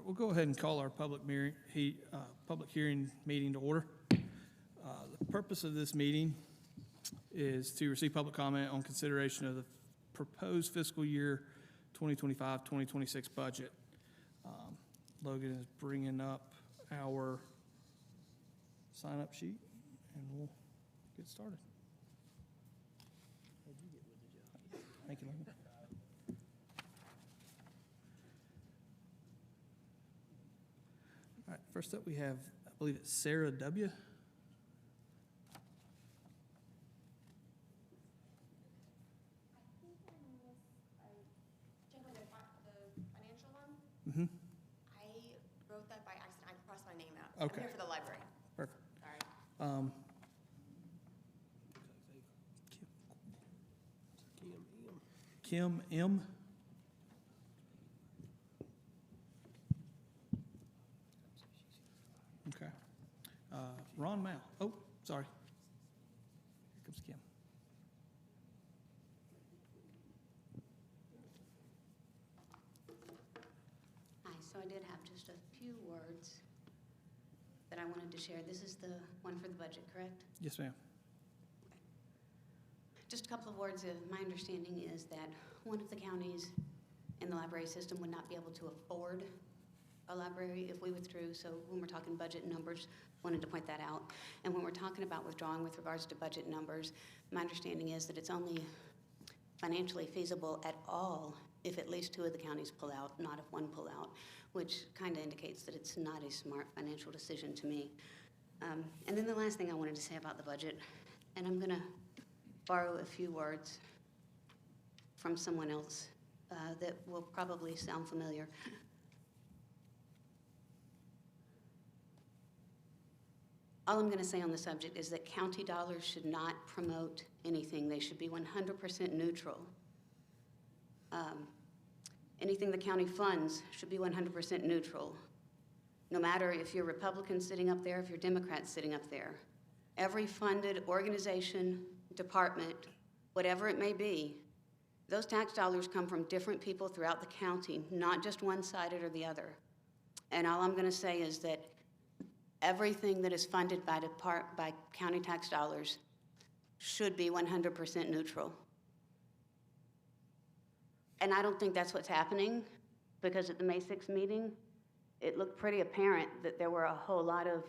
right, we'll go ahead and call our public hearing meeting to order. The purpose of this meeting is to receive public comment on consideration of the proposed fiscal year 2025-2026 budget. Logan is bringing up our sign-up sheet, and we'll get started. Thank you, Logan. All right, first up we have, I believe it's Sarah W. Financial one? Mm-hmm. I wrote that by accident. I crossed my name out. Okay. I'm here for the library. Perfect. Sorry. Kim M. Okay. Ron Mao. Oh, sorry. Here comes Kim. Hi, so I did have just a few words that I wanted to share. This is the one for the budget, correct? Yes, ma'am. Just a couple of words. My understanding is that one of the counties in the library system would not be able to afford a library if we withdrew. So when we're talking budget numbers, wanted to point that out. And when we're talking about withdrawing with regards to budget numbers, my understanding is that it's only financially feasible at all if at least two of the counties pull out, not if one pull out, which kind of indicates that it's not a smart financial decision to me. And then the last thing I wanted to say about the budget, and I'm going to borrow a few words from someone else that will probably sound familiar. All I'm going to say on the subject is that county dollars should not promote anything. They should be 100% neutral. Anything the county funds should be 100% neutral, no matter if you're Republican sitting up there, if you're Democrat sitting up there. Every funded organization, department, whatever it may be, those tax dollars come from different people throughout the county, not just one-sided or the other. And all I'm going to say is that everything that is funded by county tax dollars should be 100% neutral. And I don't think that's what's happening, because at the May 6th meeting, it looked pretty apparent that there were a whole lot of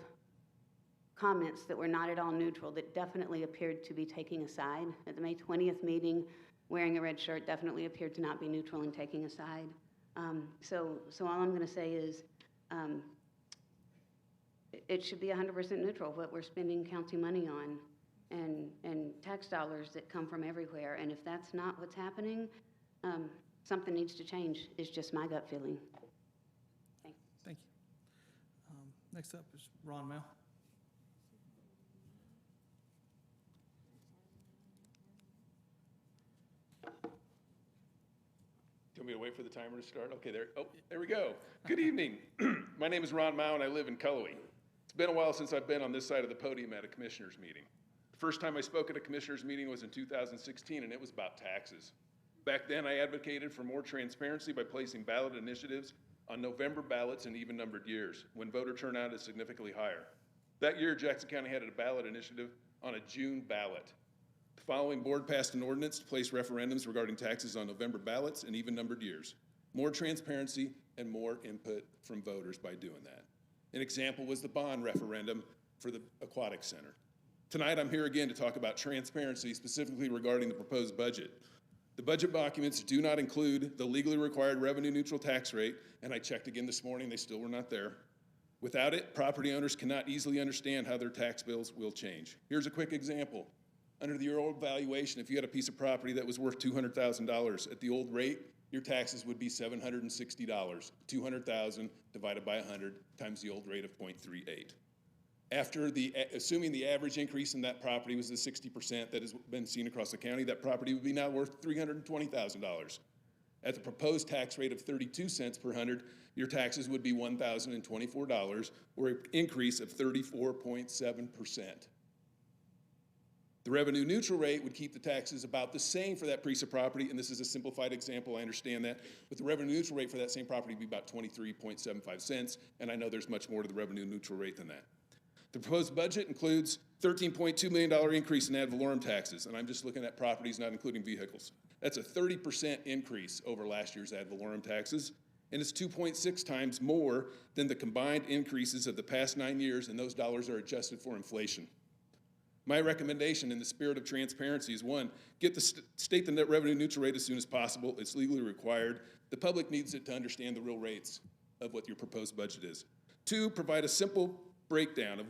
comments that were not at all neutral, that definitely appeared to be taking a side. At the May 20th meeting, wearing a red shirt definitely appeared to not be neutral and taking a side. So all I'm going to say is it should be 100% neutral, what we're spending county money on, and tax dollars that come from everywhere. And if that's not what's happening, something needs to change, is just my gut feeling. Thanks. Thank you. Next up is Ron Mao. Do you want me to wait for the timer to start? Okay, there we go. Good evening. My name is Ron Mao, and I live in Cullowhee. It's been a while since I've been on this side of the podium at a commissioners meeting. The first time I spoke at a commissioners meeting was in 2016, and it was about taxes. Back then, I advocated for more transparency by placing ballot initiatives on November ballots in even-numbered years, when voter turnout is significantly higher. That year, Jackson County had a ballot initiative on a June ballot. The following board passed an ordinance to place referendums regarding taxes on November ballots in even-numbered years. More transparency and more input from voters by doing that. An example was the bond referendum for the Aquatic Center. Tonight, I'm here again to talk about transparency, specifically regarding the proposed budget. The budget documents do not include the legally required revenue-neutral tax rate, and I checked again this morning, they still were not there. Without it, property owners cannot easily understand how their tax bills will change. Here's a quick example. Under the old valuation, if you had a piece of property that was worth $200,000, at the old rate, your taxes would be $760. $200,000 divided by 100 times the old rate of 0.38. Assuming the average increase in that property was the 60% that has been seen across the county, that property would be now worth $320,000. At the proposed tax rate of 32 cents per hundred, your taxes would be $1,024, or an increase of 34.7%. The revenue neutral rate would keep the taxes about the same for that piece of property, and this is a simplified example, I understand that, but the revenue neutral rate for that same property would be about 23.75 cents, and I know there's much more to the revenue neutral rate than that. The proposed budget includes $13.2 million increase in ad valorem taxes, and I'm just looking at properties, not including vehicles. That's a 30% increase over last year's ad valorem taxes, and it's 2.6 times more than the combined increases of the past 9 years, and those dollars are adjusted for inflation. My recommendation in the spirit of transparency is, one, get the state the net revenue neutral rate as soon as possible. It's legally required. The public needs it to understand the real rates of what your proposed budget is. Two, provide a simple breakdown of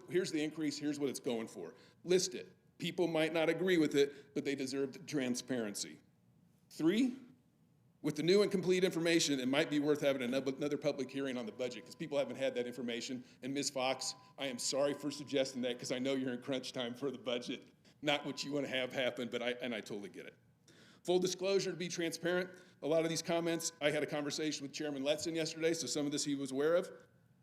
here's the increase, here's what it's going for. List it. People might not agree with it, but they deserve transparency. Three, with the new and complete information, it might be worth having another public hearing on the budget because people haven't had that information. And Ms. Fox, I am sorry for suggesting that because I know you're in crunch time for the budget. Not what you want to have happen, but I totally get it. Full disclosure, to be transparent, a lot of these comments, I had a conversation with Chairman Letson yesterday, so some of this he was aware of.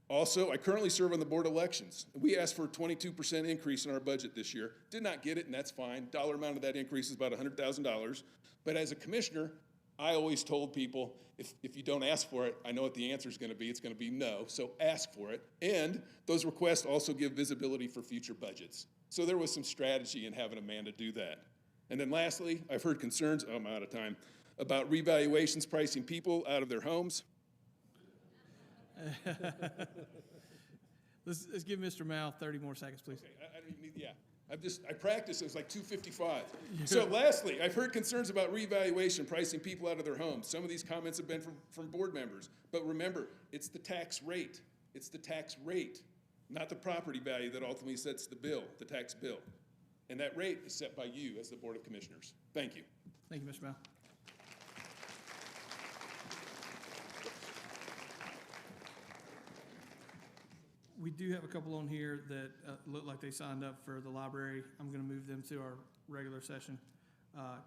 Also, I currently serve on the Board of Elections. We asked for a 22% increase in our budget this year. Did not get it, and that's fine. Dollar amount of that increase is about $100,000. But as a commissioner, I always told people, if you don't ask for it, I know what the answer is going to be. It's going to be no, so ask for it. And those requests also give visibility for future budgets. So there was some strategy in having Amanda do that. And then lastly, I've heard concerns, I'm out of time, about revaluations pricing people out of their homes. Let's give Mr. Mao 30 more seconds, please. Okay, I don't even need, yeah. I practiced, it was like 2:55. So lastly, I've heard concerns about revaluation, pricing people out of their homes. Some of these comments have been from board members. But remember, it's the tax rate. It's the tax rate, not the property value that ultimately sets the bill, the tax bill. And that rate is set by you as the Board of Commissioners. Thank you. Thank you, Mr. Mao. We do have a couple on here that look like they signed up for the library. I'm going to move them to our regular session.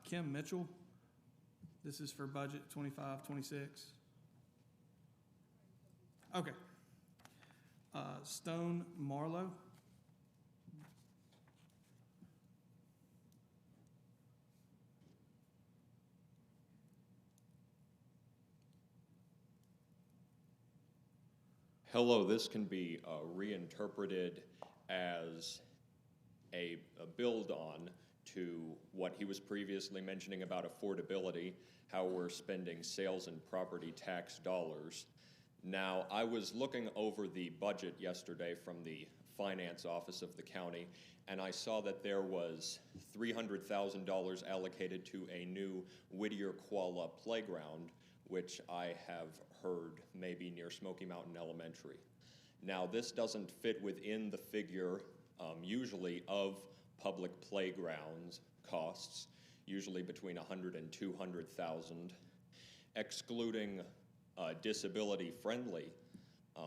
Kim Mitchell, this is for budget 25-26. Okay. Stone Marlowe. Hello, this can be reinterpreted as a build on to what he was previously mentioning about affordability, how we're spending sales and property tax dollars. Now, I was looking over the budget yesterday from the finance office of the county, and I saw that there was $300,000 allocated to a new Whittier Qualla playground, which I have heard may be near Smoky Mountain Elementary. Now, this doesn't fit within the figure usually of public playgrounds costs, usually between $100,000 and $200,000, excluding disability-friendly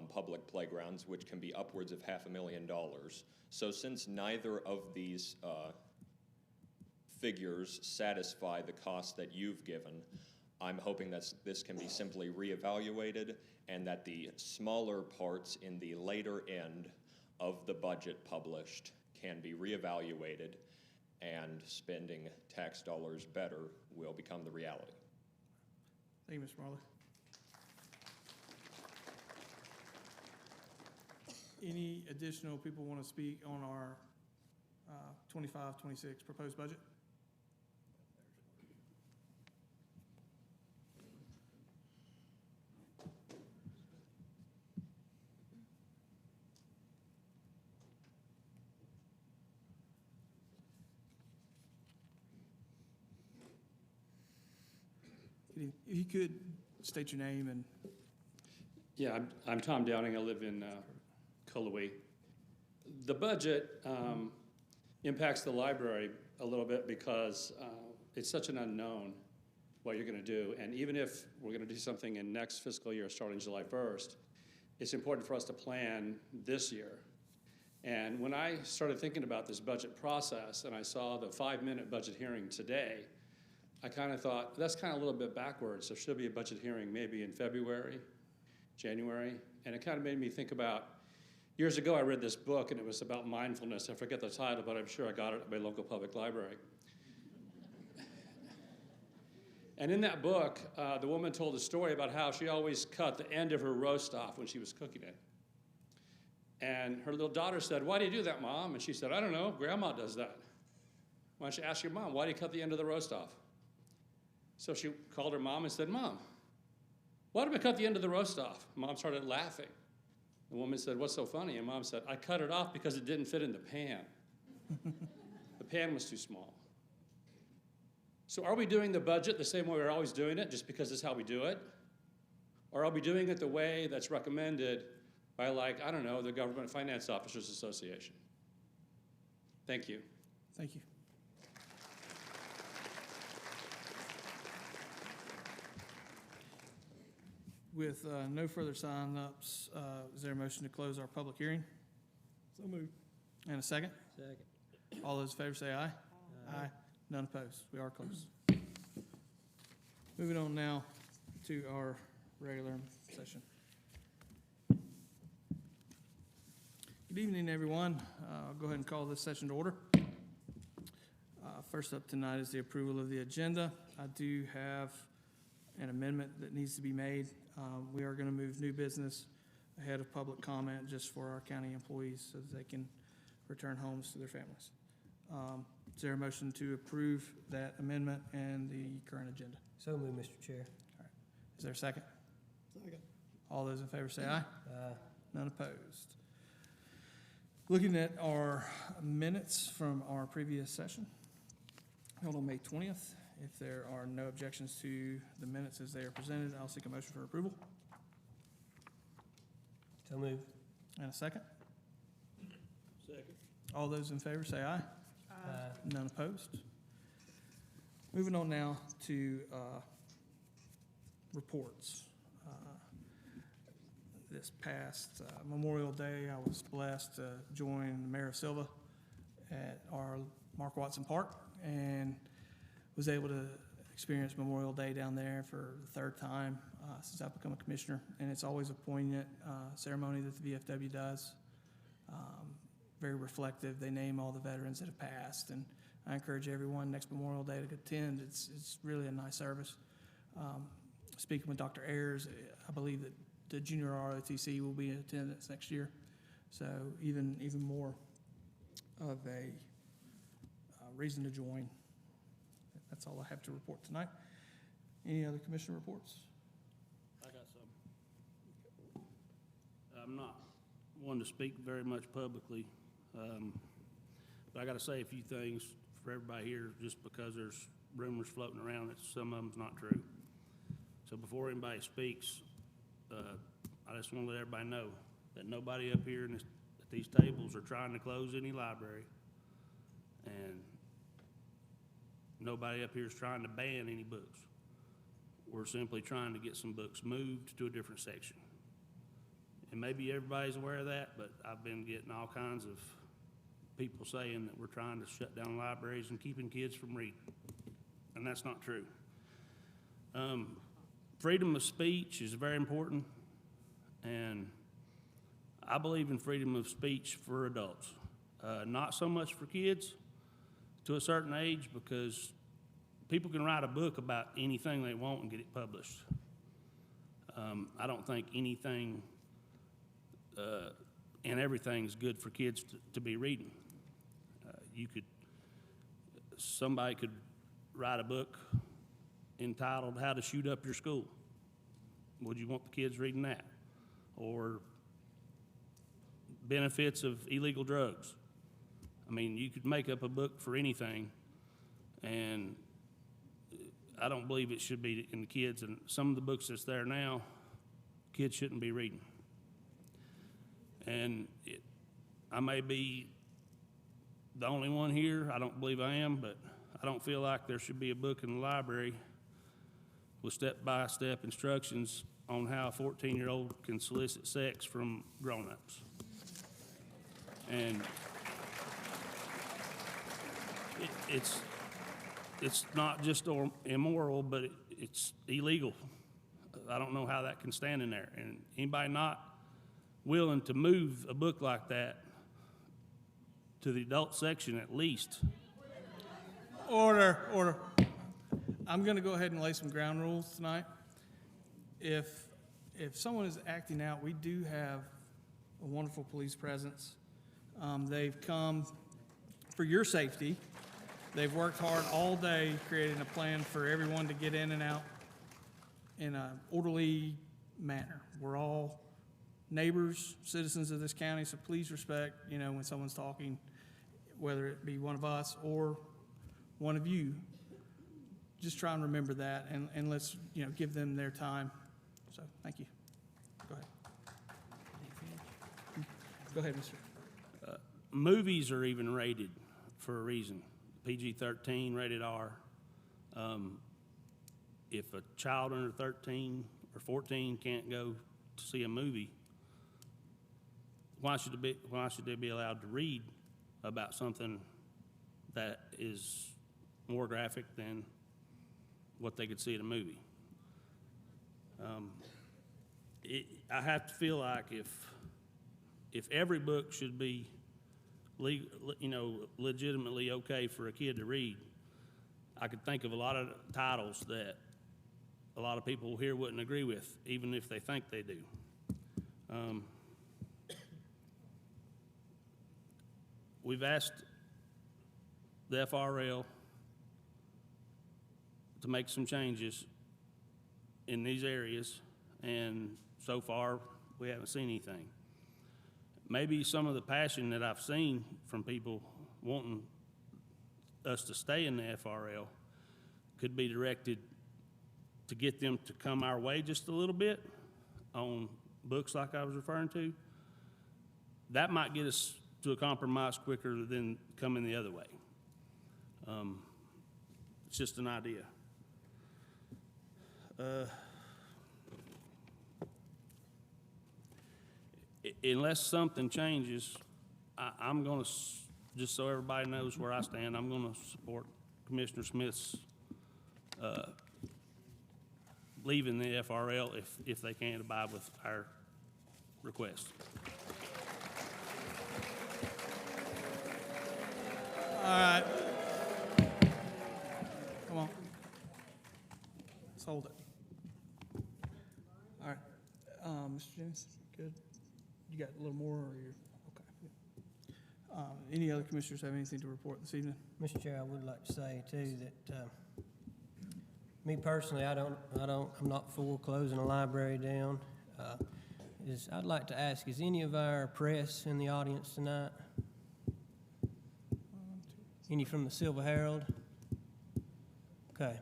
public playgrounds, which can be upwards of $500,000. So since neither of these figures satisfy the cost that you've given, I'm hoping that this can be simply reevaluated and that the smaller parts in the later end of the budget published can be reevaluated and spending tax dollars better will become the reality. Thank you, Mr. Marlowe. Any additional people want to speak on our 25-26 proposed budget? If you could state your name and. Yeah, I'm Tom Downing. I live in Cullowhee. The budget impacts the library a little bit because it's such an unknown what you're going to do. And even if we're going to do something in next fiscal year starting July 1st, it's important for us to plan this year. And when I started thinking about this budget process and I saw the 5-minute budget hearing today, I kind of thought, that's kind of a little bit backwards. There should be a budget hearing maybe in February, January. And it kind of made me think about, Years ago, I read this book, and it was about mindfulness. I forget the title, but I'm sure I got it at my local public library. And in that book, the woman told a story about how she always cut the end of her roast off when she was cooking it. And her little daughter said, "Why do you do that, Mom?" And she said, "I don't know, Grandma does that." Why don't you ask your mom, why do you cut the end of the roast off? So she called her mom and said, "Mom, why did we cut the end of the roast off?" Mom started laughing. The woman said, "What's so funny?" And Mom said, "I cut it off because it didn't fit in the pan." The pan was too small. So are we doing the budget the same way we're always doing it, just because it's how we do it? Or are we doing it the way that's recommended by, like, I don't know, the Government Finance Officers Association? Thank you. Thank you. With no further sign-ups, is there a motion to close our public hearing? So moved. And a second? Second. All those in favor say aye. Aye. None opposed. We are closed. Moving on now to our regular session. Good evening, everyone. I'll go ahead and call this session to order. First up tonight is the approval of the agenda. I do have an amendment that needs to be made. We are going to move new business ahead of public comment just for our county employees so that they can return homes to their families. Is there a motion to approve that amendment and the current agenda? So moved, Mr. Chair. Is there a second? Second. All those in favor say aye. Aye. None opposed. Looking at our minutes from our previous session, held on May 20th. If there are no objections to the minutes as they are presented, I'll seek a motion for approval. So moved. And a second. Second. All those in favor say aye. Aye. None opposed. Moving on now to reports. This past Memorial Day, I was blessed to join Mayor Silva at our Mark Watson Park and was able to experience Memorial Day down there for the third time since I've become a commissioner. And it's always a poignant ceremony that the VFW does. Very reflective. They name all the veterans that have passed, and I encourage everyone next Memorial Day to attend. It's really a nice service. Speaking with Dr. Ayers, I believe that the junior ROTC will be in attendance next year, so even more of a reason to join. That's all I have to report tonight. Any other commissioner reports? I got some. I'm not one to speak very much publicly, but I got to say a few things for everybody here just because there's rumors floating around that some of them's not true. So before anybody speaks, I just want to let everybody know that nobody up here at these tables are trying to close any library, and nobody up here is trying to ban any books. We're simply trying to get some books moved to a different section. And maybe everybody's aware of that, but I've been getting all kinds of people saying that we're trying to shut down libraries and keeping kids from reading. And that's not true. Freedom of speech is very important, and I believe in freedom of speech for adults. Not so much for kids to a certain age, because people can write a book about anything they want and get it published. I don't think anything and everything's good for kids to be reading. Somebody could write a book entitled How to Shoot Up Your School. Would you want the kids reading that? Or benefits of illegal drugs. I mean, you could make up a book for anything, and I don't believe it should be in the kids. And some of the books that's there now, kids shouldn't be reading. And I may be the only one here. I don't believe I am, but I don't feel like there should be a book in the library with step-by-step instructions on how a 14-year-old can solicit sex from grown-ups. And it's not just immoral, but it's illegal. I don't know how that can stand in there. And anybody not willing to move a book like that to the adult section at least. Order. I'm going to go ahead and lay some ground rules tonight. If someone is acting out, we do have a wonderful police presence. They've come for your safety. They've worked hard all day creating a plan for everyone to get in and out in an orderly manner. We're all neighbors, citizens of this county, so please respect, when someone's talking, whether it be one of us or one of you. Just try and remember that, and let's, give them their time. So, thank you. Go ahead. Go ahead, mister. Movies are even rated for a reason. PG-13, rated R. If a child under 13 or 14 can't go to see a movie, why should they be allowed to read about something that is more graphic than what they could see at a movie? I have to feel like if every book should be legitimately okay for a kid to read, I could think of a lot of titles that a lot of people here wouldn't agree with, even if they think they do. We've asked the FRL to make some changes in these areas, and so far, we haven't seen anything. Maybe some of the passion that I've seen from people wanting us to stay in the FRL could be directed to get them to come our way just a little bit on books like I was referring to. That might get us to a compromise quicker than coming the other way. It's just an idea. Unless something changes, I'm going to, just so everybody knows where I stand, I'm going to support Commissioner Smith's leaving the FRL if they can't abide with our request. All right. Come on. Let's hold it. All right. Mr. Jennings, good? You got a little more, or you're, okay. Any other commissioners have anything to report this evening? Mr. Chair, I would like to say too that, me personally, I'm not for closing a library down. I'd like to ask, is any of our press in the audience tonight? Any from the Silver Herald? Okay.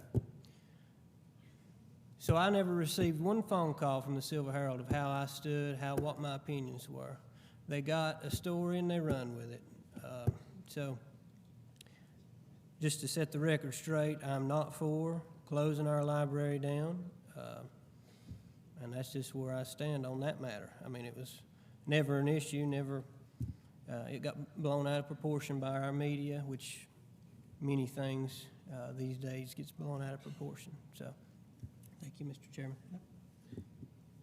So I never received one phone call from the Silver Herald of how I stood, what my opinions were. They got a story and they run with it. So just to set the record straight, I'm not for closing our library down. And that's just where I stand on that matter. I mean, it was never an issue, it got blown out of proportion by our media, which many things these days gets blown out of proportion. So, thank you, Mr. Chairman.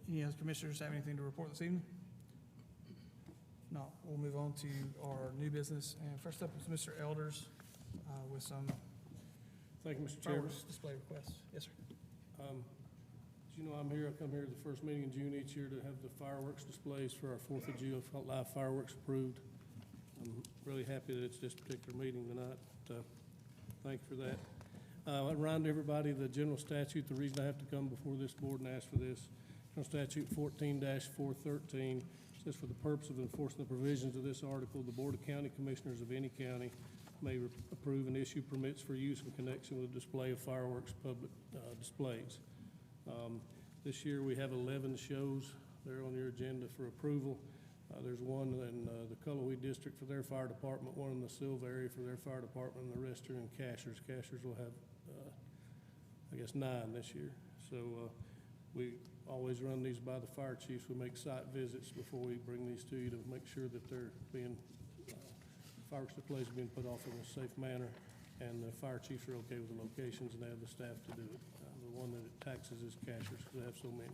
Any other commissioners have anything to report this evening? No, we'll move on to our new business. And first up is Mr. Elders with some Thank you, Mr. Chairman. fireworks display requests. Yes, sir. As you know, I come here to the first meeting in June each year to have the fireworks displays for our 4th of July live fireworks approved. I'm really happy that it's this particular meeting tonight. Thank you for that. I remind everybody the general statute, the reason I have to come before this board and ask for this, General Statute 14-413 says for the purpose of enforcing the provisions of this article, the Board of County Commissioners of any county may approve and issue permits for use in connection with the display of fireworks public displays. This year we have 11 shows. They're on your agenda for approval. There's one in the Cullowhee District for their fire department, one in the Silva area for their fire department, and the rest are in Cashers. Cashers will have, I guess, 9 this year. So we always run these by the fire chiefs. We make site visits before we bring these to you to make sure that they're being, fireworks displays are being put off in a safe manner, and the fire chiefs are okay with the locations and they have the staff to do it. The one that it taxes is Cashers because they have so many.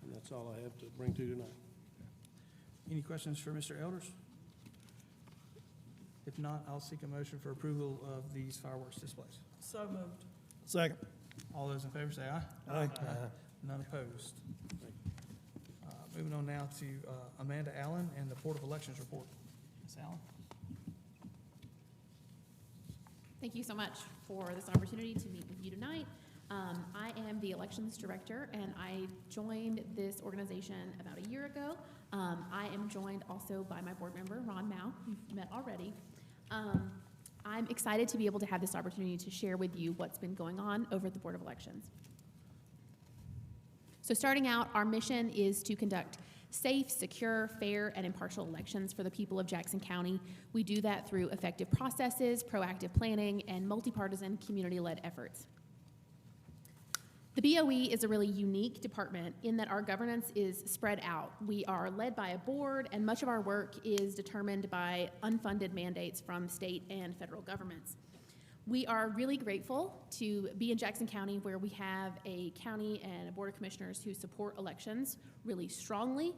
And that's all I have to bring to you tonight. Any questions for Mr. Elders? If not, I'll seek a motion for approval of these fireworks displays. So moved. Second. All those in favor say aye. Aye. None opposed. Moving on now to Amanda Allen and the Board of Elections report. Ms. Allen? Thank you so much for this opportunity to meet with you tonight. I am the elections director, and I joined this organization about a year ago. I am joined also by my board member, Ron Mao, you've met already. I'm excited to be able to have this opportunity to share with you what's been going on over at the Board of Elections. So starting out, our mission is to conduct safe, secure, fair, and impartial elections for the people of Jackson County. We do that through effective processes, proactive planning, and multi-partisan community-led efforts. The BOE is a really unique department in that our governance is spread out. We are led by a board, and much of our work is determined by unfunded mandates from state and federal governments. We are really grateful to be in Jackson County, where we have a county and a board of commissioners who support elections really strongly.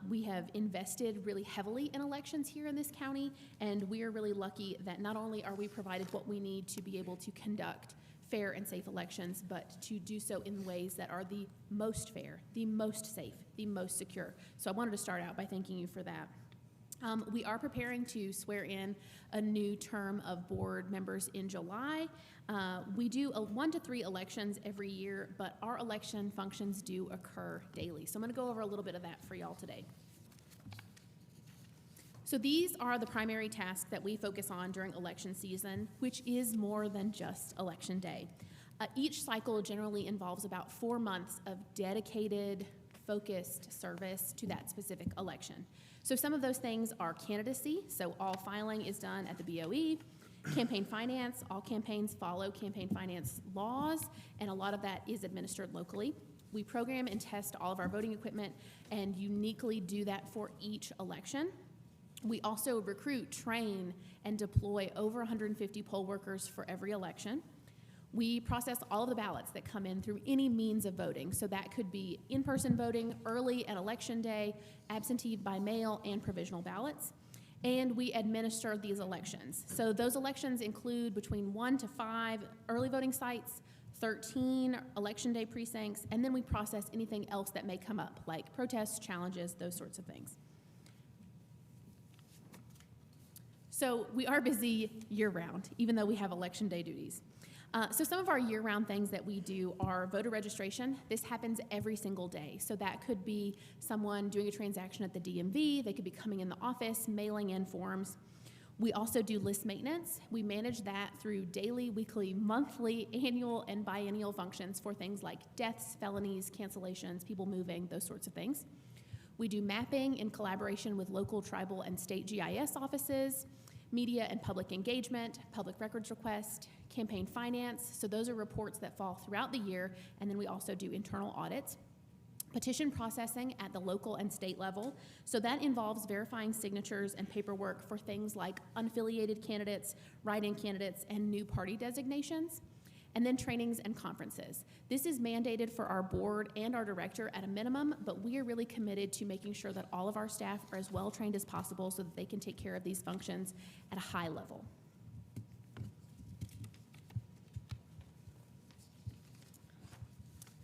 We have invested really heavily in elections here in this county, and we are really lucky that not only are we provided what we need to be able to conduct fair and safe elections, but to do so in ways that are the most fair, the most safe, the most secure. So I wanted to start out by thanking you for that. We are preparing to swear in a new term of board members in July. We do 1 to 3 elections every year, but our election functions do occur daily. So I'm gonna go over a little bit of that for y'all today. So these are the primary tasks that we focus on during election season, which is more than just election day. Each cycle generally involves about 4 months of dedicated, focused service to that specific election. So some of those things are candidacy, so all filing is done at the BOE. Campaign finance, all campaigns follow campaign finance laws, and a lot of that is administered locally. We program and test all of our voting equipment and uniquely do that for each election. We also recruit, train, and deploy over 150 poll workers for every election. We process all of the ballots that come in through any means of voting. So that could be in-person voting, early at election day, absentee by mail, and provisional ballots. And we administer these elections. So those elections include between 1 to 5 early voting sites, 13 election day precincts, and then we process anything else that may come up, like protests, challenges, those sorts of things. So we are busy year-round, even though we have election day duties. So some of our year-round things that we do are voter registration. This happens every single day. So that could be someone doing a transaction at the DMV. They could be coming in the office, mailing in forms. We also do list maintenance. We manage that through daily, weekly, monthly, annual, and biennial functions for things like deaths, felonies, cancellations, people moving, those sorts of things. We do mapping in collaboration with local, tribal, and state GIS offices, media and public engagement, public records request, campaign finance. So those are reports that fall throughout the year, and then we also do internal audits. Petition processing at the local and state level. So that involves verifying signatures and paperwork for things like unaffiliated candidates, write-in candidates, and new party designations. And then trainings and conferences. This is mandated for our board and our director at a minimum, but we are really committed to making sure that all of our staff are as well trained as possible so that they can take care of these functions at a high level.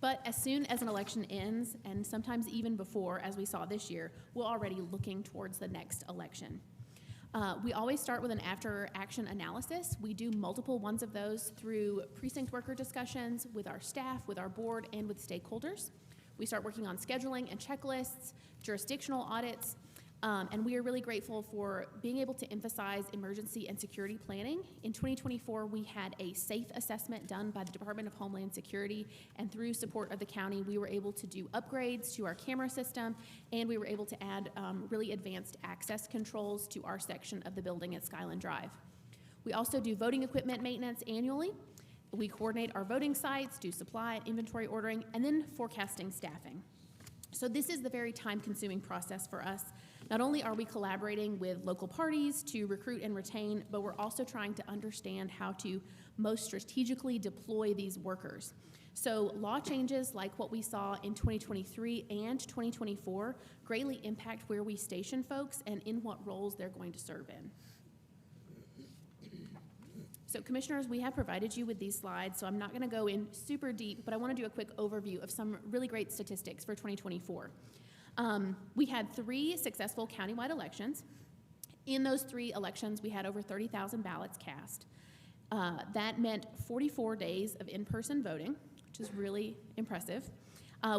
But as soon as an election ends, and sometimes even before, as we saw this year, we're already looking towards the next election. We always start with an after-action analysis. We do multiple ones of those through precinct worker discussions with our staff, with our board, and with stakeholders. We start working on scheduling and checklists, jurisdictional audits, and we are really grateful for being able to emphasize emergency and security planning. In 2024, we had a safe assessment done by the Department of Homeland Security, and through support of the county, we were able to do upgrades to our camera system, and we were able to add really advanced access controls to our section of the building at Skyland Drive. We also do voting equipment maintenance annually. We coordinate our voting sites, do supply and inventory ordering, and then forecasting staffing. So this is the very time-consuming process for us. Not only are we collaborating with local parties to recruit and retain, but we're also trying to understand how to most strategically deploy these workers. So law changes like what we saw in 2023 and 2024 greatly impact where we station folks and in what roles they're going to serve in. So Commissioners, we have provided you with these slides, so I'm not going to go in super deep, but I want to do a quick overview of some really great statistics for 2024. We had 3 successful countywide elections. In those 3 elections, we had over 30,000 ballots cast. That meant 44 days of in-person voting, which is really impressive.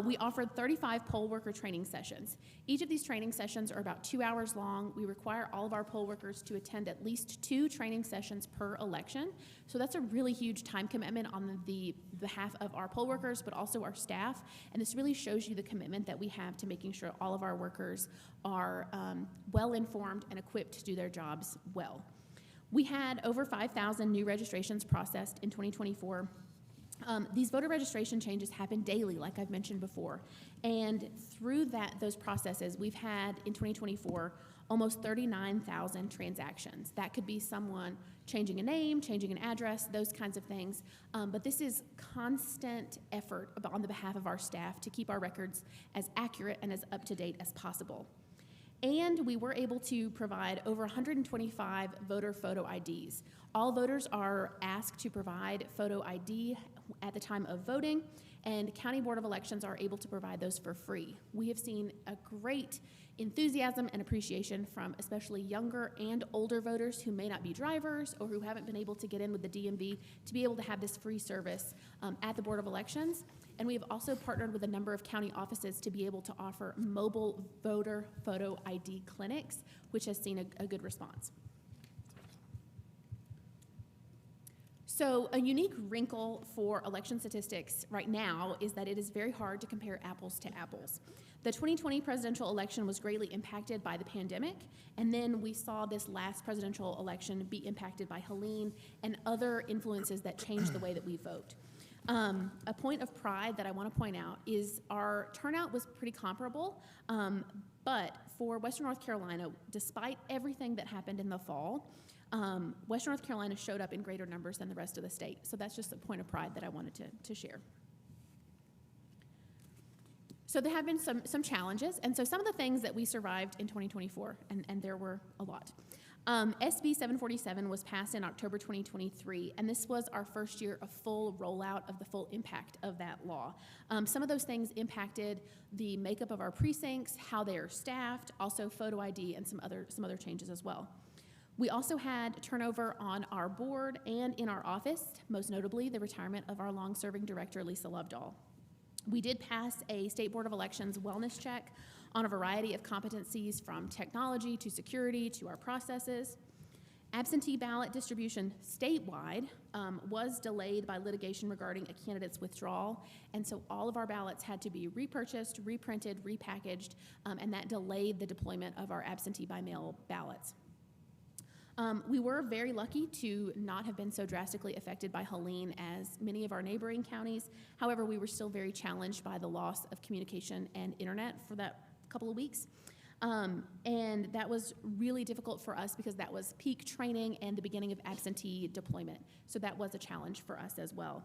We offered 35 poll worker training sessions. Each of these training sessions are about 2 hours long. We require all of our poll workers to attend at least 2 training sessions per election. So that's a really huge time commitment on the behalf of our poll workers, but also our staff. And this really shows you the commitment that we have to making sure all of our workers are well-informed and equipped to do their jobs well. We had over 5,000 new registrations processed in 2024. These voter registration changes happen daily, like I've mentioned before. And through those processes, we've had, in 2024, almost 39,000 transactions. That could be someone changing a name, changing an address, those kinds of things. But this is constant effort on the behalf of our staff to keep our records as accurate and as up-to-date as possible. And we were able to provide over 125 voter photo IDs. All voters are asked to provide photo ID at the time of voting, and County Board of Elections are able to provide those for free. We have seen a great enthusiasm and appreciation from especially younger and older voters who may not be drivers or who haven't been able to get in with the DMV to be able to have this free service at the Board of Elections. And we have also partnered with a number of county offices to be able to offer mobile voter photo ID clinics, which has seen a good response. So a unique wrinkle for election statistics right now is that it is very hard to compare apples to apples. The 2020 presidential election was greatly impacted by the pandemic, and then we saw this last presidential election be impacted by Helene and other influences that changed the way that we vote. A point of pride that I want to point out is our turnout was pretty comparable, but for Western North Carolina, despite everything that happened in the fall, Western North Carolina showed up in greater numbers than the rest of the state. So that's just a point of pride that I wanted to share. So there have been some challenges, and so some of the things that we survived in 2024, and there were a lot. SB 747 was passed in October 2023, and this was our first year of full rollout of the full impact of that law. Some of those things impacted the makeup of our precincts, how they are staffed, also photo ID, and some other changes as well. We also had turnover on our board and in our office, most notably the retirement of our long-serving director, Lisa Lovedahl. We did pass a State Board of Elections wellness check on a variety of competencies from technology to security to our processes. Absentee ballot distribution statewide was delayed by litigation regarding a candidate's withdrawal, and so all of our ballots had to be repurchased, reprinted, repackaged, and that delayed the deployment of our absentee by mail ballots. We were very lucky to not have been so drastically affected by Helene as many of our neighboring counties. However, we were still very challenged by the loss of communication and internet for that couple of weeks. And that was really difficult for us because that was peak training and the beginning of absentee deployment. So that was a challenge for us as well.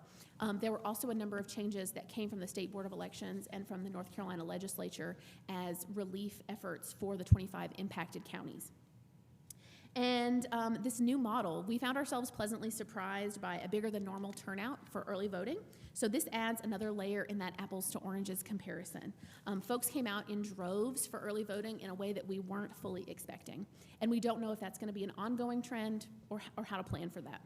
There were also a number of changes that came from the State Board of Elections and from the North Carolina legislature as relief efforts for the 25 impacted counties. And this new model, we found ourselves pleasantly surprised by a bigger than normal turnout for early voting. So this adds another layer in that apples to oranges comparison. Folks came out in droves for early voting in a way that we weren't fully expecting. And we don't know if that's going to be an ongoing trend or how to plan for that.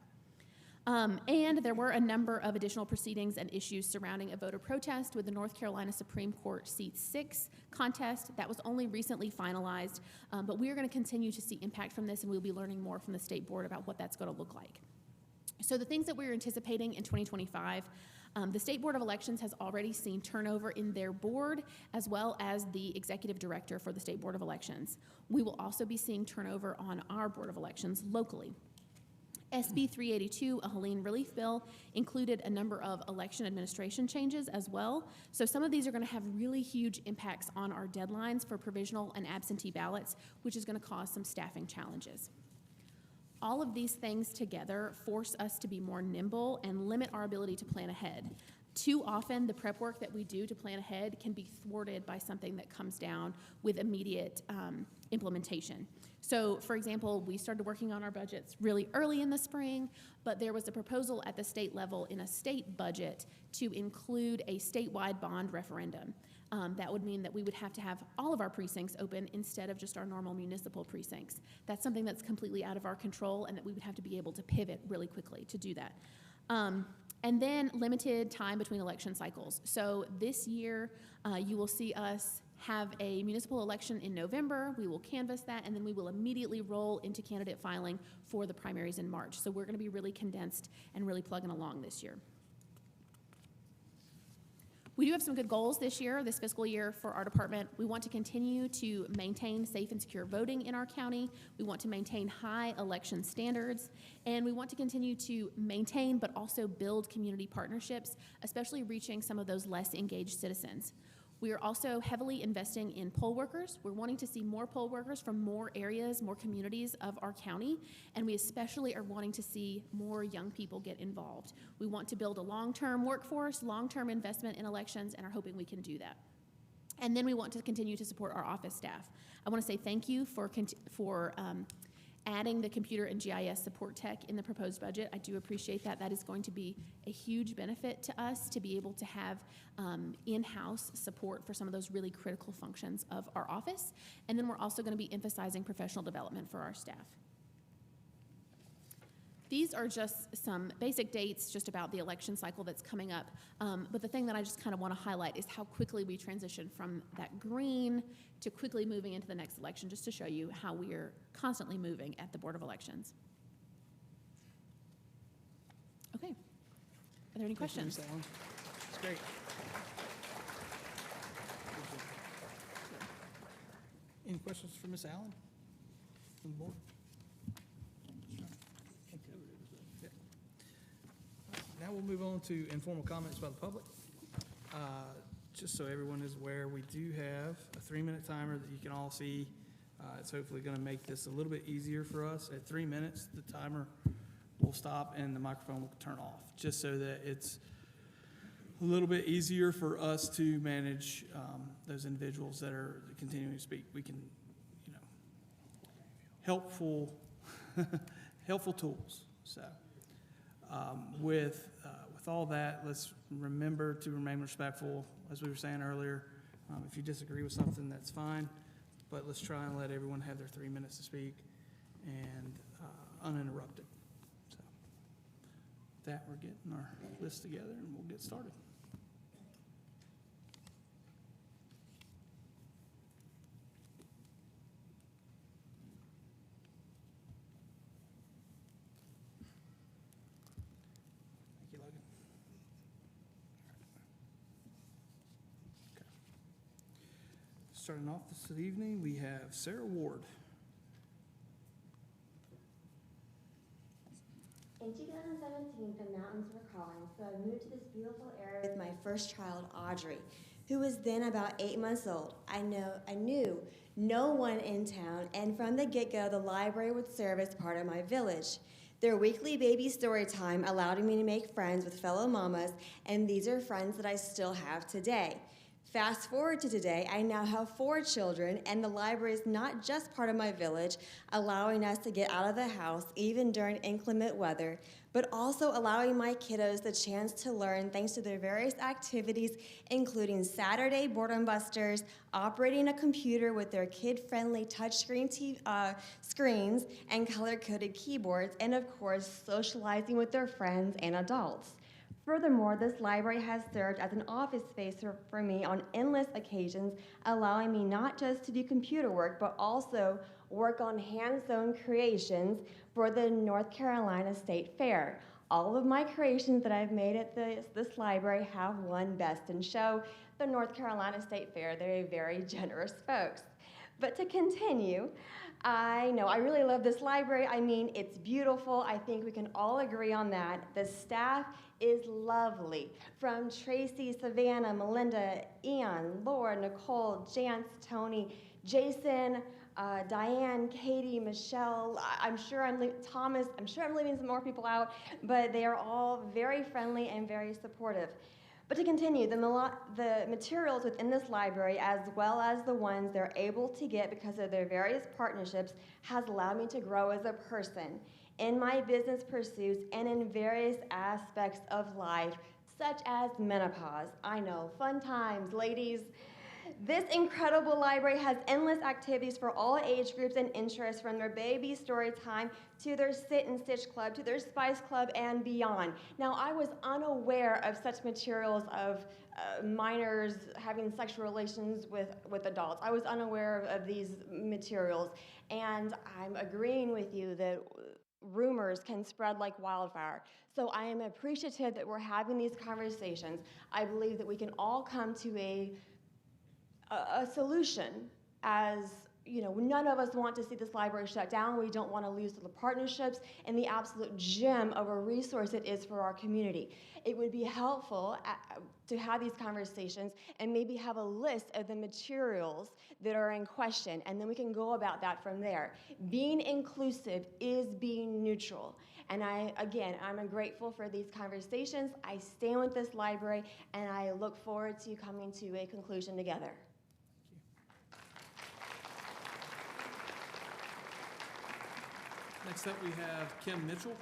And there were a number of additional proceedings and issues surrounding a voter protest with the North Carolina Supreme Court Seat 6 contest. That was only recently finalized, but we are going to continue to see impact from this, and we'll be learning more from the State Board about what that's going to look like. So the things that we're anticipating in 2025, the State Board of Elections has already seen turnover in their board as well as the executive director for the State Board of Elections. We will also be seeing turnover on our Board of Elections locally. SB 382, a Helene relief bill, included a number of election administration changes as well. So some of these are going to have really huge impacts on our deadlines for provisional and absentee ballots, which is going to cause some staffing challenges. All of these things together force us to be more nimble and limit our ability to plan ahead. Too often, the prep work that we do to plan ahead can be thwarted by something that comes down with immediate implementation. So, for example, we started working on our budgets really early in the spring, but there was a proposal at the state level in a state budget to include a statewide bond referendum. That would mean that we would have to have all of our precincts open instead of just our normal municipal precincts. That's something that's completely out of our control, and that we would have to be able to pivot really quickly to do that. And then limited time between election cycles. So this year, you will see us have a municipal election in November. We will canvass that, and then we will immediately roll into candidate filing for the primaries in March. So we're going to be really condensed and really plugging along this year. We do have some good goals this year, this fiscal year, for our department. We want to continue to maintain safe and secure voting in our county. We want to maintain high election standards, and we want to continue to maintain but also build community partnerships, especially reaching some of those less engaged citizens. We are also heavily investing in poll workers. We're wanting to see more poll workers from more areas, more communities of our county, and we especially are wanting to see more young people get involved. We want to build a long-term workforce, long-term investment in elections, and are hoping we can do that. And then we want to continue to support our office staff. I want to say thank you for adding the computer and GIS support tech in the proposed budget. I do appreciate that. That is going to be a huge benefit to us to be able to have in-house support for some of those really critical functions of our office. And then we're also going to be emphasizing professional development for our staff. These are just some basic dates just about the election cycle that's coming up. But the thing that I just kind of want to highlight is how quickly we transition from that green to quickly moving into the next election, just to show you how we are constantly moving at the Board of Elections. Okay. Are there any questions? Thank you, Ms. Allen. That's great. Any questions for Ms. Allen from the board? Now we'll move on to informal comments by the public. Just so everyone is aware, we do have a 3-minute timer that you can all see. It's hopefully going to make this a little bit easier for us. At 3 minutes, the timer will stop and the microphone will turn off, just so that it's a little bit easier for us to manage those individuals that are continuing to speak. We can, helpful, helpful tools. So with all that, let's remember to remain respectful, as we were saying earlier. If you disagree with something, that's fine, but let's try and let everyone have their 3 minutes to speak and uninterrupted. So with that, we're getting our list together and we'll get started. Starting off this evening, we have Sarah Ward. In 2017, the mountains were calling, so I moved to this beautiful area with my first child, Audrey, who was then about 8 months old. I knew no one in town, and from the get-go, the library would serve as part of my village. Their weekly baby story time allowed me to make friends with fellow mamas, and these are friends that I still have today. Fast forward to today, I now have 4 children, and the library is not just part of my village, allowing us to get out of the house even during inclement weather, but also allowing my kiddos the chance to learn thanks to their various activities, including Saturday boredom busters, operating a computer with their kid-friendly touchscreen screens and color-coded keyboards, and of course, socializing with their friends and adults. Furthermore, this library has served as an office space for me on endless occasions, allowing me not just to do computer work, but also work on hand-sewn creations for the North Carolina State Fair. All of my creations that I've made at this library have won Best in Show, the North Carolina State Fair. They're very generous folks. But to continue, I really love this library. I mean, it's beautiful. I think we can all agree on that. The staff is lovely. From Tracy, Savannah, Melinda, Ian, Laura, Nicole, Jance, Tony, Jason, Diane, Katie, Michelle, Thomas, I'm sure I'm leaving some more people out, but they are all very friendly and very supportive. But to continue, the materials within this library, as well as the ones they're able to get because of their various partnerships, has allowed me to grow as a person in my business pursuits and in various aspects of life, such as menopause. I know, fun times, ladies. This incredible library has endless activities for all age groups and interests, from their baby story time to their sit and stitch club to their spice club and beyond. Now, I was unaware of such materials of minors having sexual relations with adults. I was unaware of these materials, and I'm agreeing with you that rumors can spread like wildfire. So I am appreciative that we're having these conversations. I believe that we can all come to a solution. As you know, none of us want to see this library shut down. We don't want to lose the partnerships and the absolute gem of a resource it is for our community. It would be helpful to have these conversations and maybe have a list of the materials that are in question, and then we can go about that from there. Being inclusive is being neutral. And I'm grateful for these conversations. I stand with this library, and I look forward to coming to a conclusion together. Next up, we have Kim Mitchell.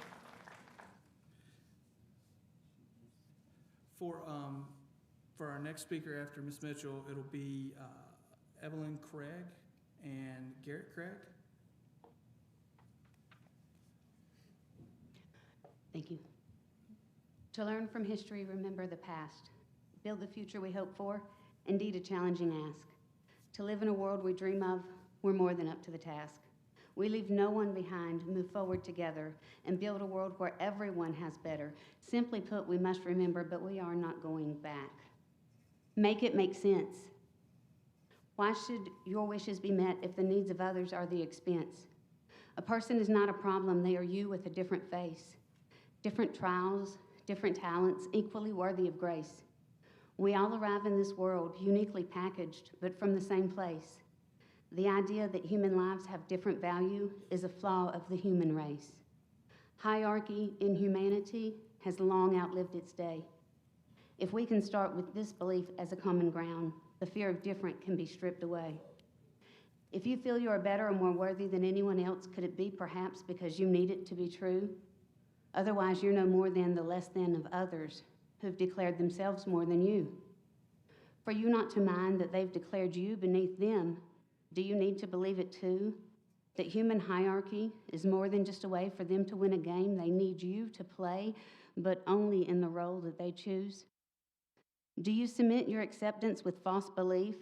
For our next speaker after Ms. Mitchell, it'll be Evelyn Craig and Garrett Craig. Thank you. To learn from history, remember the past. Build the future we hope for, indeed a challenging ask. To live in a world we dream of, we're more than up to the task. We leave no one behind, move forward together, and build a world where everyone has better. Simply put, we must remember, but we are not going back. Make it make sense. Why should your wishes be met if the needs of others are the expense? A person is not a problem, they are you with a different face. Different trials, different talents, equally worthy of grace. We all arrive in this world uniquely packaged, but from the same place. The idea that human lives have different value is a flaw of the human race. Hierarchy in humanity has long outlived its day. If we can start with this belief as a common ground, the fear of different can be stripped away. If you feel you are better or more worthy than anyone else, could it be perhaps because you need it to be true? Otherwise, you're no more than the less than of others who've declared themselves more than you. For you not to mind that they've declared you beneath them, do you need to believe it too? That human hierarchy is more than just a way for them to win a game they need you to play, but only in the role that they choose? Do you cement your acceptance with false belief,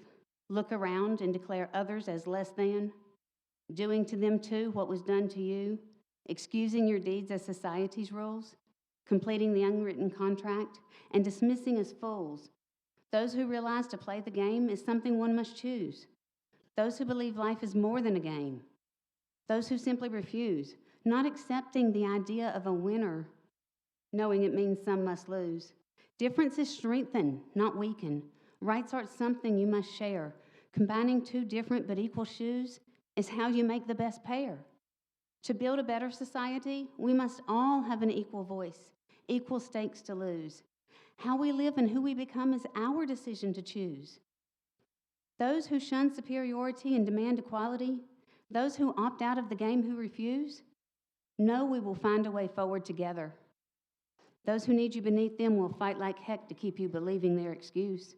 look around and declare others as less than, doing to them too what was done to you, excusing your deeds as society's rules, completing the unwritten contract, and dismissing as fools those who realize to play the game is something one must choose? Those who believe life is more than a game. Those who simply refuse, not accepting the idea of a winner, knowing it means some must lose. Differences strengthen, not weaken. Rights aren't something you must share. Combining two different but equal shoes is how you make the best pair. To build a better society, we must all have an equal voice, equal stakes to lose. How we live and who we become is our decision to choose. Those who shun superiority and demand equality, those who opt out of the game who refuse, know we will find a way forward together. Those who need you beneath them will fight like heck to keep you believing their excuse.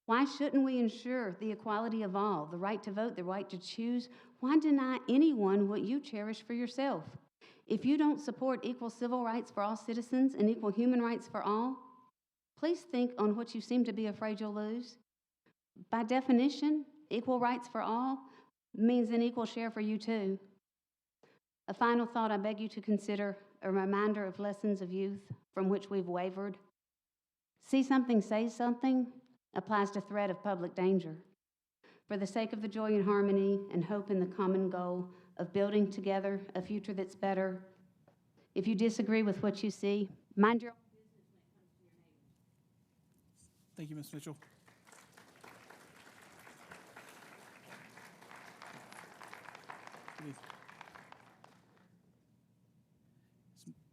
Why shouldn't we ensure the equality of all, the right to vote, the right to choose? Why deny anyone what you cherish for yourself? If you don't support equal civil rights for all citizens and equal human rights for all, please think on what you seem to be afraid you'll lose. By definition, equal rights for all means an equal share for you too. A final thought I beg you to consider, a reminder of lessons of youth from which we've wavered. See something, say something applies to threat of public danger. For the sake of the joy and harmony and hope in the common goal of building together a future that's better, if you disagree with what you see, mind your own business when it comes to your neighbors. Thank you, Ms. Mitchell.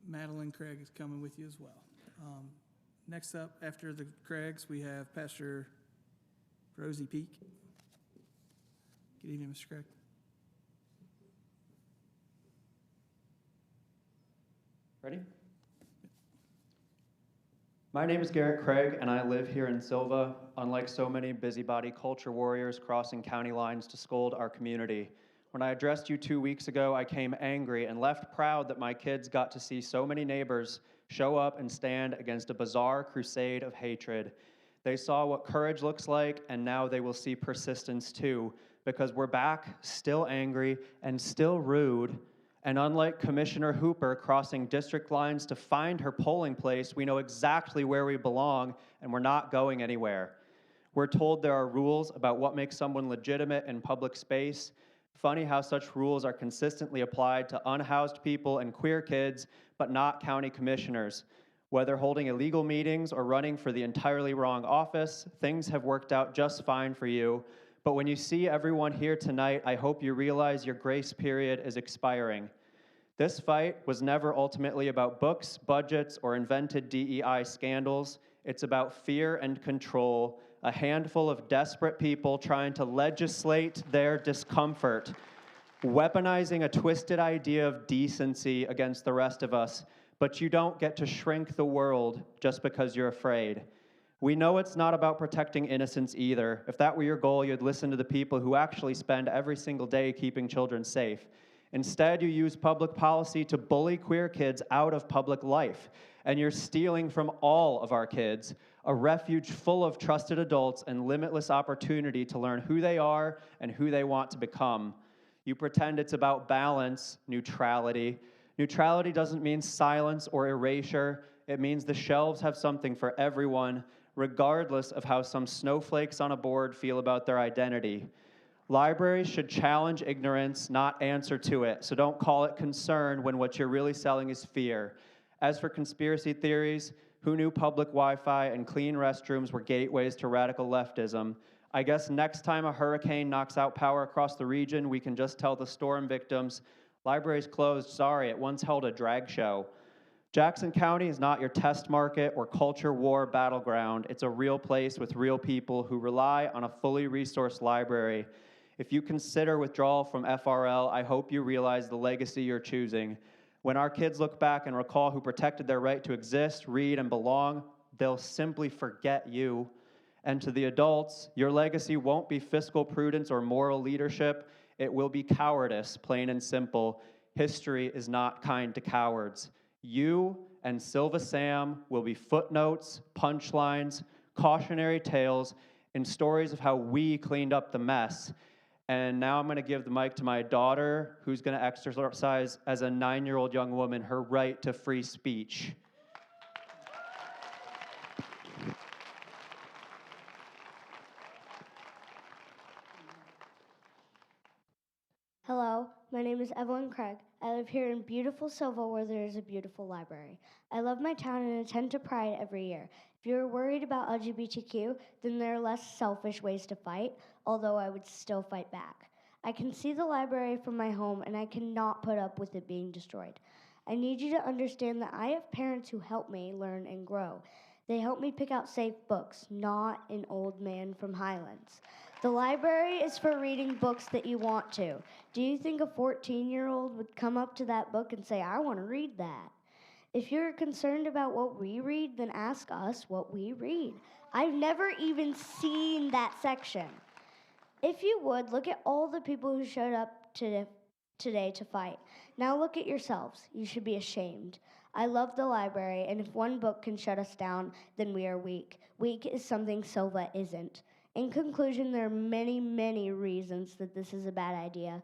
Madeline Craig is coming with you as well. Next up, after the Craigs, we have Pastor Rosie Peak. Good evening, Mr. Craig. Ready? My name is Garrett Craig, and I live here in Silva. Unlike so many busybody culture warriors crossing county lines to scold our community, when I addressed you 2 weeks ago, I came angry and left proud that my kids got to see so many neighbors show up and stand against a bizarre crusade of hatred. They saw what courage looks like, and now they will see persistence too, because we're back, still angry and still rude. And unlike Commissioner Hooper crossing district lines to find her polling place, we know exactly where we belong, and we're not going anywhere. We're told there are rules about what makes someone legitimate in public space. Funny how such rules are consistently applied to unhoused people and queer kids, but not county commissioners. Whether holding illegal meetings or running for the entirely wrong office, things have worked out just fine for you. But when you see everyone here tonight, I hope you realize your grace period is expiring. This fight was never ultimately about books, budgets, or invented DEI scandals. It's about fear and control, a handful of desperate people trying to legislate their discomfort, weaponizing a twisted idea of decency against the rest of us. But you don't get to shrink the world just because you're afraid. We know it's not about protecting innocence either. If that were your goal, you'd listen to the people who actually spend every single day keeping children safe. Instead, you use public policy to bully queer kids out of public life. And you're stealing from all of our kids a refuge full of trusted adults and limitless opportunity to learn who they are and who they want to become. You pretend it's about balance, neutrality. Neutrality doesn't mean silence or erasure. It means the shelves have something for everyone, regardless of how some snowflakes on a board feel about their identity. Libraries should challenge ignorance, not answer to it, so don't call it concern when what you're really selling is fear. As for conspiracy theories, who knew public Wi-Fi and clean restrooms were gateways to radical leftism? I guess next time a hurricane knocks out power across the region, we can just tell the storm victims, libraries closed, sorry, it once held a drag show. Jackson County is not your test market or culture war battleground. It's a real place with real people who rely on a fully resourced library. If you consider withdrawal from FRL, I hope you realize the legacy you're choosing. When our kids look back and recall who protected their right to exist, read, and belong, they'll simply forget you. And to the adults, your legacy won't be fiscal prudence or moral leadership. It will be cowardice, plain and simple. History is not kind to cowards. You and Silva Sam will be footnotes, punchlines, cautionary tales, and stories of how we cleaned up the mess. And now I'm going to give the mic to my daughter, who's going to exercise as a 9-year-old young woman her right to free speech. Hello, my name is Evelyn Craig. I live here in beautiful Silva where there is a beautiful library. I love my town and attend to Pride every year. If you're worried about LGBTQ, then there are less selfish ways to fight, although I would still fight back. I can see the library from my home and I cannot put up with it being destroyed. I need you to understand that I have parents who help me learn and grow. They help me pick out safe books, not an old man from Highlands. The library is for reading books that you want to. Do you think a 14-year-old would come up to that book and say, I want to read that? If you're concerned about what we read, then ask us what we read. I've never even seen that section. If you would, look at all the people who showed up today to fight. Now look at yourselves. You should be ashamed. I love the library, and if one book can shut us down, then we are weak. Weak is something Silva isn't. In conclusion, there are many, many reasons that this is a bad idea.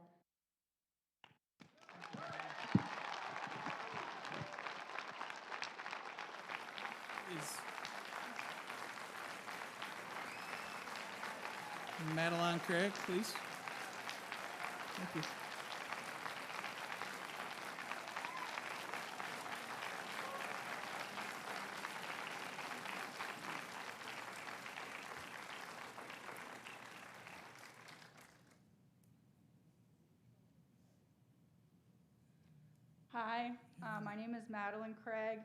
Madeline Craig, please. Thank you. Hi, my name is Madeline Craig.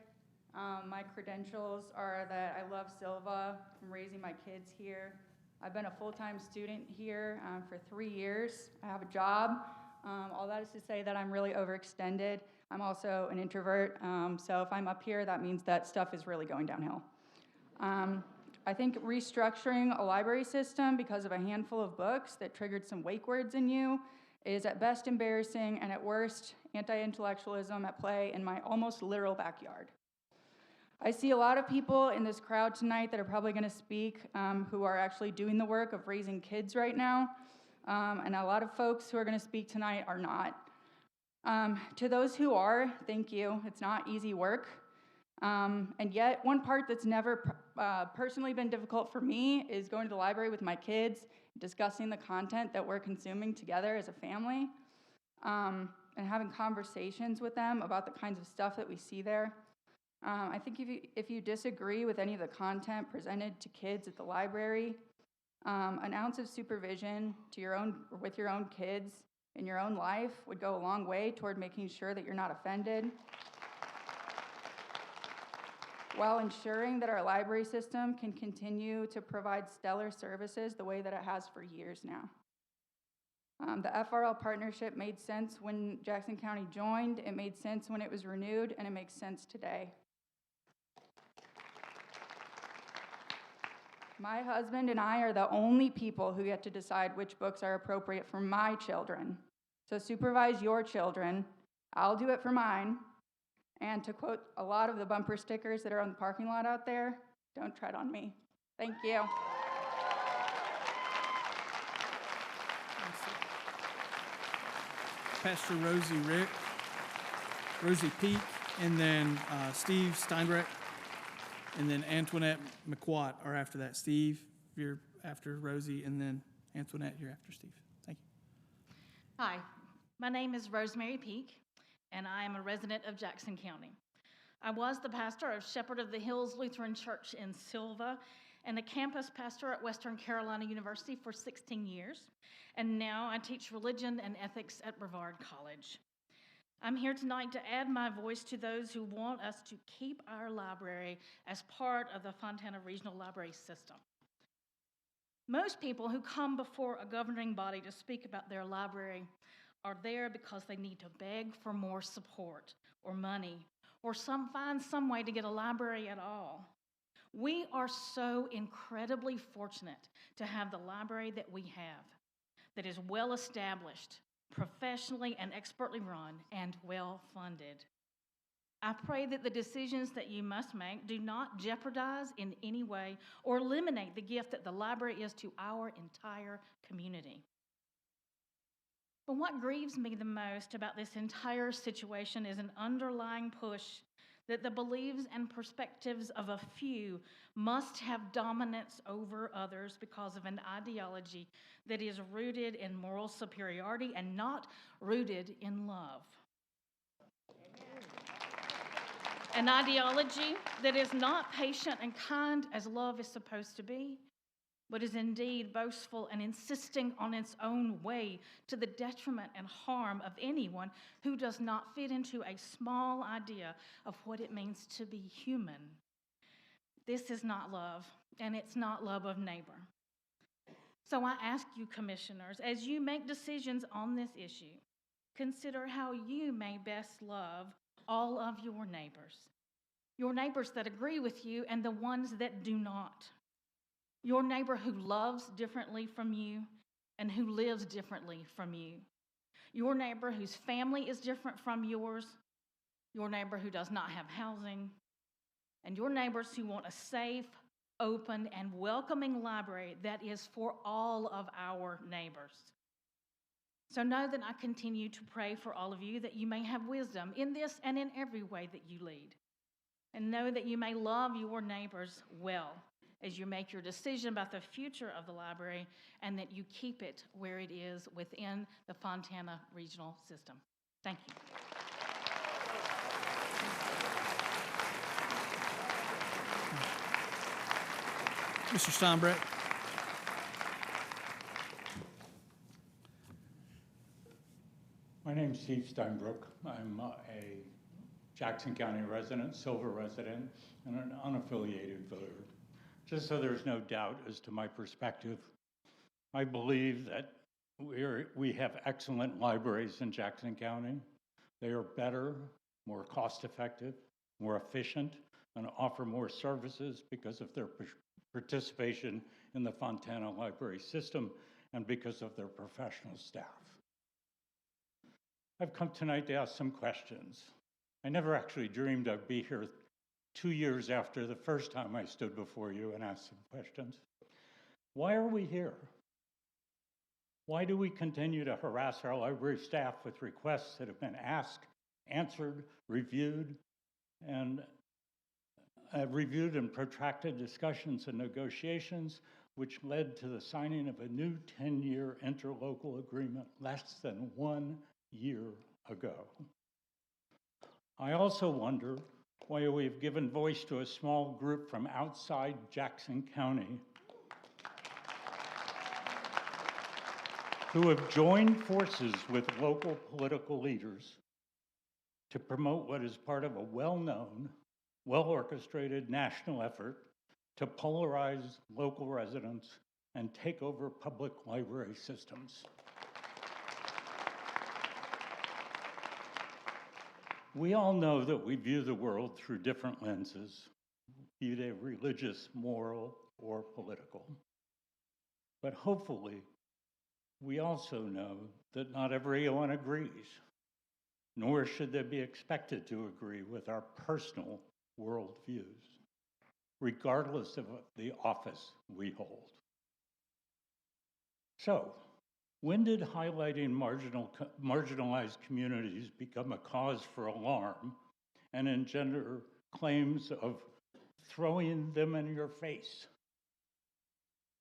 My credentials are that I love Silva. I'm raising my kids here. I've been a full-time student here for 3 years. I have a job. All that is to say that I'm really overextended. I'm also an introvert, so if I'm up here, that means that stuff is really going downhill. I think restructuring a library system because of a handful of books that triggered some wake words in you is at best embarrassing and at worst anti-intellectualism at play in my almost literal backyard. I see a lot of people in this crowd tonight that are probably going to speak who are actually doing the work of raising kids right now, and a lot of folks who are going to speak tonight are not. To those who are, thank you. It's not easy work. And yet, one part that's never personally been difficult for me is going to the library with my kids, discussing the content that we're consuming together as a family, and having conversations with them about the kinds of stuff that we see there. I think if you disagree with any of the content presented to kids at the library, an ounce of supervision with your own kids in your own life would go a long way toward making sure that you're not offended, while ensuring that our library system can continue to provide stellar services the way that it has for years now. The FRL partnership made sense when Jackson County joined, it made sense when it was renewed, and it makes sense today. My husband and I are the only people who get to decide which books are appropriate for my children. So supervise your children. I'll do it for mine. And to quote a lot of the bumper stickers that are on the parking lot out there, don't tread on me. Thank you. Pastor Rosie Peak, and then Steve Steinbreck, and then Antoinette McQuat are after that. Steve, you're after Rosie, and then Antoinette, you're after Steve. Thank you. Hi, my name is Rosemary Peak, and I am a resident of Jackson County. I was the pastor of Shepherd of the Hills Lutheran Church in Silva and the campus pastor at Western Carolina University for 16 years, and now I teach religion and ethics at Brevard College. I'm here tonight to add my voice to those who want us to keep our library as part of the Fontana Regional Library System. Most people who come before a governing body to speak about their library are there because they need to beg for more support or money or find some way to get a library at all. We are so incredibly fortunate to have the library that we have, that is well established, professionally and expertly run, and well funded. I pray that the decisions that you must make do not jeopardize in any way or eliminate the gift that the library is to our entire community. But what grieves me the most about this entire situation is an underlying push that the beliefs and perspectives of a few must have dominance over others because of an ideology that is rooted in moral superiority and not rooted in love. An ideology that is not patient and kind as love is supposed to be, but is indeed boastful and insisting on its own way to the detriment and harm of anyone who does not fit into a small idea of what it means to be human. This is not love, and it's not love of neighbor. So I ask you, commissioners, as you make decisions on this issue, consider how you may best love all of your neighbors that agree with you and the ones that do not. Your neighbor who loves differently from you and who lives differently from you. Your neighbor whose family is different from yours. Your neighbor who does not have housing. And your neighbors who want a safe, open, and welcoming library that is for all of our neighbors. So know that I continue to pray for all of you that you may have wisdom in this and in every way that you lead. And know that you may love your neighbors well as you make your decision about the future of the library, and that you keep it where it is within the Fontana Regional System. Thank you. Mr. Steinbreck. My name's Steve Steinbrook. I'm a Jackson County resident, Silver resident, and an unaffiliated voter. Just so there's no doubt as to my perspective, I believe that we have excellent libraries in Jackson County. They are better, more cost-effective, more efficient, and offer more services because of their participation in the Fontana Library system and because of their professional staff. I've come tonight to ask some questions. I never actually dreamed I'd be here 2 years after the first time I stood before you and asked some questions. Why are we here? Why do we continue to harass our library staff with requests that have been asked, answered, reviewed, and protracted discussions and negotiations, which led to the signing of a new 10-year interlocal agreement less than 1 year ago? I also wonder why we've given voice to a small group from outside Jackson County who have joined forces with local political leaders to promote what is part of a well-known, well-orchestrated national effort to polarize local residents and take over public library systems. We all know that we view the world through different lenses, be they religious, moral, or political. But hopefully, we also know that not everyone agrees, nor should they be expected to agree with our personal worldviews, regardless of the office we hold. So, when did highlighting marginalized communities become a cause for alarm and engender claims of throwing them in your face?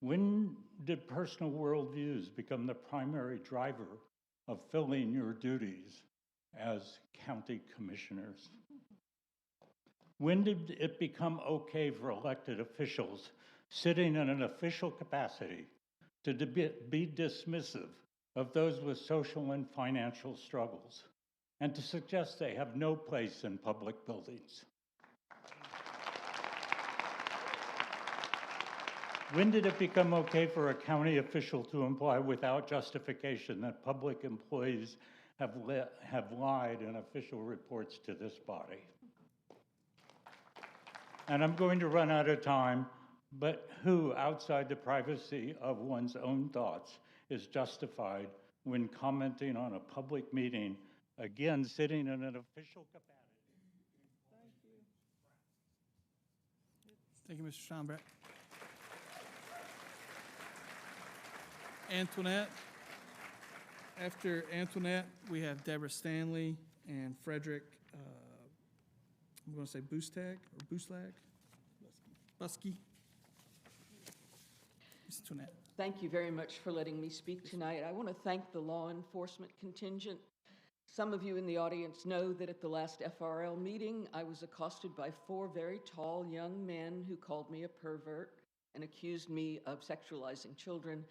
When did personal worldviews become the primary driver of filling your duties as county commissioners? When did it become okay for elected officials sitting in an official capacity to be dismissive of those with social and financial struggles and to suggest they have no place in public buildings? When did it become okay for a county official to imply without justification that public employees have lied in official reports to this body? And I'm going to run out of time, but who, outside the privacy of one's own thoughts, is justified when commenting on a public meeting, again, sitting in an official capacity? Thank you, Mr. Schomburg. Antoinette. After Antoinette, we have Deborah Stanley and Frederick, I'm going to say Boostag or Booslag? Busky. Ms. Antoinette. Thank you very much for letting me speak tonight. I want to thank the law enforcement contingent. Some of you in the audience know that at the last FRL meeting, I was accosted by 4 very tall young men who called me a pervert and accused me of sexualizing children.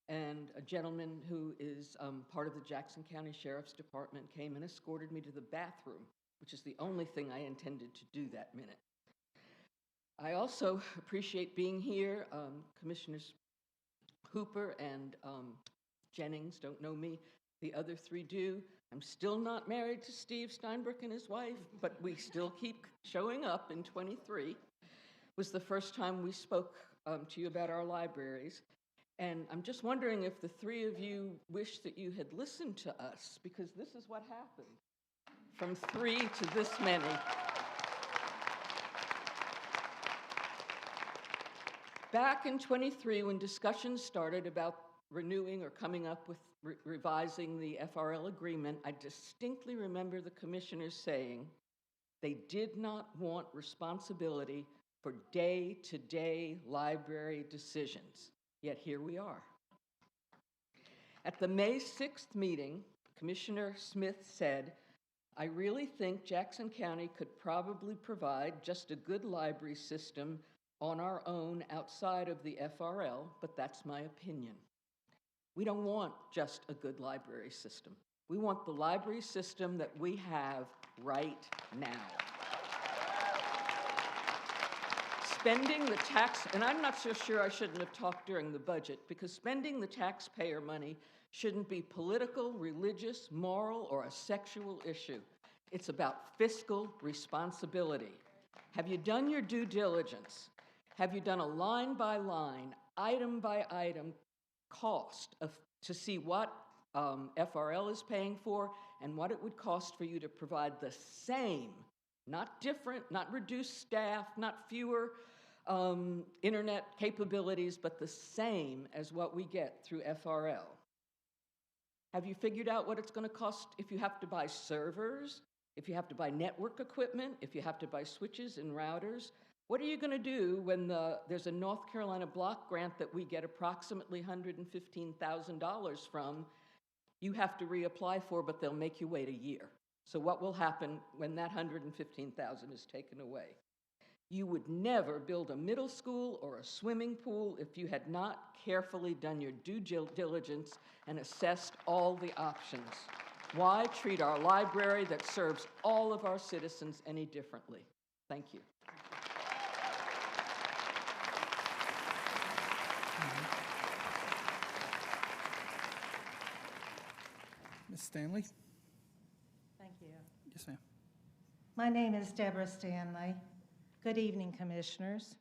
And a gentleman who is part of the Jackson County Sheriff's Department came and escorted me to the bathroom, which is the only thing I intended to do that minute. I also appreciate being here. Commissioners Hooper and Jennings don't know me. The other 3 do. I'm still not married to Steve Steinbrück and his wife, but we still keep showing up in 23. It was the first time we spoke to you about our libraries. And I'm just wondering if the 3 of you wish that you had listened to us, because this is what happened. From 3 to this many. Back in 23, when discussions started about renewing or coming up with revising the FRL agreement, I distinctly remember the commissioners saying they did not want responsibility for day-to-day library decisions. Yet here we are. At the May 6th meeting, Commissioner Smith said, "I really think Jackson County could probably provide just a good library system on our own outside of the FRL, but that's my opinion." We don't want just a good library system. We want the library system that we have right now. Spending the tax, and I'm not so sure I shouldn't have talked during the budget, because spending the taxpayer money shouldn't be political, religious, moral, or a sexual issue. It's about fiscal responsibility. Have you done your due diligence? Have you done a line-by-line, item-by-item cost to see what FRL is paying for and what it would cost for you to provide the same, not different, not reduced staff, not fewer internet capabilities, but the same as what we get through FRL? Have you figured out what it's going to cost if you have to buy servers, if you have to buy network equipment, if you have to buy switches and routers? What are you going to do when there's a North Carolina block grant that we get approximately $115,000 from? You have to reapply for, but they'll make you wait a year. So what will happen when that $115,000 is taken away? You would never build a middle school or a swimming pool if you had not carefully done your due diligence and assessed all the options. Why treat our library that serves all of our citizens any differently? Thank you. Ms. Stanley? Thank you. Yes, ma'am. My name is Deborah Stanley. Good evening, Commissioners.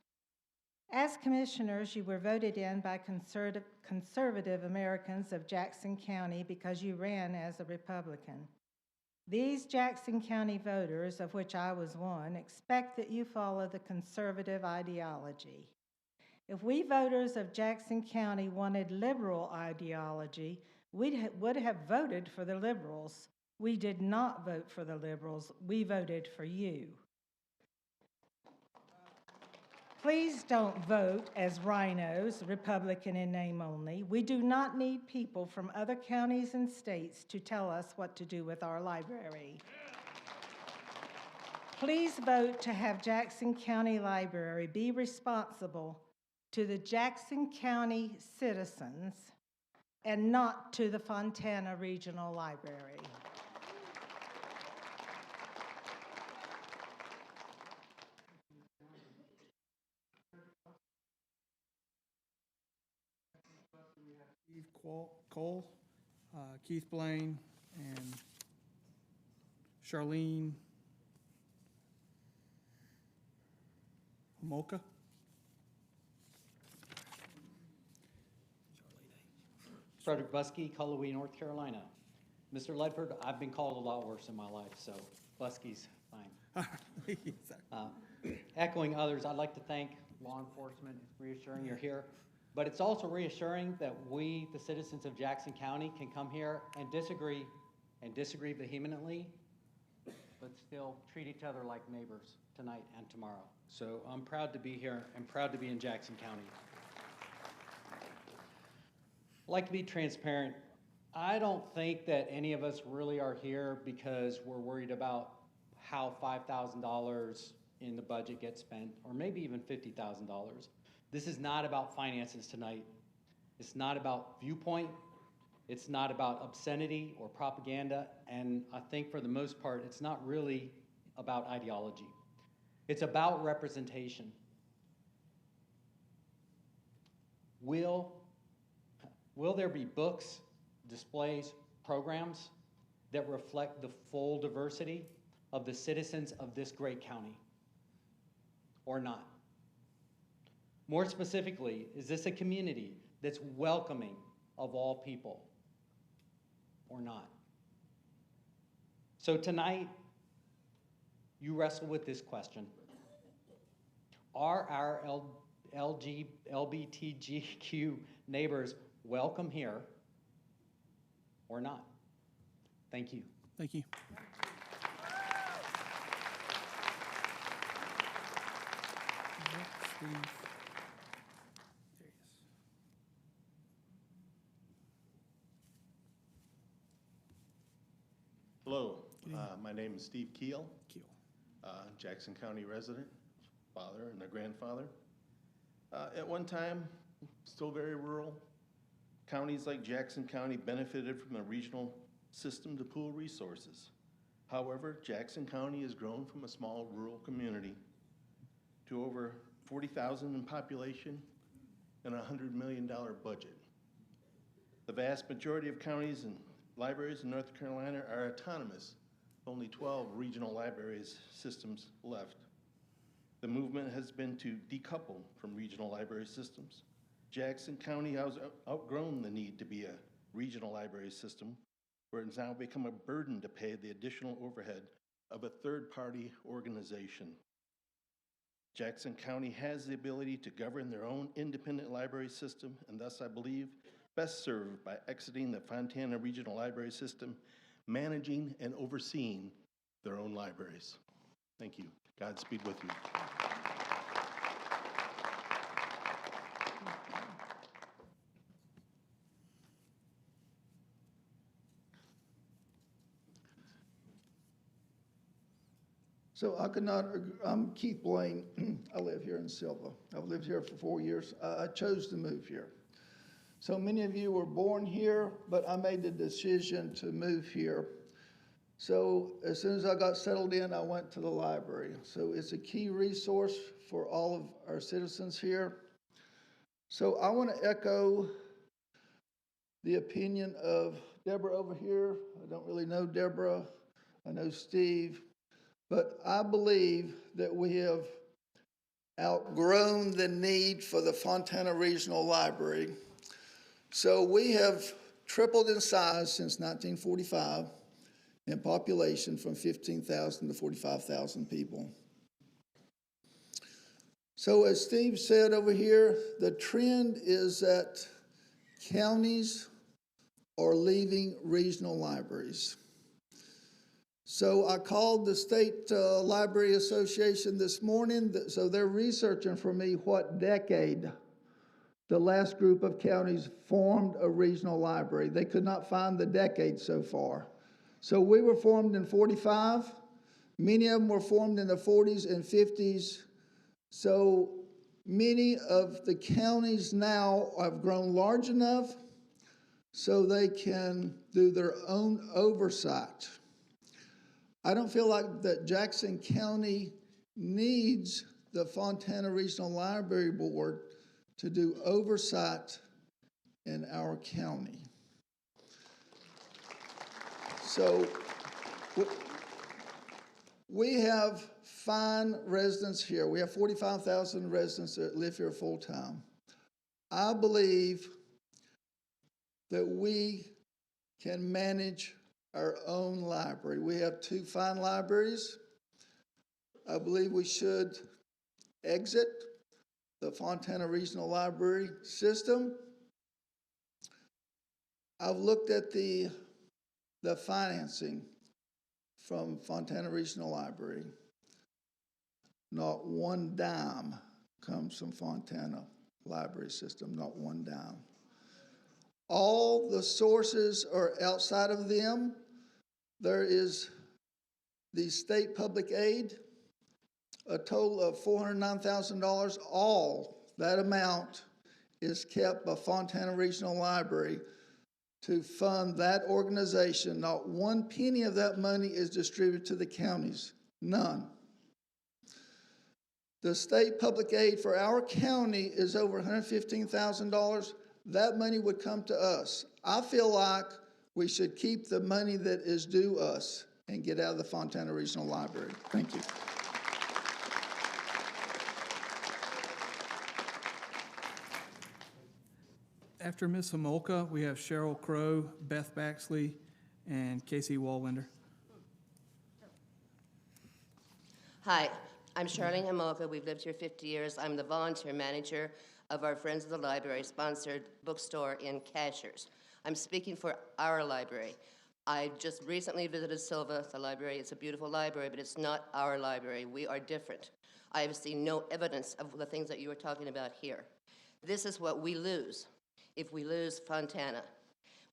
As Commissioners, you were voted in by conservative Americans of Jackson County because you ran as a Republican. These Jackson County voters, of which I was one, expect that you follow the conservative ideology. If we voters of Jackson County wanted liberal ideology, we would have voted for the liberals. We did not vote for the liberals. We voted for you. Please don't vote as rhinos, Republican in name only. We do not need people from other counties and states to tell us what to do with our library. Please vote to have Jackson County Library be responsible to the Jackson County citizens and not to the Fontana Regional Library. Steve Cole, Keith Blaine, and Charlene Homolka. Frederick Buskey, Cullowhee, North Carolina. Mr. Ledford, I've been called a lot worse in my life, so Buskey's fine. Echoing others, I'd like to thank law enforcement. It's reassuring you're here, but it's also reassuring that we, the citizens of Jackson County, can come here and disagree vehemently, but still treat each other like neighbors tonight and tomorrow. So I'm proud to be here and proud to be in Jackson County. I'd like to be transparent. I don't think that any of us really are here because we're worried about how $5,000 in the budget gets spent, or maybe even $50,000. This is not about finances tonight. It's not about viewpoint. It's not about obscenity or propaganda. And I think for the most part, it's not really about ideology. It's about representation. Will there be books, displays, programs that reflect the full diversity of the citizens of this great county, or not? More specifically, is this a community that's welcoming of all people, or not? So tonight, you wrestle with this question. Are our LGBTQ neighbors welcome here or not? Thank you. Thank you. Steve. There he is. Hello, my name is Steve Keel. Jackson County resident, father and a grandfather. At one time, still very rural, counties like Jackson County benefited from the regional system to pool resources. However, Jackson County has grown from a small rural community to over 40,000 in population and a $100 million budget. The vast majority of counties and libraries in North Carolina are autonomous, only 12 regional libraries systems left. The movement has been to decouple from regional library systems. Jackson County has outgrown the need to be a regional library system, where it's now become a burden to pay the additional overhead of a third-party organization. Jackson County has the ability to govern their own independent library system, and thus I believe best served by exiting the Fontana Regional Library System, managing and overseeing their own libraries. Thank you. Godspeed with you. So I could not, I'm Keith Blaine. I live here in Silva. I've lived here for 4 years. I chose to move here. So many of you were born here, but I made the decision to move here. So as soon as I got settled in, I went to the library. So it's a key resource for all of our citizens here. So I want to echo the opinion of Deborah over here. I don't really know Deborah. I know Steve. But I believe that we have outgrown the need for the Fontana Regional Library. So we have tripled in size since 1945 in population from 15,000 to 45,000 people. So as Steve said over here, the trend is that counties are leaving regional libraries. So I called the State Library Association this morning, so they're researching for me what decade the last group of counties formed a regional library. They could not find the decade so far. So we were formed in 45. Many of them were formed in the 40s and 50s. So many of the counties now have grown large enough so they can do their own oversight. I don't feel like that Jackson County needs the Fontana Regional Library Board to do oversight in our county. So we have fine residents here. We have 45,000 residents that live here full time. I believe that we can manage our own library. We have 2 fine libraries. I believe we should exit the Fontana Regional Library system. I've looked at the financing from Fontana Regional Library. Not one dime comes from Fontana Library System, not one dime. All the sources are outside of them. There is the state public aid, a total of $409,000. All that amount is kept by Fontana Regional Library to fund that organization. Not one penny of that money is distributed to the counties, none. The state public aid for our county is over $115,000. That money would come to us. I feel like we should keep the money that is due us and get out of the Fontana Regional Library. Thank you. After Ms. Homolka, we have Cheryl Crow, Beth Baxley, and Casey Wallwinder. Hi, I'm Charlene Homolka. We've lived here 50 years. I'm the volunteer manager of our Friends of the Library sponsored bookstore in Cashers. I'm speaking for our library. I just recently visited Silva, the library. It's a beautiful library, but it's not our library. We are different. I have seen no evidence of the things that you were talking about here. This is what we lose if we lose Fontana.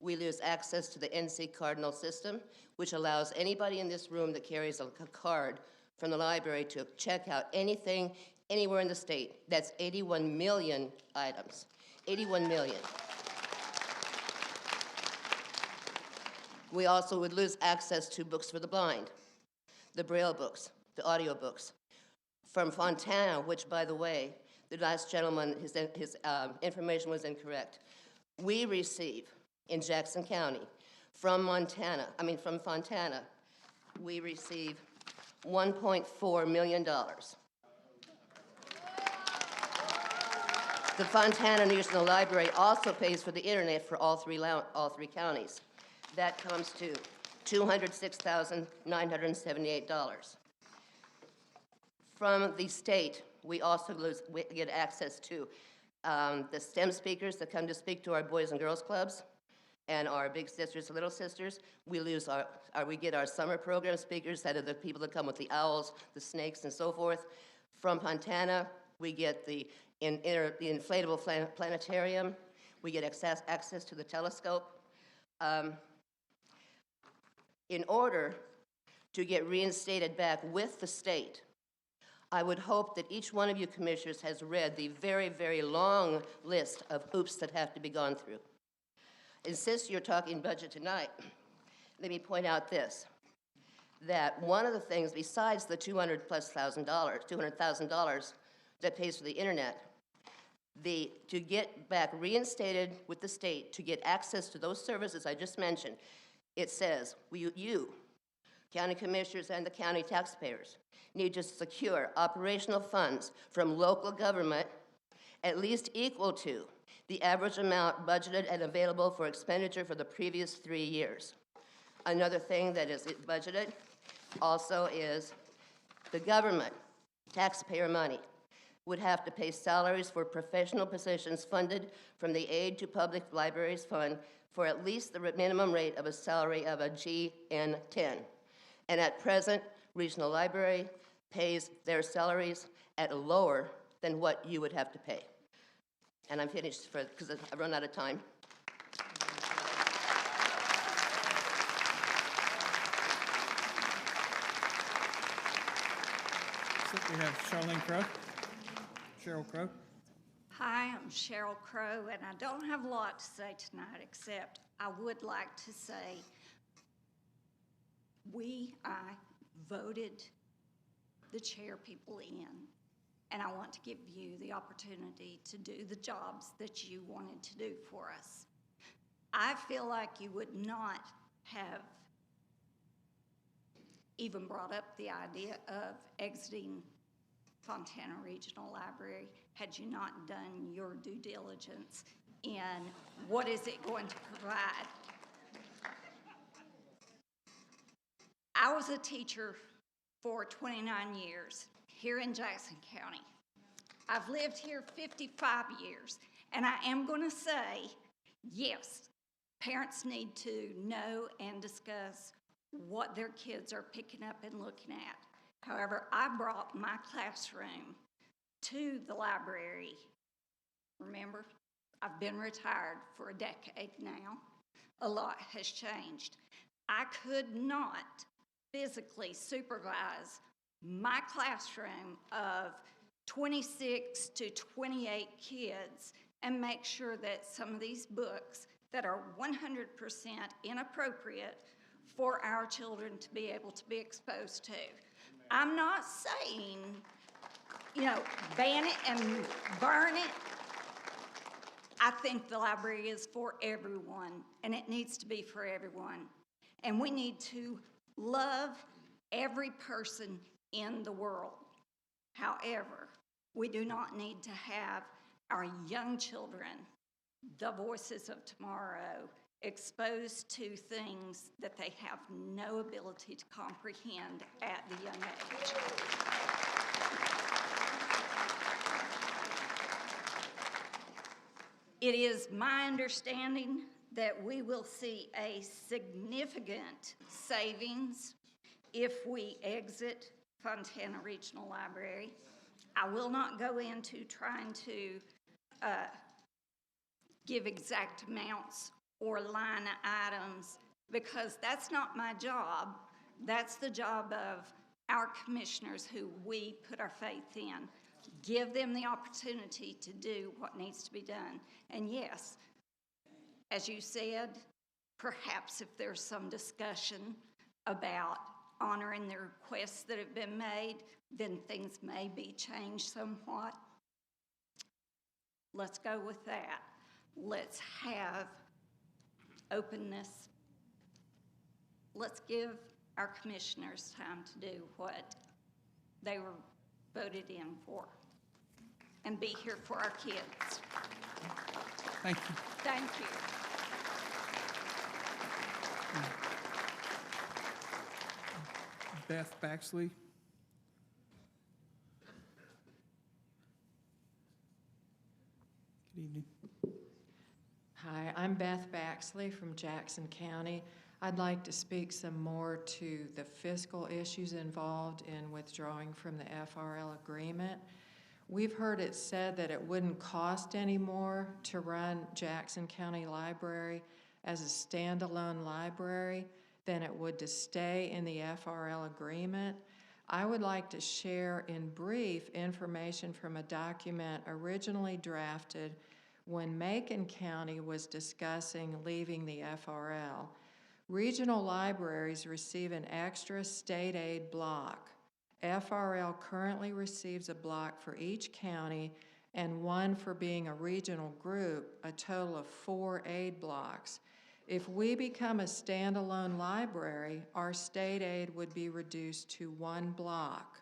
We lose access to the NC Cardinal system, which allows anybody in this room that carries a card from the library to check out anything anywhere in the state. That's 81 million items, 81 million. We also would lose access to books for the blind, the Braille books, the audio books. From Fontana, which, by the way, the last gentleman, his information was incorrect. We receive in Jackson County from Fontana, we receive $1.4 million. The Fontana Regional Library also pays for the internet for all three counties. That comes to $206,978. From the state, we also get access to the STEM speakers that come to speak to our Boys and Girls Clubs and our Big Sisters and Little Sisters. We get our summer program speakers, that are the people that come with the owls, the snakes, and so forth. From Fontana, we get the inflatable planetarium. We get access to the telescope. In order to get reinstated back with the state, I would hope that each one of you commissioners has read the very, very long list of hoops that have to be gone through. And since you're talking budget tonight, let me point out this, that one of the things besides the $200,000 that pays for the internet, to get back reinstated with the state, to get access to those services I just mentioned, it says, you, county commissioners and the county taxpayers, need to secure operational funds from local government at least equal to the average amount budgeted and available for expenditure for the previous 3 years. Another thing that is budgeted also is the government, taxpayer money, would have to pay salaries for professional positions funded from the Aid to Public Libraries Fund for at least the minimum rate of a salary of a GN10. And at present, Regional Library pays their salaries at lower than what you would have to pay. And I'm finished because I've run out of time. So we have Charlene Crow, Cheryl Crow. Hi, I'm Cheryl Crow, and I don't have a lot to say tonight, except I would like to say I voted the chair people in, and I want to give you the opportunity to do the jobs that you wanted to do for us. I feel like you would not have even brought up the idea of exiting Fontana Regional Library had you not done your due diligence in what is it going to provide. I was a teacher for 29 years here in Jackson County. I've lived here 55 years, and I am going to say, yes, parents need to know and discuss what their kids are picking up and looking at. However, I brought my classroom to the library. Remember, I've been retired for a decade now. A lot has changed. I could not physically supervise my classroom of 26 to 28 kids and make sure that some of these books that are 100% inappropriate for our children to be able to be exposed to. I'm not saying, ban it and burn it. I think the library is for everyone, and it needs to be for everyone. And we need to love every person in the world. However, we do not need to have our young children, the voices of tomorrow, exposed to things that they have no ability to comprehend at the young age. It is my understanding that we will see a significant savings if we exit Fontana Regional Library. I will not go into trying to give exact amounts or line items because that's not my job. That's the job of our commissioners who we put our faith in. Give them the opportunity to do what needs to be done. And yes, as you said, perhaps if there's some discussion about honoring the requests that have been made, then things may be changed somewhat. Let's go with that. Let's have openness. Let's give our commissioners time to do what they were voted in for and be here for our kids. Thank you. Thank you. Beth Baxley. Good evening. Hi, I'm Beth Baxley from Jackson County. I'd like to speak some more to the fiscal issues involved in withdrawing from the FRL agreement. We've heard it said that it wouldn't cost any more to run Jackson County Library as a standalone library than it would to stay in the FRL agreement. I would like to share in brief information from a document originally drafted when Macon County was discussing leaving the FRL. Regional libraries receive an extra state aid block. FRL currently receives a block for each county and one for being a regional group, a total of 4 aid blocks. If we become a standalone library, our state aid would be reduced to 1 block.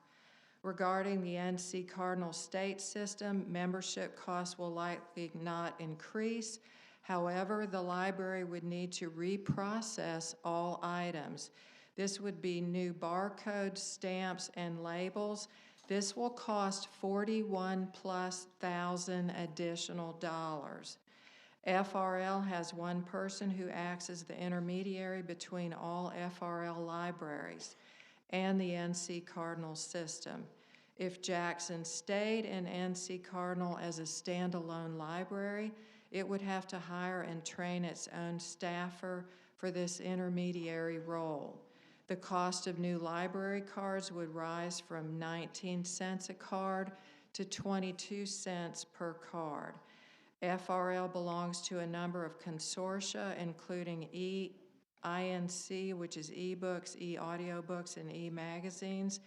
Regarding the NC Cardinal State system, membership costs will likely not increase. However, the library would need to reprocess all items. This would be new barcodes, stamps, and labels. This will cost $41,000+ additional dollars. FRL has one person who acts as the intermediary between all FRL libraries and the NC Cardinal system. If Jackson stayed in NC Cardinal as a standalone library, it would have to hire and train its own staffer for this intermediary role. The cost of new library cards would rise from 19 cents a card to 22 cents per card. FRL belongs to a number of consortia, including INC, which is ebooks, e-audiobooks, and e-magazines.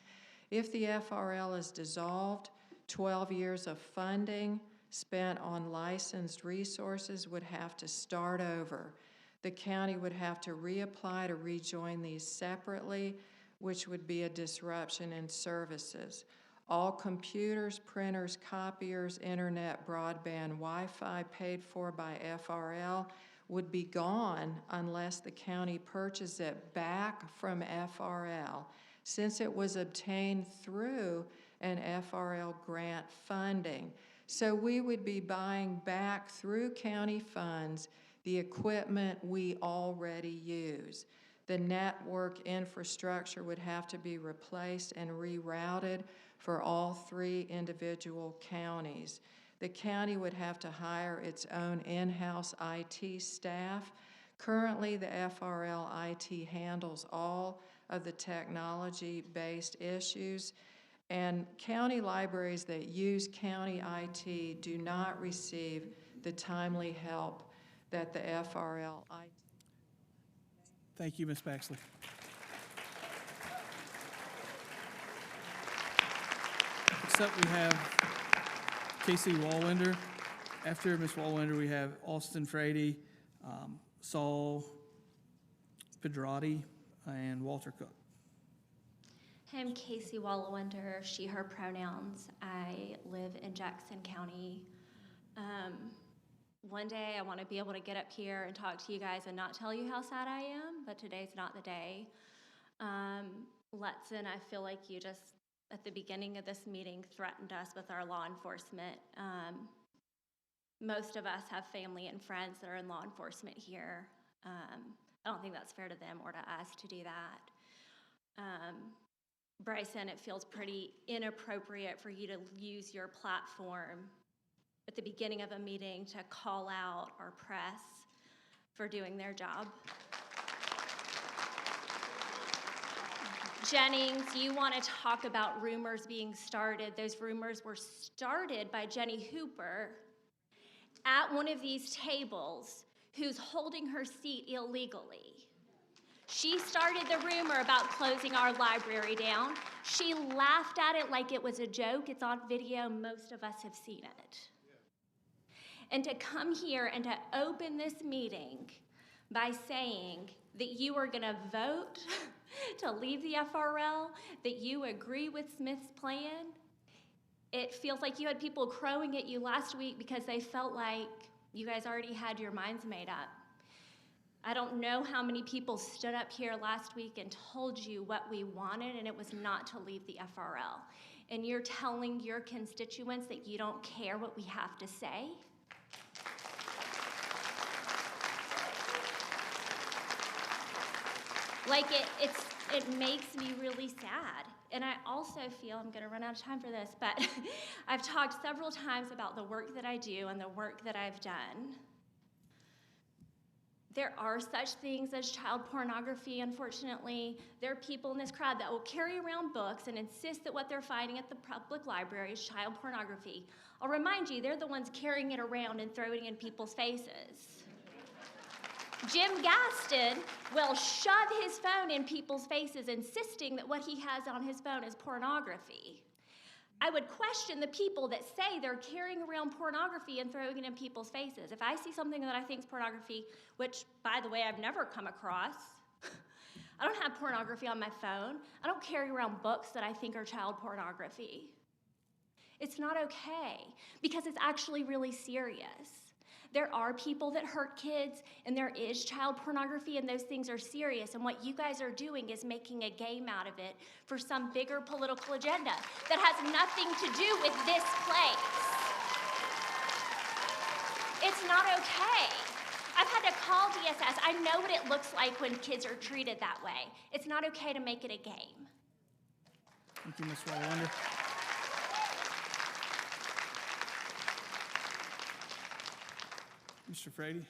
If the FRL is dissolved, 12 years of funding spent on licensed resources would have to start over. The county would have to reapply to rejoin these separately, which would be a disruption in services. All computers, printers, copiers, internet, broadband, Wi-Fi paid for by FRL would be gone unless the county purchased it back from FRL, since it was obtained through an FRL grant funding. So we would be buying back through county funds the equipment we already use. The network infrastructure would have to be replaced and rerouted for all 3 individual counties. The county would have to hire its own in-house IT staff. Currently, the FRL IT handles all of the technology-based issues, and county libraries that use county IT do not receive the timely help that the FRL IT. Thank you, Ms. Baxley. Next up, we have Casey Wallwinder. After Ms. Wallwinder, we have Austin Frady, Saul Pedrati, and Walter Cook. I'm Casey Wallwinder, she, her pronouns. I live in Jackson County. One day I want to be able to get up here and talk to you guys and not tell you how sad I am, but today's not the day. Letson, I feel like you just, at the beginning of this meeting, threatened us with our law enforcement. Most of us have family and friends that are in law enforcement here. I don't think that's fair to them or to us to do that. Bryson, it feels pretty inappropriate for you to use your platform at the beginning of a meeting to call out our press for doing their job. Jennings, you want to talk about rumors being started. Those rumors were started by Jenny Hooper at one of these tables, who's holding her seat illegally. She started the rumor about closing our library down. She laughed at it like it was a joke. It's on video. Most of us have seen it. And to come here and to open this meeting by saying that you are going to vote to leave the FRL, that you agree with Smith's plan, it feels like you had people crowing at you last week because they felt like you guys already had your minds made up. I don't know how many people stood up here last week and told you what we wanted, and it was not to leave the FRL. And you're telling your constituents that you don't care what we have to say? Like, it makes me really sad. And I also feel, I'm gonna run out of time for this, but I've talked several times about the work that I do and the work that I've done. There are such things as child pornography, unfortunately. There are people in this crowd that will carry around books and insist that what they're finding at the public library is child pornography. I'll remind you, they're the ones carrying it around and throwing it in people's faces. Jim Gaston will shove his phone in people's faces, insisting that what he has on his phone is pornography. I would question the people that say they're carrying around pornography and throwing it in people's faces. If I see something that I think is pornography, which, by the way, I've never come across, I don't have pornography on my phone. I don't carry around books that I think are child pornography. It's not okay, because it's actually really serious. There are people that hurt kids, and there is child pornography, and those things are serious. And what you guys are doing is making a game out of it for some bigger political agenda that has nothing to do with this place. It's not okay. I've had to call DSS. I know what it looks like when kids are treated that way. It's not okay to make it a game. Thank you, Ms. Rolander. Mr. Frady?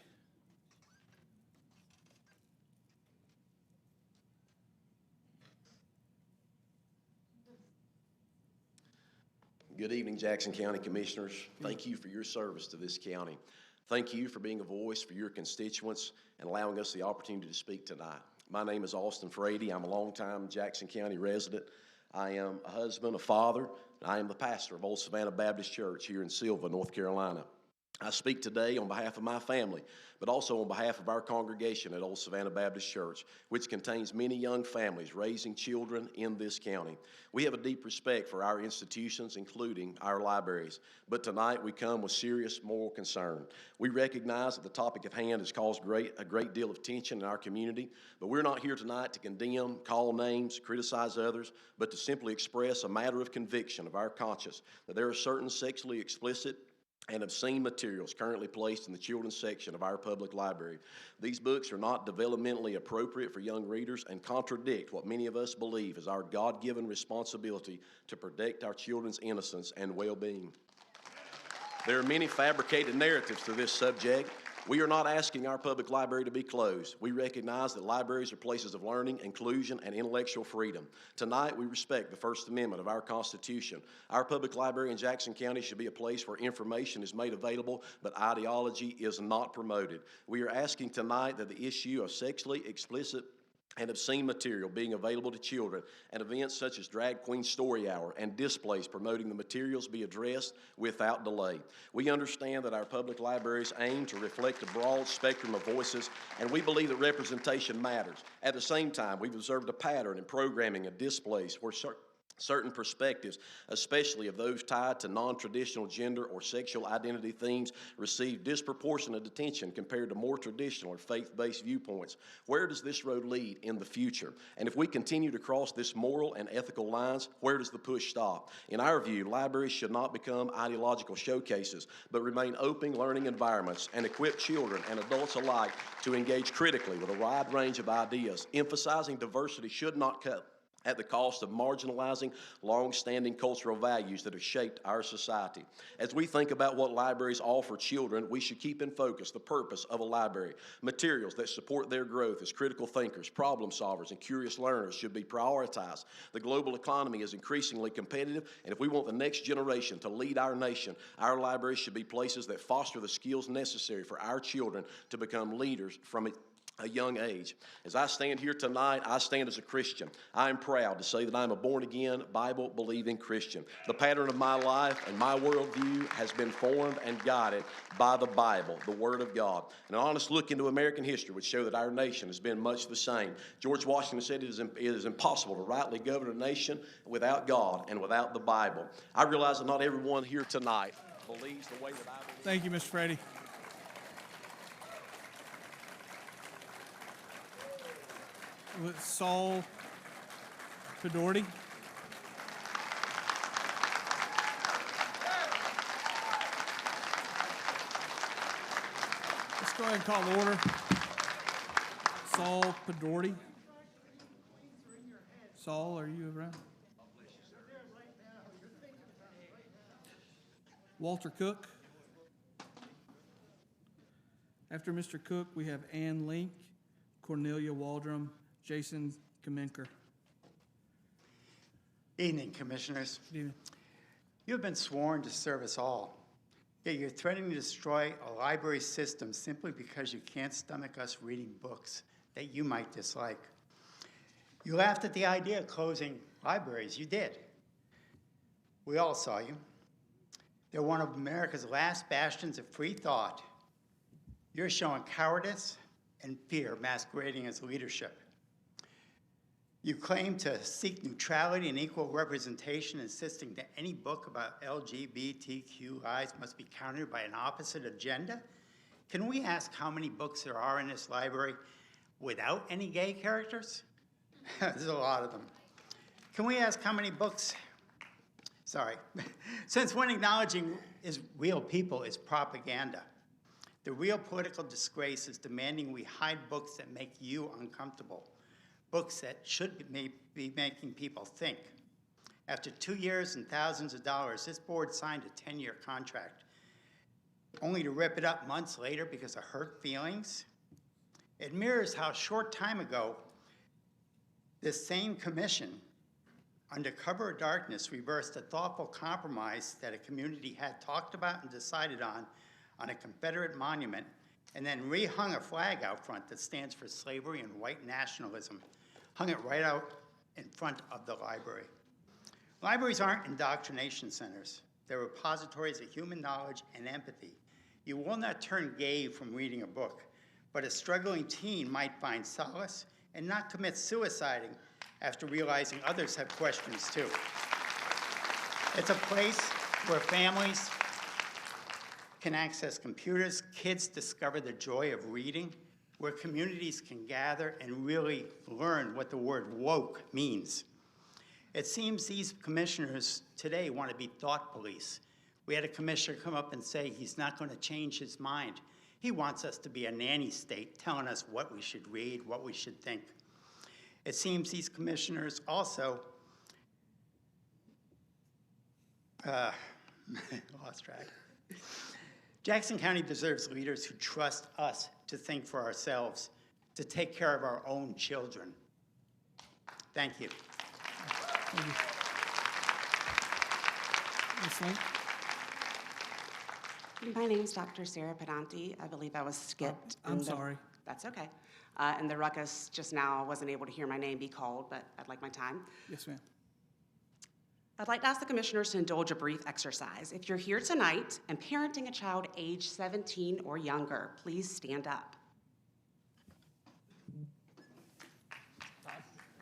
Good evening, Jackson County Commissioners. Thank you for your service to this county. Thank you for being a voice for your constituents and allowing us the opportunity to speak tonight. My name is Austin Frady. I'm a longtime Jackson County resident. I am a husband, a father, and I am the pastor of Old Savannah Baptist Church here in Sylva, North Carolina. I speak today on behalf of my family, but also on behalf of our congregation at Old Savannah Baptist Church, which contains many young families raising children in this county. We have a deep respect for our institutions, including our libraries, but tonight we come with serious moral concern. We recognize that the topic at hand has caused a great deal of tension in our community, but we're not here tonight to condemn, call names, criticize others, but to simply express a matter of conviction of our conscience that there are certain sexually explicit and obscene materials currently placed in the children's section of our public library. These books are not developmentally appropriate for young readers and contradict what many of us believe is our God-given responsibility to protect our children's innocence and well-being. There are many fabricated narratives to this subject. We are not asking our public library to be closed. We recognize that libraries are places of learning, inclusion, and intellectual freedom. Tonight, we respect the First Amendment of our Constitution. Our public library in Jackson County should be a place where information is made available, but ideology is not promoted. We are asking tonight that the issue of sexually explicit and obscene material being available to children and events such as Drag Queen Story Hour and displays promoting the materials be addressed without delay. We understand that our public libraries aim to reflect a broad spectrum of voices, and we believe that representation matters. At the same time, we've observed a pattern in programming and displays where certain perspectives, especially of those tied to non-traditional gender or sexual identity themes, receive disproportionate attention compared to more traditional or faith-based viewpoints. Where does this road lead in the future? And if we continue to cross this moral and ethical lines, where does the push stop? In our view, libraries should not become ideological showcases, but remain open learning environments and equip children and adults alike to engage critically with a wide range of ideas. Emphasizing diversity should not at the cost of marginalizing long-standing cultural values that have shaped our society. As we think about what libraries offer children, we should keep in focus the purpose of a library. Materials that support their growth as critical thinkers, problem solvers, and curious learners should be prioritized. The global economy is increasingly competitive, and if we want the next generation to lead our nation, our libraries should be places that foster the skills necessary for our children to become leaders from a young age. As I stand here tonight, I stand as a Christian. I am proud to say that I'm a born-again, Bible-believing Christian. The pattern of my life and my worldview has been formed and guided by the Bible, the Word of God. An honest look into American history would show that our nation has been much the same. George Washington said it is impossible to rightly govern a nation without God and without the Bible. I realize that not everyone here tonight believes the way that I believe. Thank you, Mr. Freddie. With Saul Pedorti. Let's go ahead and call the order. Saul Pedorti. Saul, are you around? Walter Cook. After Mr. Cook, we have Ann Link, Cornelia Waldrum, Jason Kamenker. Evening, Commissioners. Good evening. You have been sworn to serve us all, yet you're threatening to destroy a library system simply because you can't stomach us reading books that you might dislike. You laughed at the idea of closing libraries. You did. We all saw you. They're one of America's last bastions of free thought. You're showing cowardice and fear masquerading as leadership. You claim to seek neutrality and equal representation, insisting that any book about LGBTQ lives must be countered by an opposite agenda. Can we ask how many books there are in this library without any gay characters? There's a lot of them. Can we ask how many books, since when acknowledging real people is propaganda? The real political disgrace is demanding we hide books that make you uncomfortable. Books that should be making people think. After 2 years and thousands of dollars, this board signed a 10-year contract, only to rip it up months later because of hurt feelings. It mirrors how a short time ago, this same commission, under cover of darkness, reversed a thoughtful compromise that a community had talked about and decided on a Confederate monument, and then rehung a flag out front that stands for slavery and white nationalism. Hung it right out in front of the library. Libraries aren't indoctrination centers. They're repositories of human knowledge and empathy. You will not turn gay from reading a book, but a struggling teen might find solace and not commit suicide after realizing others have questions too. It's a place where families can access computers, kids discover the joy of reading, where communities can gather and really learn what the word woke means. It seems these commissioners today want to be thought police. We had a commissioner come up and say he's not going to change his mind. He wants us to be a nanny state, telling us what we should read, what we should think. It seems these commissioners also lost track. Jackson County deserves leaders who trust us to think for ourselves, to take care of our own children. Thank you. Thank you. Ms. Link? My name is Dr. Sarah Pedanti. I believe I was skipped. I'm sorry. That's okay. And the ruckus just now wasn't able to hear my name be called, but I'd like my time. Yes, ma'am. I'd like to ask the commissioners to indulge a brief exercise. If you're here tonight and parenting a child age 17 or younger, please stand up.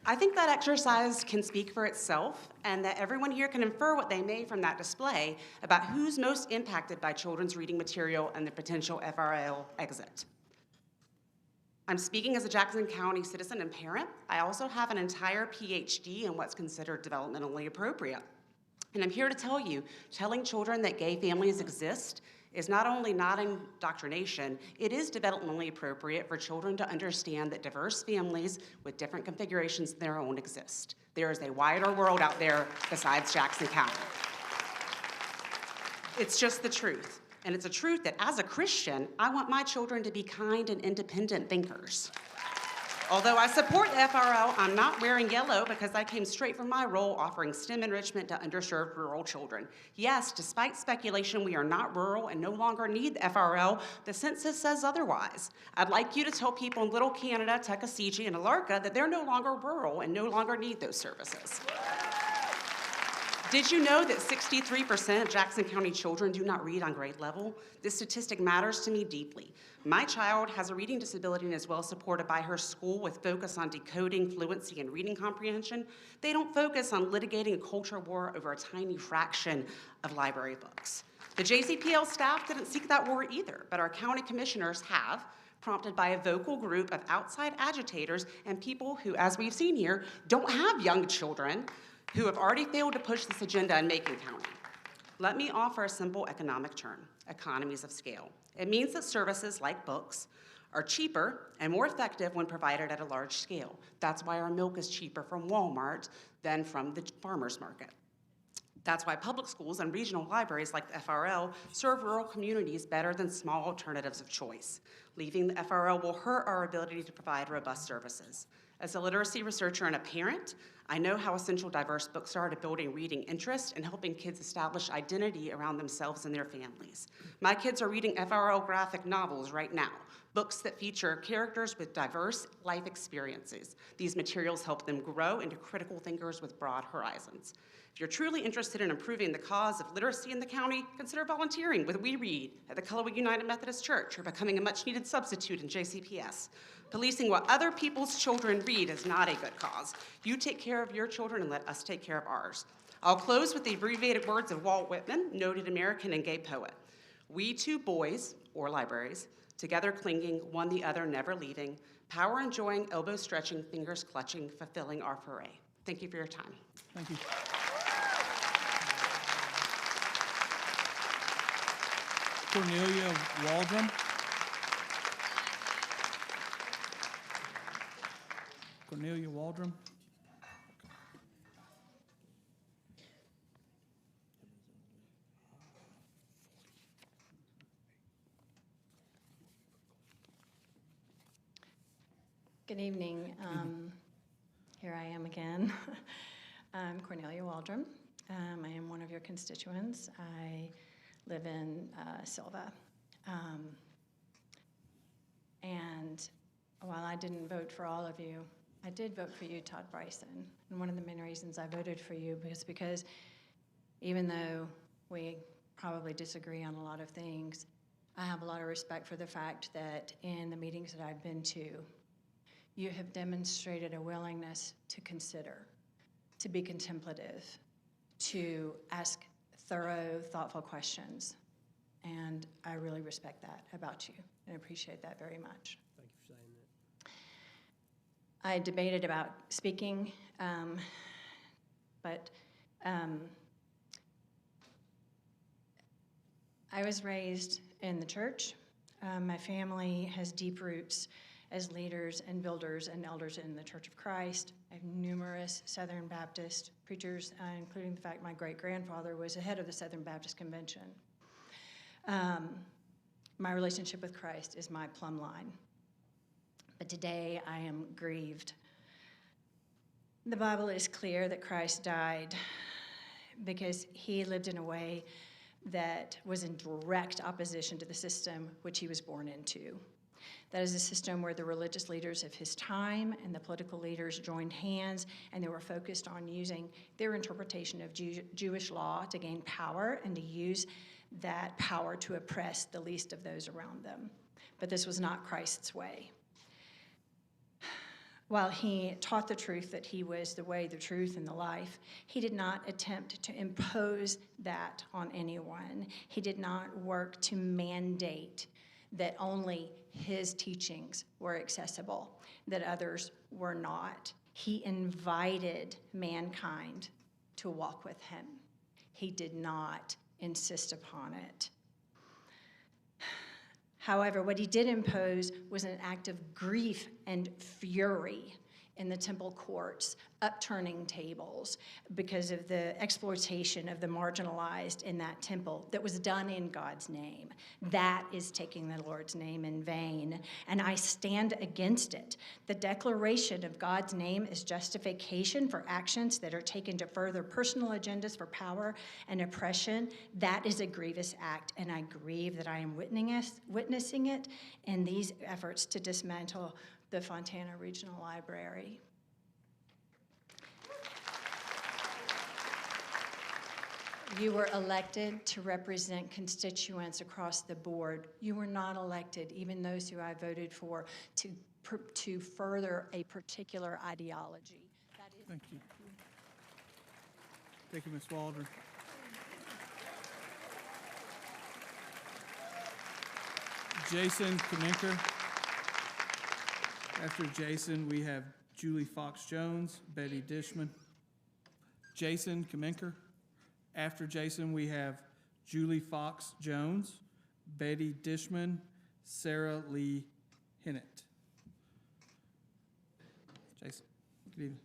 I think that exercise can speak for itself, and that everyone here can infer what they may from that display about who's most impacted by children's reading material and the potential FRL exit. I'm speaking as a Jackson County citizen and parent. I also have an entire PhD in what's considered developmentally appropriate. And I'm here to tell you, telling children that gay families exist is not only not indoctrination, it is developmentally appropriate for children to understand that diverse families with different configurations of their own exist. There is a wider world out there besides Jackson County. It's just the truth. And it's a truth that as a Christian, I want my children to be kind and independent thinkers. Although I support the FRL, I'm not wearing yellow because I came straight from my role offering STEM enrichment to underserved rural children. Yes, despite speculation we are not rural and no longer need the FRL, the census says otherwise. I'd like you to tell people in Little Canada, Tuckasegee, and Alarka that they're no longer rural and no longer need those services. Did you know that 63% of Jackson County children do not read on grade level? This statistic matters to me deeply. My child has a reading disability and is well supported by her school with focus on decoding, fluency, and reading comprehension. They don't focus on litigating a culture war over a tiny fraction of library books. The JCPL staff didn't seek that war either, but our county commissioners have, prompted by a vocal group of outside agitators and people who, as we've seen here, don't have young children, who have already failed to push this agenda in Macon County. Let me offer a simple economic term, economies of scale. It means that services like books are cheaper and more effective when provided at a large scale. That's why our milk is cheaper from Walmart than from the farmer's market. That's why public schools and regional libraries like the FRL serve rural communities better than small alternatives of choice. Leaving the FRL will hurt our ability to provide robust services. As a literacy researcher and a parent, I know how essential diverse books are to building reading interest and helping kids establish identity around themselves and their families. My kids are reading FRL graphic novels right now, books that feature characters with diverse life experiences. These materials help them grow into critical thinkers with broad horizons. If you're truly interested in improving the cause of literacy in the county, consider volunteering with We Read at the Cullowhee United Methodist Church or becoming a much-needed substitute in JCPS. Policing what other people's children read is not a good cause. You take care of your children and let us take care of ours. I'll close with the abbreviated words of Walt Whitman, noted American and gay poet. We two boys, or libraries, together clinging, one the other never leaving, power enjoying, elbow stretching, fingers clutching, fulfilling our foray. Thank you for your time. Thank you. Cornelia Waldron. Cornelia Waldron. Good evening. Here I am again. I'm Cornelia Waldron. I am one of your constituents. I live in Silva. And while I didn't vote for all of you, I did vote for you, Todd Bryson. And one of the main reasons I voted for you is because even though we probably disagree on a lot of things, I have a lot of respect for the fact that in the meetings that I've been to, you have demonstrated a willingness to consider, to be contemplative, to ask thorough, thoughtful questions. And I really respect that about you and appreciate that very much. Thank you for saying that. I debated about speaking, but I was raised in the church. My family has deep roots as leaders and builders and elders in the Church of Christ. I have numerous Southern Baptist preachers, including the fact my great-grandfather was the head of the Southern Baptist Convention. My relationship with Christ is my plumb line. But today I am grieved. The Bible is clear that Christ died because he lived in a way that was in direct opposition to the system which he was born into. That is a system where the religious leaders of his time and the political leaders joined hands, and they were focused on using their interpretation of Jewish law to gain power and to use that power to oppress the least of those around them. But this was not Christ's way. While he taught the truth that he was the way, the truth, and the life, he did not attempt to impose that on anyone. He did not work to mandate that only his teachings were accessible, that others were not. He invited mankind to walk with him. He did not insist upon it. However, what he did impose was an act of grief and fury in the temple courts, upturning tables because of the exploitation of the marginalized in that temple that was done in God's name. That is taking the Lord's name in vain, and I stand against it. The declaration of God's name is justification for actions that are taken to further personal agendas for power and oppression. That is a grievous act, and I grieve that I am witnessing it in these efforts to dismantle the Fontana Regional Library. You were elected to represent constituents across the board. You were not elected, even those who I voted for, to further a particular ideology. Thank you. Thank you, Ms. Waldron. Jason Kamenker. After Jason, we have Julie Fox-Jones, Betty Dishman. Jason Kamenker. After Jason, we have Julie Fox-Jones, Betty Dishman, Sarah Lee Hinnett. Jason, good evening.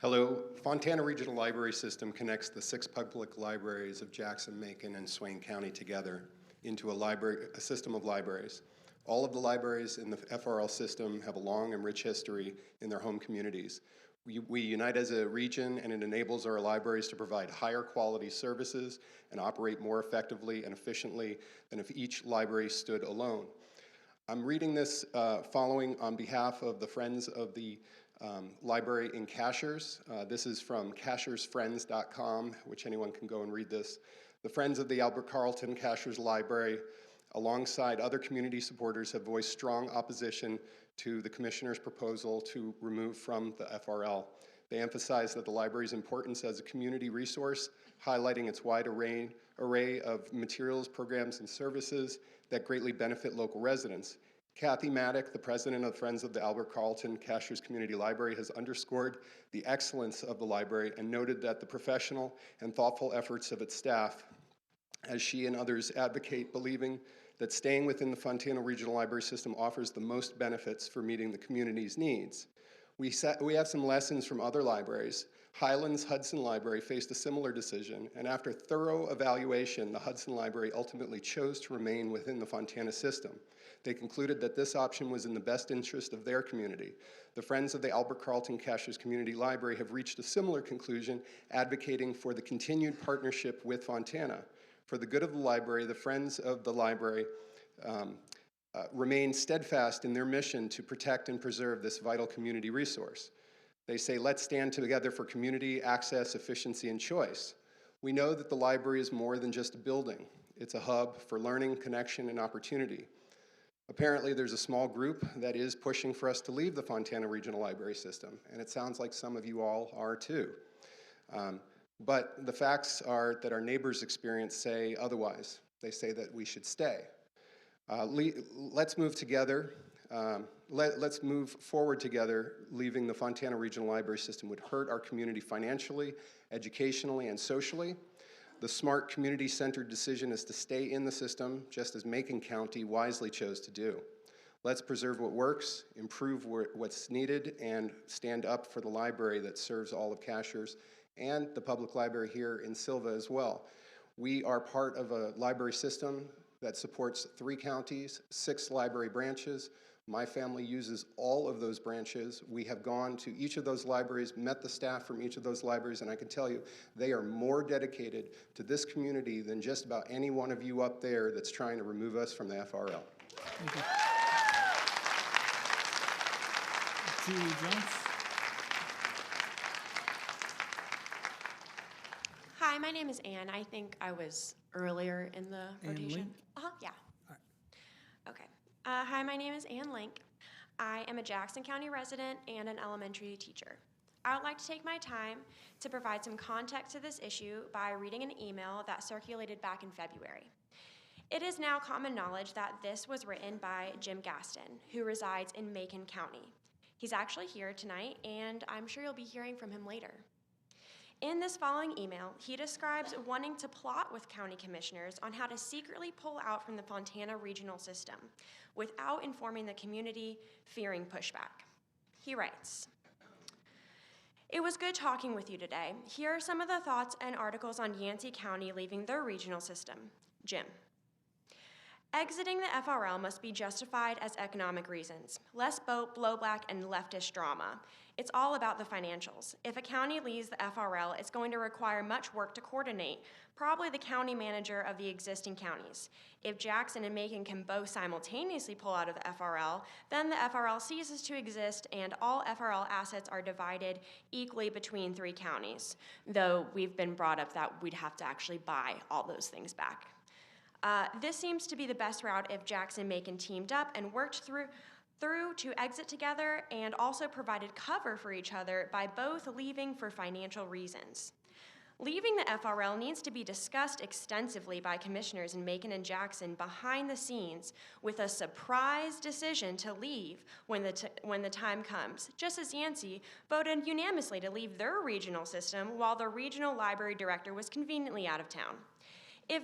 Hello. Fontana Regional Library System connects the 6 public libraries of Jackson, Macon, and Swain County together into a system of libraries. All of the libraries in the FRL system have a long and rich history in their home communities. We unite as a region, and it enables our libraries to provide higher quality services and operate more effectively and efficiently than if each library stood alone. I'm reading this following on behalf of the Friends of the Library in Cashers. This is from cashersfriends.com, which anyone can go and read this. The Friends of the Albert Carlton Cashers Library, alongside other community supporters, have voiced strong opposition to the Commissioner's proposal to remove from the FRL. They emphasize that the library's importance as a community resource, highlighting its wide array of materials, programs, and services that greatly benefit local residents. Kathy Maddock, the president of Friends of the Albert Carlton Cashers Community Library, has underscored the excellence of the library and noted that the professional and thoughtful efforts of its staff, as she and others advocate, believing that staying within the Fontana Regional Library System offers the most benefits for meeting the community's needs. We have some lessons from other libraries. Highlands Hudson Library faced a similar decision, and after thorough evaluation, the Hudson Library ultimately chose to remain within the Fontana system. They concluded that this option was in the best interest of their community. The Friends of the Albert Carlton Cashers Community Library have reached a similar conclusion, advocating for the continued partnership with Fontana. For the good of the library, the Friends of the Library remain steadfast in their mission to protect and preserve this vital community resource. They say, let's stand together for community, access, efficiency, and choice. We know that the library is more than just a building. It's a hub for learning, connection, and opportunity. Apparently, there's a small group that is pushing for us to leave the Fontana Regional Library System, and it sounds like some of you all are too. But the facts are that our neighbors' experience say otherwise. They say that we should stay. Let's move together. Let's move forward together. Leaving the Fontana Regional Library System would hurt our community financially, educationally, and socially. The smart, community-centered decision is to stay in the system, just as Macon County wisely chose to do. Let's preserve what works, improve what's needed, and stand up for the library that serves all of Cashers and the public library here in Silva as well. We are part of a library system that supports 3 counties, 6 library branches. My family uses all of those branches. We have gone to each of those libraries, met the staff from each of those libraries, and I can tell you they are more dedicated to this community than just about any one of you up there that's trying to remove us from the FRL. Thank you. Julie Jones. Hi, my name is Ann. I think I was earlier in the rotation. Yeah. Okay. Hi, my name is Ann Link. I am a Jackson County resident and an elementary teacher. I would like to take my time to provide some context to this issue by reading an email that circulated back in February. It is now common knowledge that this was written by Jim Gaston, who resides in Macon County. He's actually here tonight, and I'm sure you'll be hearing from him later. In this following email, he describes wanting to plot with county commissioners on how to secretly pull out from the Fontana regional system without informing the community, fearing pushback. He writes, "It was good talking with you today. Here are some of the thoughts and articles on Yancey County leaving their regional system. Jim. Exiting the FRL must be justified as economic reasons. Less blowback and leftist drama. It's all about the financials. If a county leaves the FRL, it's going to require much work to coordinate, probably the county manager of the existing counties. If Jackson and Macon can both simultaneously pull out of the FRL, then the FRL ceases to exist and all FRL assets are divided equally between 3 counties, though we've been brought up that we'd have to actually buy all those things back. This seems to be the best route if Jackson and Macon teamed up and worked through to exit together and also provided cover for each other by both leaving for financial reasons. Leaving the FRL needs to be discussed extensively by commissioners in Macon and Jackson behind the scenes with a surprise decision to leave when the time comes, just as Yancey voted unanimously to leave their regional system while the regional library director was conveniently out of town. If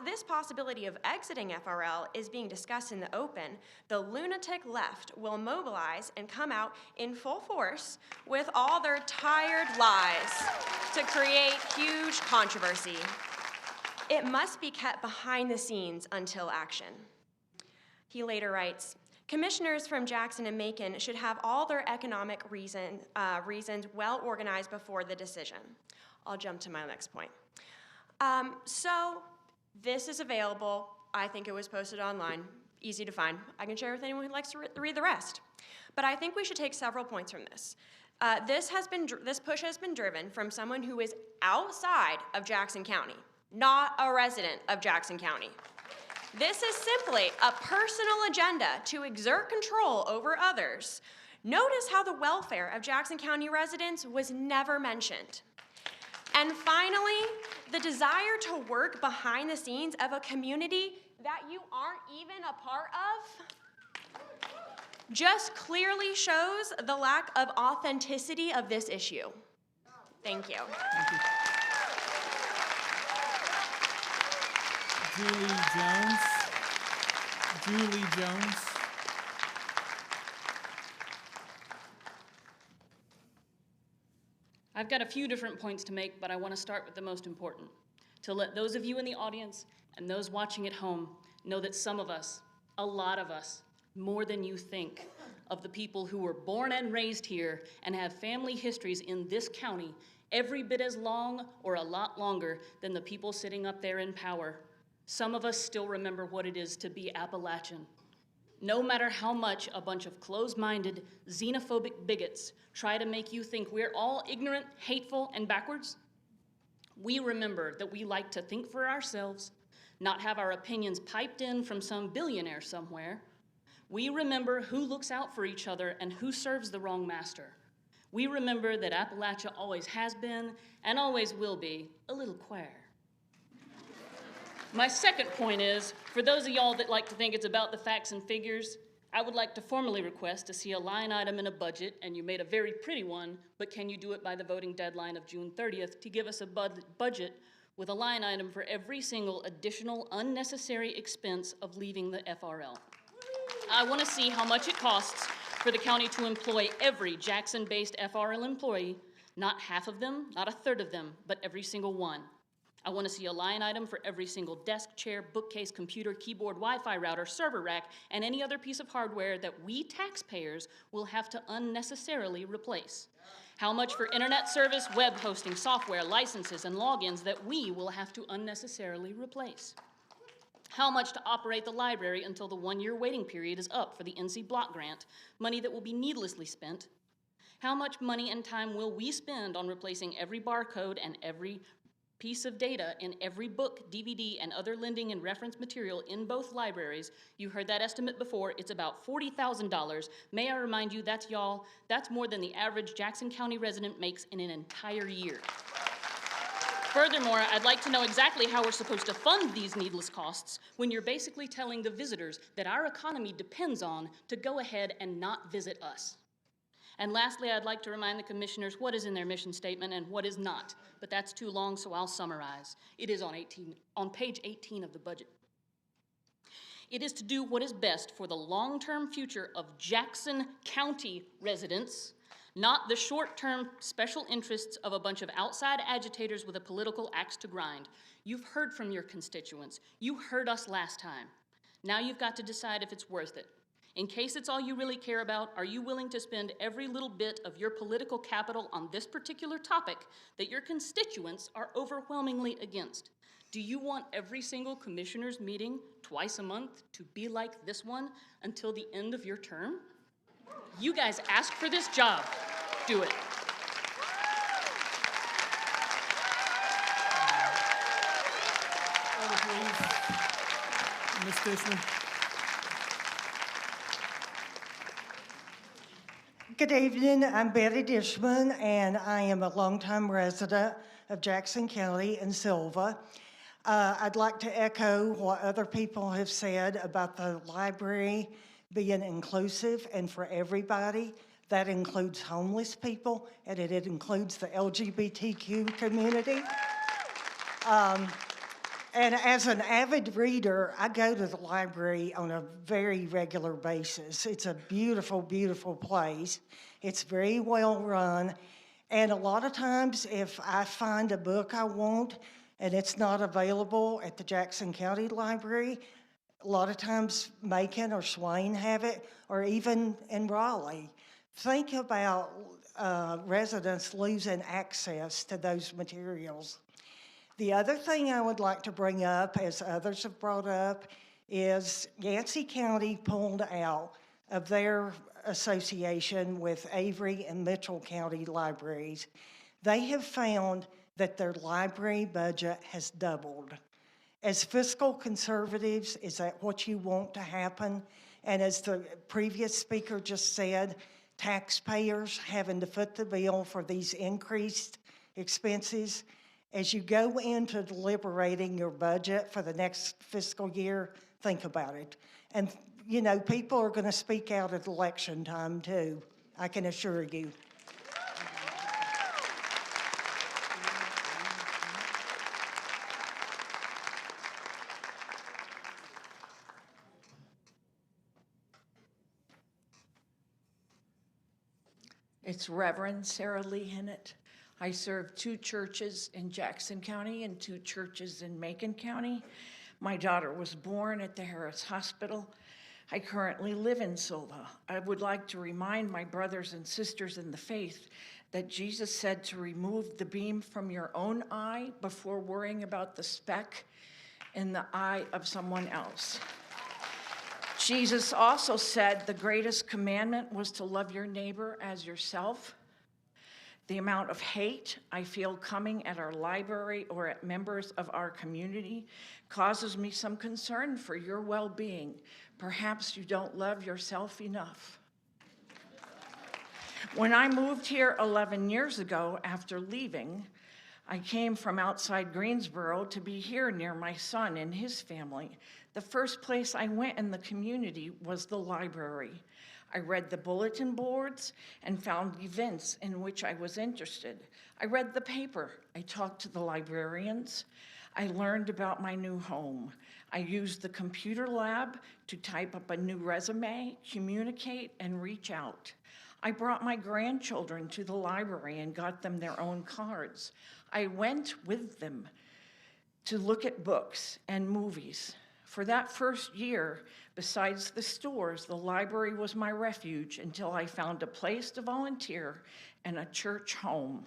this possibility of exiting FRL is being discussed in the open, the lunatic left will mobilize and come out in full force with all their tired lies to create huge controversy. It must be kept behind the scenes until action." He later writes, "Commissioners from Jackson and Macon should have all their economic reasons well organized before the decision." I'll jump to my next point. So this is available. I think it was posted online, easy to find. I can share with anyone who likes to read the rest. But I think we should take several points from this. This push has been driven from someone who is outside of Jackson County, not a resident of Jackson County. This is simply a personal agenda to exert control over others. Notice how the welfare of Jackson County residents was never mentioned. And finally, the desire to work behind the scenes of a community that you aren't even a part of just clearly shows the lack of authenticity of this issue. Thank you. Julie Jones. I've got a few different points to make, but I want to start with the most important. To let those of you in the audience and those watching at home know that some of us, a lot of us, more than you think, of the people who were born and raised here and have family histories in this county every bit as long or a lot longer than the people sitting up there in power. Some of us still remember what it is to be Appalachian. No matter how much a bunch of closed-minded, xenophobic bigots try to make you think we're all ignorant, hateful, and backwards, we remember that we like to think for ourselves, not have our opinions piped in from some billionaire somewhere. We remember who looks out for each other and who serves the wrong master. We remember that Appalachia always has been and always will be a little queer. My second point is, for those of y'all that like to think it's about the facts and figures, I would like to formally request to see a line item in a budget, and you made a very pretty one, but can you do it by the voting deadline of June 30th to give us a budget with a line item for every single additional unnecessary expense of leaving the FRL. I want to see how much it costs for the county to employ every Jackson-based FRL employee, not half of them, not a third of them, but every single one. I want to see a line item for every single desk, chair, bookcase, computer, keyboard, Wi-Fi router, server rack, and any other piece of hardware that we taxpayers will have to unnecessarily replace. How much for internet service, web hosting, software, licenses, and logins that we will have to unnecessarily replace. How much to operate the library until the one-year waiting period is up for the NC Block Grant, money that will be needlessly spent. How much money and time will we spend on replacing every barcode and every piece of data in every book, DVD, and other lending and reference material in both libraries? You heard that estimate before. It's about $40,000. May I remind you, that's more than the average Jackson County resident makes in an entire year. Furthermore, I'd like to know exactly how we're supposed to fund these needless costs when you're basically telling the visitors that our economy depends on to go ahead and not visit us. And lastly, I'd like to remind the commissioners what is in their mission statement and what is not. But that's too long, so I'll summarize. It is on page 18 of the budget. It is to do what is best for the long-term future of Jackson County residents, not the short-term special interests of a bunch of outside agitators with a political axe to grind. You've heard from your constituents. You heard us last time. Now you've got to decide if it's worth it. In case it's all you really care about, are you willing to spend every little bit of your political capital on this particular topic that your constituents are overwhelmingly against? Do you want every single commissioner's meeting twice a month to be like this one until the end of your term? You guys asked for this job. Do it. Order, please. Ms. Fishman. Good evening, I'm Betty Dishman, and I am a longtime resident of Jackson County in Silva. I'd like to echo what other people have said about the library being inclusive and for everybody. That includes homeless people, and it includes the LGBTQ community. And as an avid reader, I go to the library on a very regular basis. It's a beautiful, beautiful place. It's very well run. And a lot of times, if I find a book I want and it's not available at the Jackson County Library, a lot of times Macon or Swain have it, or even in Raleigh. Think about residents losing access to those materials. The other thing I would like to bring up, as others have brought up, is Yancey County pulled out of their association with Avery and Mitchell County libraries. They have found that their library budget has doubled. As fiscal conservatives, is that what you want to happen? And as the previous speaker just said, taxpayers having to foot the bill for these increased expenses. As you go into deliberating your budget for the next fiscal year, think about it. And, you know, people are going to speak out at election time, too, I can assure you. It's Reverend Sarah Lee Hinnett. I serve 2 churches in Jackson County and 2 churches in Macon County. My daughter was born at the Harris Hospital. I currently live in Silva. I would like to remind my brothers and sisters in the faith that Jesus said to remove the beam from your own eye before worrying about the speck in the eye of someone else. Jesus also said the greatest commandment was to love your neighbor as yourself. The amount of hate I feel coming at our library or at members of our community causes me some concern for your well-being. Perhaps you don't love yourself enough. When I moved here 11 years ago after leaving, I came from outside Greensboro to be here near my son and his family. The first place I went in the community was the library. I read the bulletin boards and found events in which I was interested. I read the paper. I talked to the librarians. I learned about my new home. I used the computer lab to type up a new resume, communicate, and reach out. I brought my grandchildren to the library and got them their own cards. I went with them to look at books and movies. For that first year, besides the stores, the library was my refuge until I found a place to volunteer and a church home.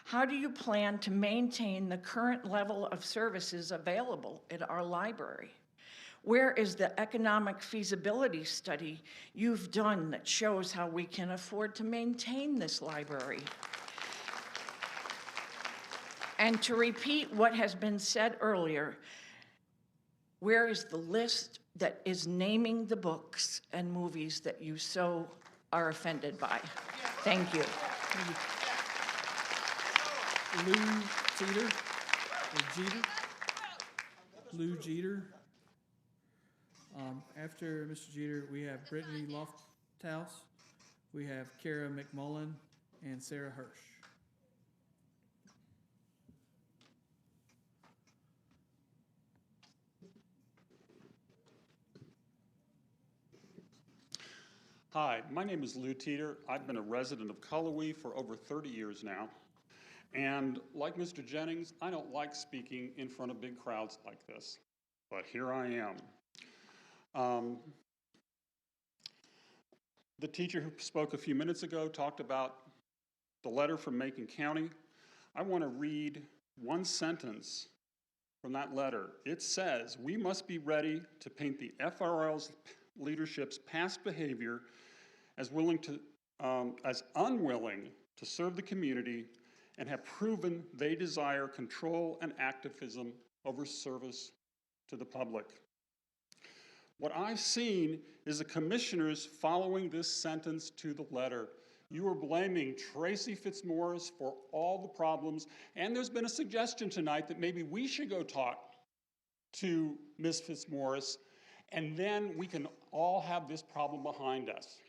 How do you plan to maintain the current level of services available at our library? Where is the economic feasibility study you've done that shows how we can afford to maintain this library? And to repeat what has been said earlier, where is the list that is naming the books and movies that you so are offended by? Thank you. Lou Jeter, or Jeter? Lou Jeter. After Mr. Jeter, we have Brittany Lofthouse. We have Kara McMullen and Sarah Hirsch. Hi, my name is Lou Teeter. I've been a resident of Cullowhee for over 30 years now. And like Mr. Jennings, I don't like speaking in front of big crowds like this, but here I am. The teacher who spoke a few minutes ago talked about the letter from Macon County. I want to read one sentence from that letter. It says, "We must be ready to paint the FRL's leadership's past behavior as unwilling to serve the community and have proven they desire control and activism over service to the public." What I've seen is the commissioners following this sentence to the letter. You are blaming Tracy Fitzmaurice for all the problems, and there's been a suggestion tonight that maybe we should go talk to Ms. Fitzmaurice, and then we can all have this problem behind us.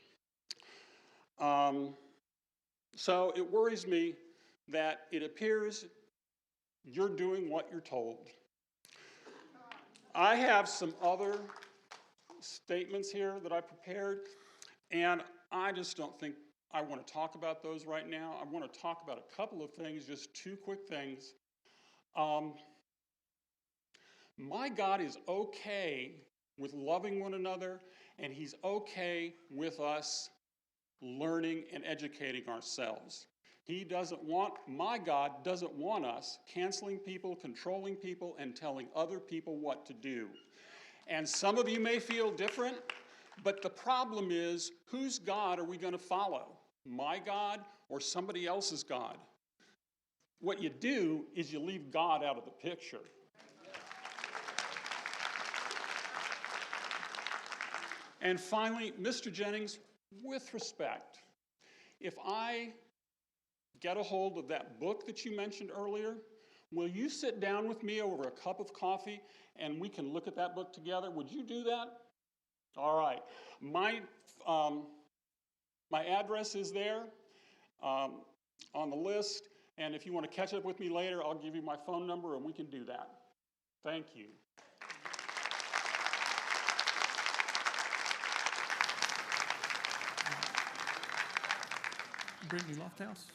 So it worries me that it appears you're doing what you're told. I have some other statements here that I prepared, and I just don't think I want to talk about those right now. I want to talk about a couple of things, just two quick things. My God is okay with loving one another, and he's okay with us learning and educating ourselves. My God doesn't want us canceling people, controlling people, and telling other people what to do. And some of you may feel different, but the problem is, whose God are we going to follow? My God or somebody else's God? What you do is you leave God out of the picture. And finally, Mr. Jennings, with respect, if I get a hold of that book that you mentioned earlier, will you sit down with me over a cup of coffee and we can look at that book together? Would you do that? All right. My address is there on the list, and if you want to catch up with me later, I'll give you my phone number and we can do that. Thank you. Brittany Lofthouse.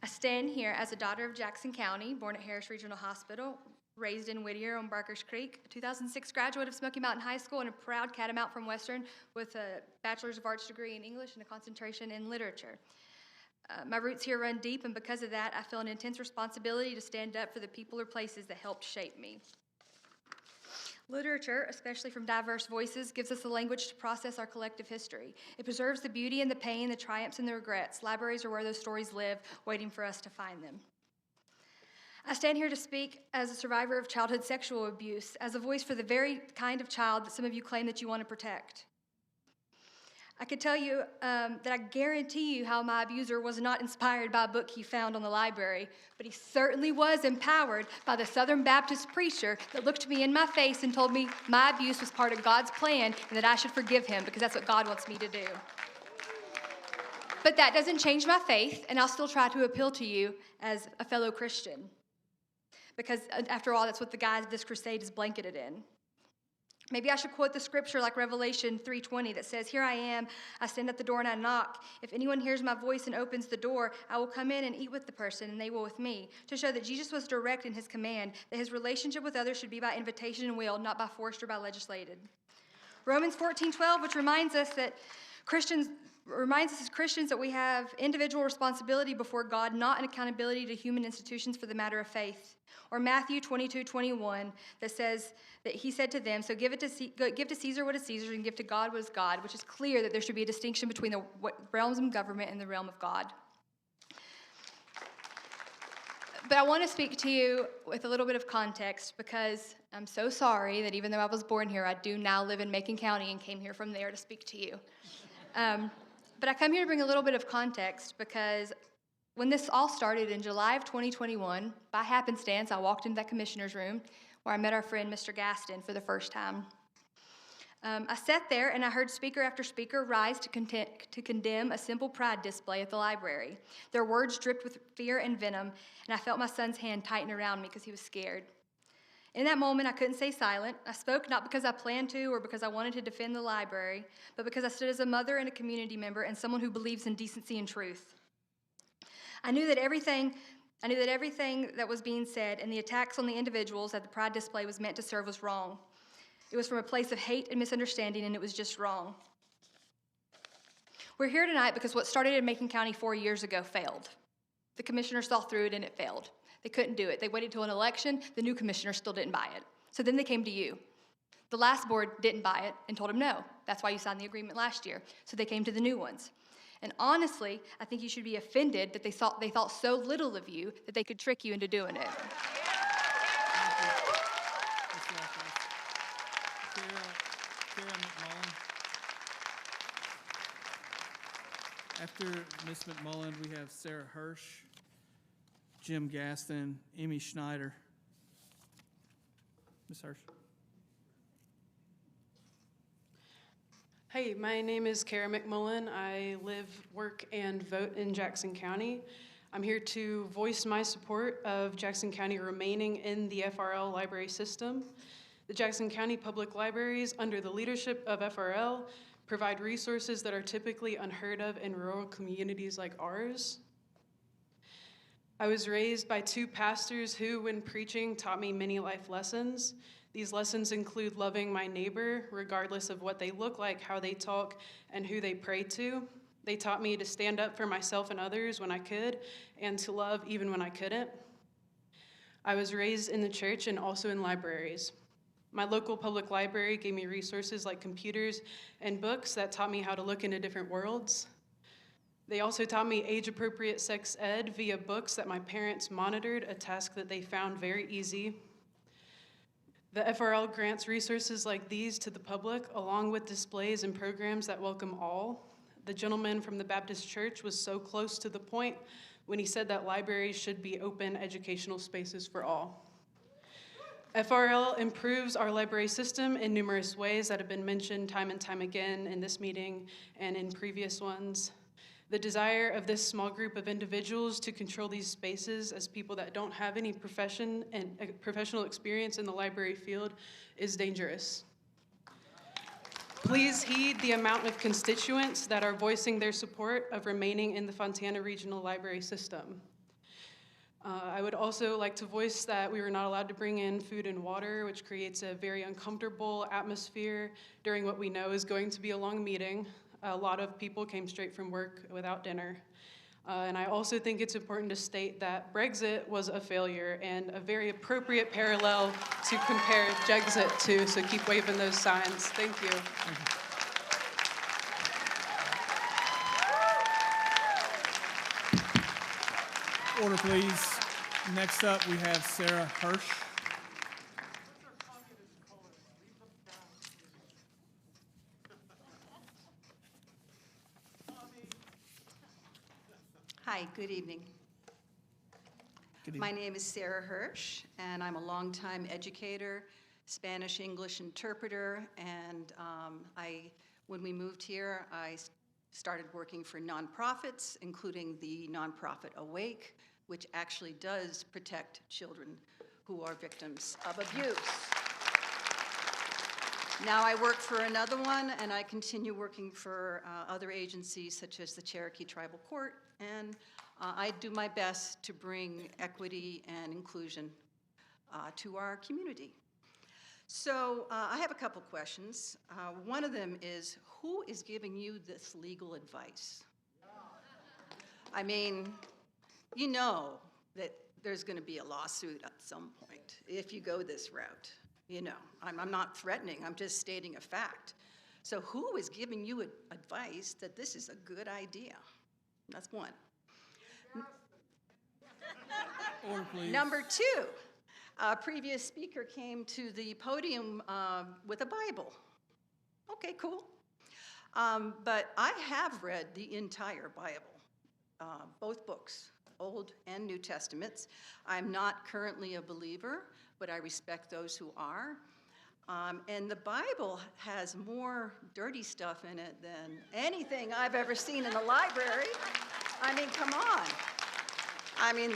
I stand here as a daughter of Jackson County, born at Harris Regional Hospital, raised in Whittier on Barkers Creek, a 2006 graduate of Smoky Mountain High School, and a proud Catamount from Western with a Bachelor's of Arts degree in English and a concentration in literature. My roots here run deep, and because of that, I feel an intense responsibility to stand up for the people or places that helped shape me. Literature, especially from diverse voices, gives us the language to process our collective history. It preserves the beauty and the pain, the triumphs and the regrets. Libraries are where those stories live, waiting for us to find them. I stand here to speak as a survivor of childhood sexual abuse, as a voice for the very kind of child that some of you claim that you want to protect. I could tell you that I guarantee you how my abuser was not inspired by a book he found on the library, but he certainly was empowered by the Southern Baptist preacher that looked me in my face and told me my abuse was part of God's plan and that I should forgive him because that's what God wants me to do. But that doesn't change my faith, and I'll still try to appeal to you as a fellow Christian, because after all, that's what the guise of this crusade is blanketed in. Maybe I should quote the scripture like Revelation 3:20 that says, "Here I am, I stand at the door and I knock. If anyone hears my voice and opens the door, I will come in and eat with the person and they will with me," to show that Jesus was direct in his command, that his relationship with others should be by invitation and will, not by forced or by legislated. Romans 14:12, which reminds us as Christians that we have individual responsibility before God, not an accountability to human institutions for the matter of faith. Or Matthew 22:21 that says that he said to them, "So give to Caesar what is Caesar's and give to God what is God," which is clear that there should be a distinction between the realms of government and the realm of God. But I want to speak to you with a little bit of context because I'm so sorry that even though I was born here, I do now live in Macon County and came here from there to speak to you. But I come here to bring a little bit of context because when this all started in July of 2021, by happenstance, I walked into that commissioner's room where I met our friend, Mr. Gaston, for the first time. I sat there and I heard speaker after speaker rise to condemn a simple pride display at the library. Their words dripped with fear and venom, and I felt my son's hand tighten around me because he was scared. In that moment, I couldn't stay silent. I spoke not because I planned to or because I wanted to defend the library, but because I stood as a mother and a community member and someone who believes in decency and truth. I knew that everything that was being said and the attacks on the individuals that the pride display was meant to serve was wrong. It was from a place of hate and misunderstanding, and it was just wrong. We're here tonight because what started in Macon County 4 years ago failed. The commissioners saw through it and it failed. They couldn't do it. They waited till an election. The new commissioner still didn't buy it. So then they came to you. The last board didn't buy it and told them no. That's why you signed the agreement last year. So they came to the new ones. And honestly, I think you should be offended that they thought so little of you that they could trick you into doing it. Sarah McMullen. After Ms. McMullen, we have Sarah Hirsch, Jim Gaston, Amy Schneider. Ms. Hirsch. Hi, my name is Kara McMullen. I live, work, and vote in Jackson County. I'm here to voice my support of Jackson County remaining in the FRL library system. The Jackson County Public Libraries, under the leadership of FRL, provide resources that are typically unheard of in rural communities like ours. I was raised by two pastors who, when preaching, taught me many life lessons. These lessons include loving my neighbor, regardless of what they look like, how they talk, and who they pray to. They taught me to stand up for myself and others when I could, and to love even when I couldn't. I was raised in the church and also in libraries. My local public library gave me resources like computers and books that taught me how to look into different worlds. They also taught me age-appropriate sex ed via books that my parents monitored, a task that they found very easy. The FRL grants resources like these to the public, along with displays and programs that welcome all. The gentleman from the Baptist Church was so close to the point when he said that libraries should be open educational spaces for all. FRL improves our library system in numerous ways that have been mentioned time and time again in this meeting and in previous ones. The desire of this small group of individuals to control these spaces as people that don't have any profession and professional experience in the library field is dangerous. Please heed the amount of constituents that are voicing their support of remaining in the Fontana Regional Library System. I would also like to voice that we were not allowed to bring in food and water, which creates a very uncomfortable atmosphere during what we know is going to be a long meeting. A lot of people came straight from work without dinner. And I also think it's important to state that Brexit was a failure and a very appropriate parallel to compare Jexit to, so keep waving those signs. Thank you. Order, please. Next up, we have Sarah Hirsch. Hi, good evening. My name is Sarah Hirsch, and I'm a longtime educator, Spanish English interpreter, and when we moved here, I started working for nonprofits, including the nonprofit Awake, which actually does protect children who are victims of abuse. Now I work for another one, and I continue working for other agencies such as the Cherokee Tribal Court, and I do my best to bring equity and inclusion to our community. So I have a couple questions. One of them is, who is giving you this legal advice? I mean, you know that there's going to be a lawsuit at some point if you go this route. You know, I'm not threatening, I'm just stating a fact. So who is giving you advice that this is a good idea? That's one. Order, please. Number two, a previous speaker came to the podium with a Bible. Okay, cool. But I have read the entire Bible, both books, Old and New Testaments. I'm not currently a believer, but I respect those who are. And the Bible has more dirty stuff in it than anything I've ever seen in the library. I mean, come on. I mean,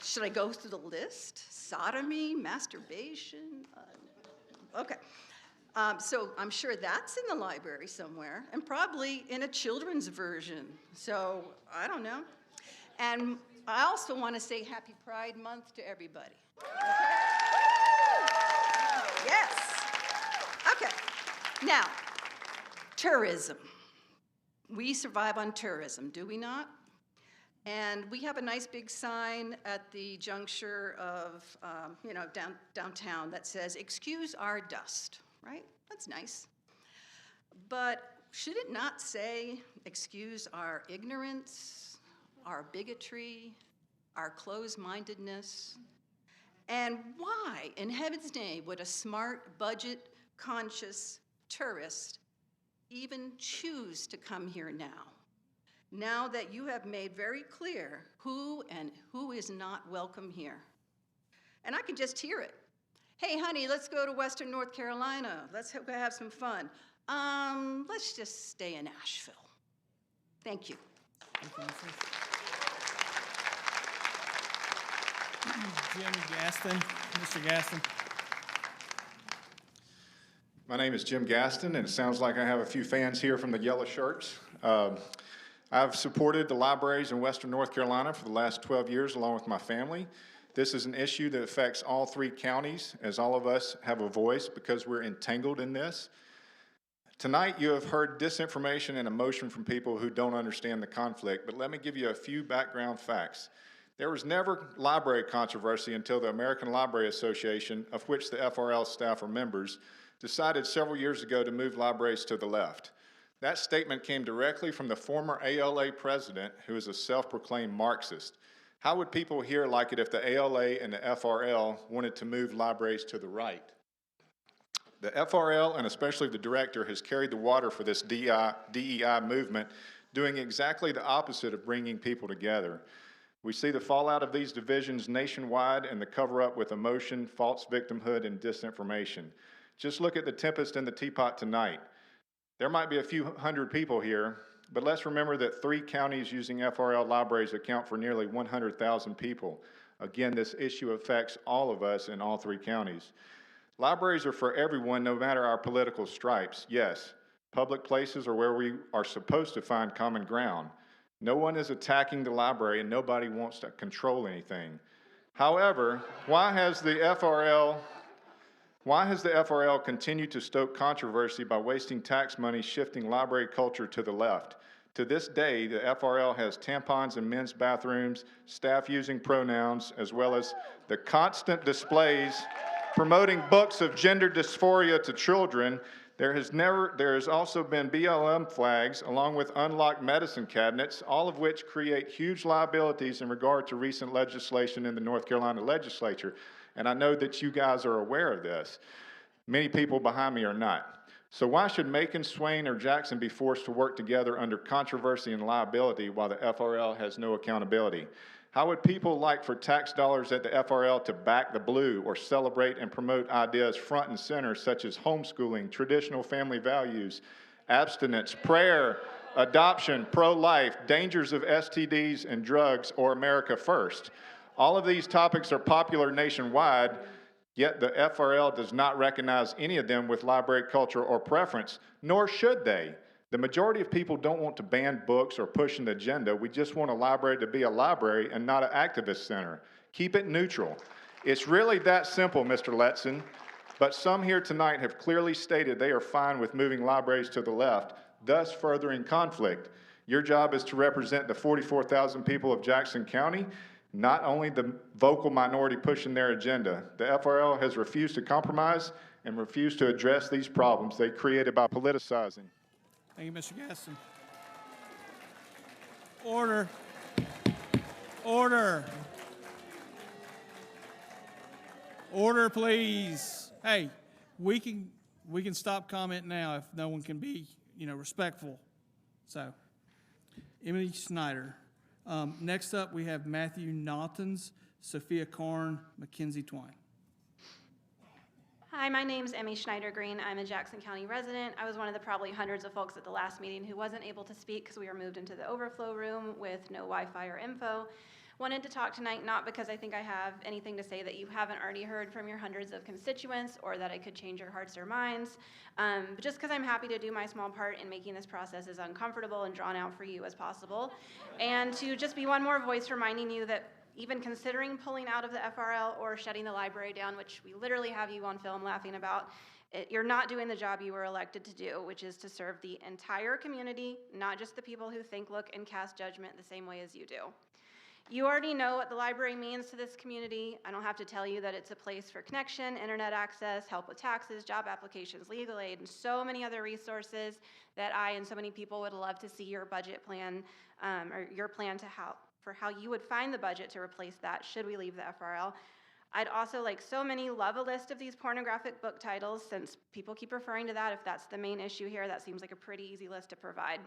should I go through the list? Sodomy, masturbation, okay. So I'm sure that's in the library somewhere, and probably in a children's version. So I don't know. And I also want to say Happy Pride Month to everybody. Okay? Yes. Okay. Now, tourism. We survive on tourism, do we not? And we have a nice big sign at the juncture of, downtown that says, "Excuse our dust," right? That's nice. But should it not say, "Excuse our ignorance, our bigotry, our closed-mindedness"? And why, in heaven's name, would a smart, budget-conscious tourist even choose to come here now? Now that you have made very clear who and who is not welcome here. And I can just hear it. "Hey, honey, let's go to Western North Carolina. Let's go have some fun. Let's just stay in Asheville." Thank you. Jim Gaston, Mr. Gaston. My name is Jim Gaston, and it sounds like I have a few fans here from the yellow shirts. I've supported the libraries in Western North Carolina for the last 12 years along with my family. This is an issue that affects all 3 counties, as all of us have a voice because we're entangled in this. Tonight you have heard disinformation and emotion from people who don't understand the conflict, but let me give you a few background facts. There was never library controversy until the American Library Association, of which the FRL staff are members, decided several years ago to move libraries to the left. That statement came directly from the former ALA president, who is a self-proclaimed Marxist. How would people here like it if the ALA and the FRL wanted to move libraries to the right? The FRL, and especially the director, has carried the water for this DEI movement, doing exactly the opposite of bringing people together. We see the fallout of these divisions nationwide and the cover-up with emotion, false victimhood, and disinformation. Just look at the tempest in the teapot tonight. There might be a few hundred people here, but let's remember that 3 counties using FRL libraries account for nearly 100,000 people. Again, this issue affects all of us in all 3 counties. Libraries are for everyone, no matter our political stripes. Yes, public places are where we are supposed to find common ground. No one is attacking the library, and nobody wants to control anything. However, why has the FRL continued to stoke controversy by wasting tax money shifting library culture to the left? To this day, the FRL has tampons in men's bathrooms, staff using pronouns, as well as the constant displays promoting books of gender dysphoria to children. There has also been BLM flags along with unlocked medicine cabinets, all of which create huge liabilities in regard to recent legislation in the North Carolina legislature. And I know that you guys are aware of this. Many people behind me are not. So why should Macon, Swain, or Jackson be forced to work together under controversy and liability while the FRL has no accountability? How would people like for tax dollars at the FRL to back the blue or celebrate and promote ideas front and center such as homeschooling, traditional family values, abstinence, prayer, adoption, pro-life, dangers of STDs and drugs, or America First? All of these topics are popular nationwide, yet the FRL does not recognize any of them with library culture or preference, nor should they. The majority of people don't want to ban books or push an agenda. We just want a library to be a library and not an activist center. Keep it neutral. It's really that simple, Mr. Letson. But some here tonight have clearly stated they are fine with moving libraries to the left, thus furthering conflict. Your job is to represent the 44,000 people of Jackson County, not only the vocal minority pushing their agenda. The FRL has refused to compromise and refused to address these problems they created by politicizing. Thank you, Mr. Gaston. Order. Order. Order, please. Hey, we can stop comment now if no one can be, respectful. So, Emily Snyder. Next up, we have Matthew Naughtons, Sophia Karn, Mackenzie Twine. Hi, my name's Emmy Schneider-Green. I'm a Jackson County resident. I was one of the probably hundreds of folks at the last meeting who wasn't able to speak because we were moved into the overflow room with no Wi-Fi or info. Wanted to talk tonight not because I think I have anything to say that you haven't already heard from your hundreds of constituents or that I could change your hearts or minds, but just because I'm happy to do my small part in making this process as uncomfortable and drawn out for you as possible, and to just be one more voice reminding you that even considering pulling out of the FRL or shutting the library down, which we literally have you on film laughing about, you're not doing the job you were elected to do, which is to serve the entire community, not just the people who think, look, and cast judgment the same way as you do. You already know what the library means to this community. I don't have to tell you that it's a place for connection, internet access, help with taxes, job applications, legal aid, and so many other resources that I and so many people would love to see your budget plan or your plan for how you would find the budget to replace that should we leave the FRL. I'd also, like so many, love a list of these pornographic book titles, since people keep referring to that. If that's the main issue here, that seems like a pretty easy list to provide.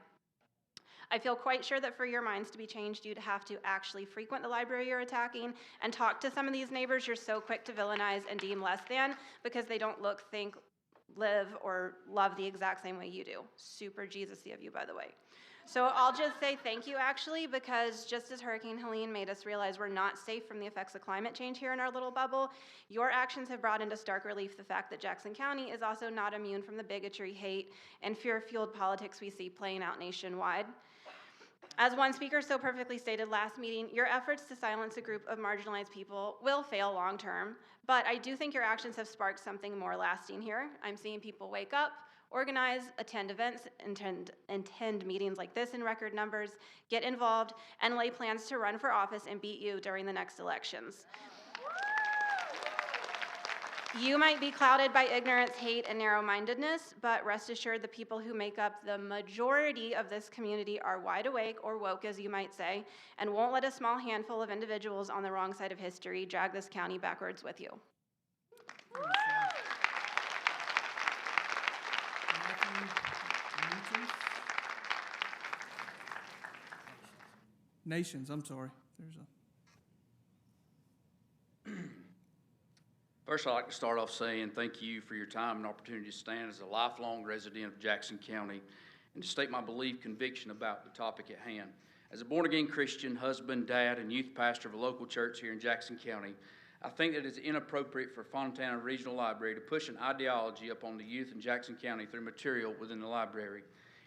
I feel quite sure that for your minds to be changed, you'd have to actually frequent the library you're attacking and talk to some of these neighbors you're so quick to villainize and deem less than because they don't look, think, live, or love the exact same way you do. Super Jesus-y of you, by the way. So I'll just say thank you, actually, because just as Hurricane Helene made us realize we're not safe from the effects of climate change here in our little bubble, your actions have brought into stark relief the fact that Jackson County is also not immune from the bigotry, hate, and fear-fueled politics we see playing out nationwide. As one speaker so perfectly stated last meeting, your efforts to silence a group of marginalized people will fail long term, but I do think your actions have sparked something more lasting here. I'm seeing people wake up, organize, attend events, attend meetings like this in record numbers, get involved, and lay plans to run for office and beat you during the next elections. You might be clouded by ignorance, hate, and narrow-mindedness, but rest assured the people who make up the majority of this community are wide awake, or woke as you might say, and won't let a small handful of individuals on the wrong side of history drag this county backwards with you. Nations, I'm sorry. There's a. First, I'd like to start off saying thank you for your time and opportunity to stand as a lifelong resident of Jackson County and to state my belief, conviction about the topic at hand. As a born-again Christian, husband, dad, and youth pastor of a local church here in Jackson County, I think that it's inappropriate for Fontana Regional Library to push an ideology upon the youth in Jackson County through material within the library.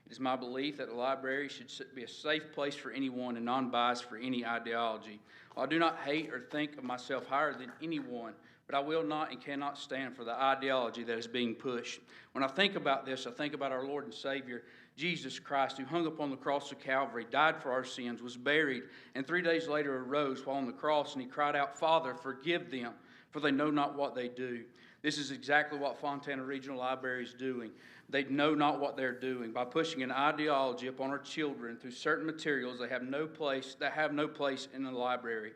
It is my belief that the library should be a safe place for anyone and non-biased for any ideology. While I do not hate or think of myself higher than anyone, but I will not and cannot stand for the ideology that is being pushed. When I think about this, I think about our Lord and Savior, Jesus Christ, who hung upon the cross of Calvary, died for our sins, was buried, and 3 days later arose while on the cross, and he cried out, "Father, forgive them, for they know not what they do." This is exactly what Fontana Regional Library is doing. They know not what they're doing by pushing an ideology upon our children through certain materials that have no place in the library.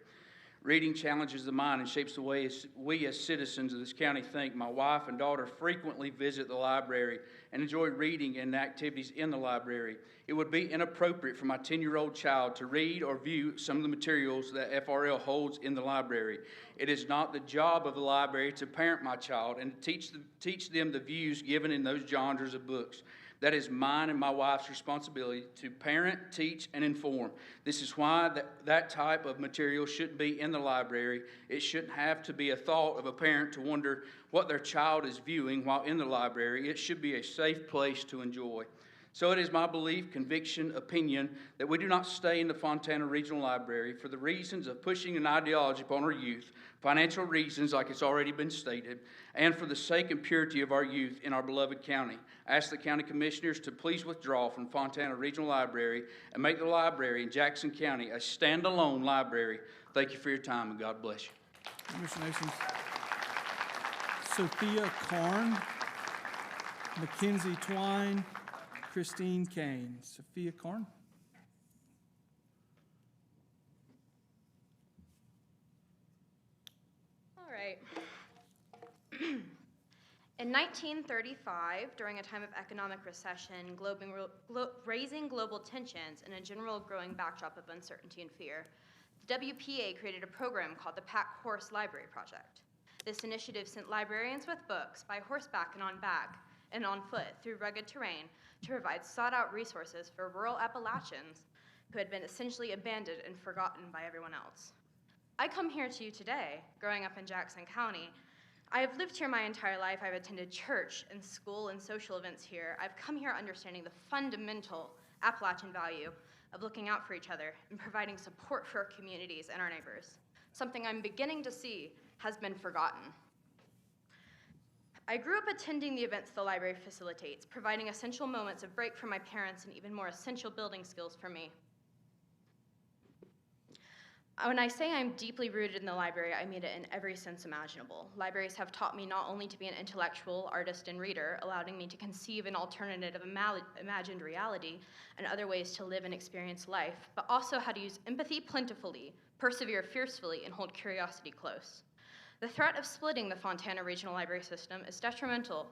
Reading challenges the mind and shapes the way we as citizens of this county think. My wife and daughter frequently visit the library and enjoy reading and activities in the library. It would be inappropriate for my 10-year-old child to read or view some of the materials that FRL holds in the library. It is not the job of the library to parent my child and teach them the views given in those genres of books. That is mine and my wife's responsibility to parent, teach, and inform. This is why that type of material shouldn't be in the library. It shouldn't have to be a thought of a parent to wonder what their child is viewing while in the library. It should be a safe place to enjoy. So it is my belief, conviction, opinion that we do not stay in the Fontana Regional Library for the reasons of pushing an ideology upon our youth, financial reasons like it's already been stated, and for the sake and purity of our youth in our beloved county. I ask the county commissioners to please withdraw from Fontana Regional Library and make the library in Jackson County a standalone library. Thank you for your time, and God bless you. Congratulations. Sophia Karn, Mackenzie Twine, Christine Kane. Sophia Karn. All right. In 1935, during a time of economic recession, raising global tensions, and a general growing backdrop of uncertainty and fear, the WPA created a program called the Pack Horse Library Project. This initiative sent librarians with books by horseback and on back and on foot through rugged terrain to provide sought-out resources for rural Appalachians who had been essentially abandoned and forgotten by everyone else. I come here to you today, growing up in Jackson County. I have lived here my entire life. I've attended church and school and social events here. I've come here understanding the fundamental Appalachian value of looking out for each other and providing support for our communities and our neighbors. Something I'm beginning to see has been forgotten. I grew up attending the events the library facilitates, providing essential moments of break for my parents and even more essential building skills for me. When I say I'm deeply rooted in the library, I mean it in every sense imaginable. Libraries have taught me not only to be an intellectual, artist, and reader, allowing me to conceive an alternative imagined reality and other ways to live and experience life, but also how to use empathy plentifully, persevere fiercely, and hold curiosity close. The threat of splitting the Fontana Regional Library System is detrimental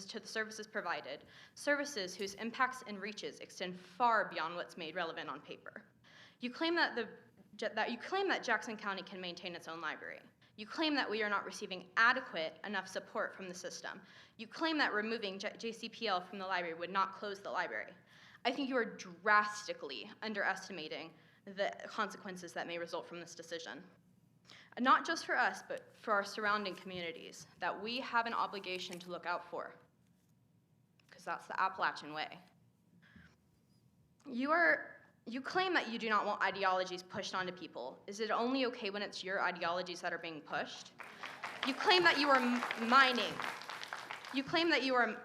to the services provided, services whose impacts and reaches extend far beyond what's made relevant on paper. You claim that Jackson County can maintain its own library. You claim that we are not receiving adequate enough support from the system. You claim that removing JCPL from the library would not close the library. I think you are drastically underestimating the consequences that may result from this decision. Not just for us, but for our surrounding communities that we have an obligation to look out for, because that's the Appalachian way. You claim that you do not want ideologies pushed onto people. Is it only okay when it's your ideologies that are being pushed? You claim that you are mining. You claim that you are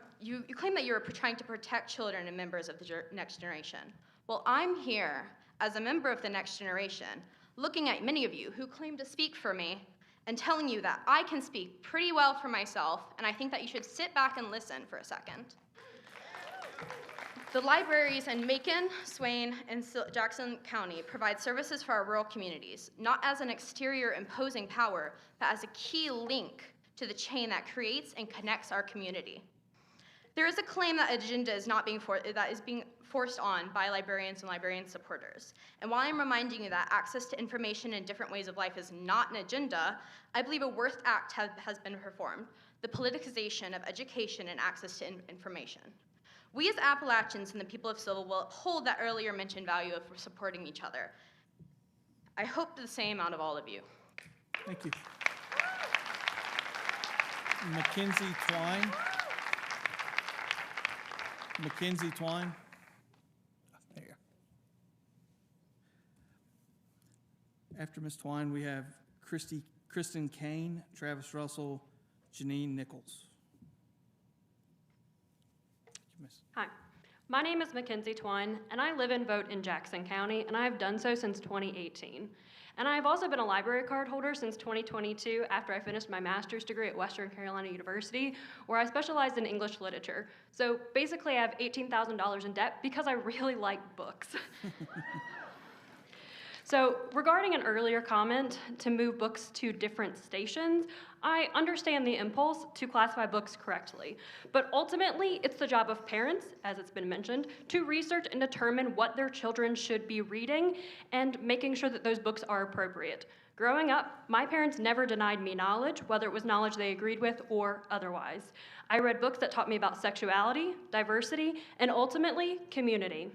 trying to protect children and members of the next generation. Well, I'm here as a member of the next generation, looking at many of you who claim to speak for me and telling you that I can speak pretty well for myself, and I think that you should sit back and listen for a second. The libraries in Macon, Swain, and Jackson County provide services for our rural communities, not as an exterior imposing power, but as a key link to the chain that creates and connects our community. There is a claim that agenda is being forced on by librarians and librarian supporters. And while I'm reminding you that access to information and different ways of life is not an agenda, I believe a worse act has been performed: the politicization of education and access to information. We as Appalachians and the people of Civil will hold that earlier mentioned value of supporting each other. I hope the same out of all of you. Thank you. Mackenzie Twine. Mackenzie Twine. There. After Ms. Twine, we have Kristen Kane, Travis Russell, Janine Nichols. Hi, my name is Mackenzie Twine, and I live and vote in Jackson County, and I have done so since 2018. And I have also been a library card holder since 2022 after I finished my master's degree at Western Carolina University, where I specialized in English literature. So basically, I have $18,000 in debt because I really like books. So regarding an earlier comment to move books to different stations, I understand the impulse to classify books correctly, but ultimately it's the job of parents, as it's been mentioned, to research and determine what their children should be reading and making sure that those books are appropriate. Growing up, my parents never denied me knowledge, whether it was knowledge they agreed with or otherwise. I read books that taught me about sexuality, diversity, and ultimately, community.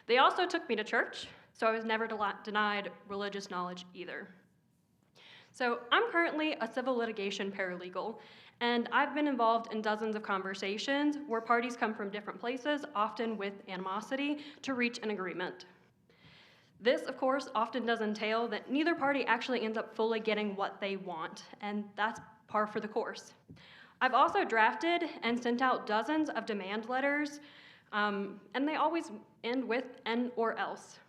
They also took me to church, so I was never denied religious knowledge either. So I'm currently a civil litigation paralegal, and I've been involved in dozens of conversations where parties come from different places, often with animosity, to reach an agreement. This, of course, often does entail that neither party actually ends up fully getting what they want, and that's par for the course. I've also drafted and sent out dozens of demand letters, and they always end with "and or else."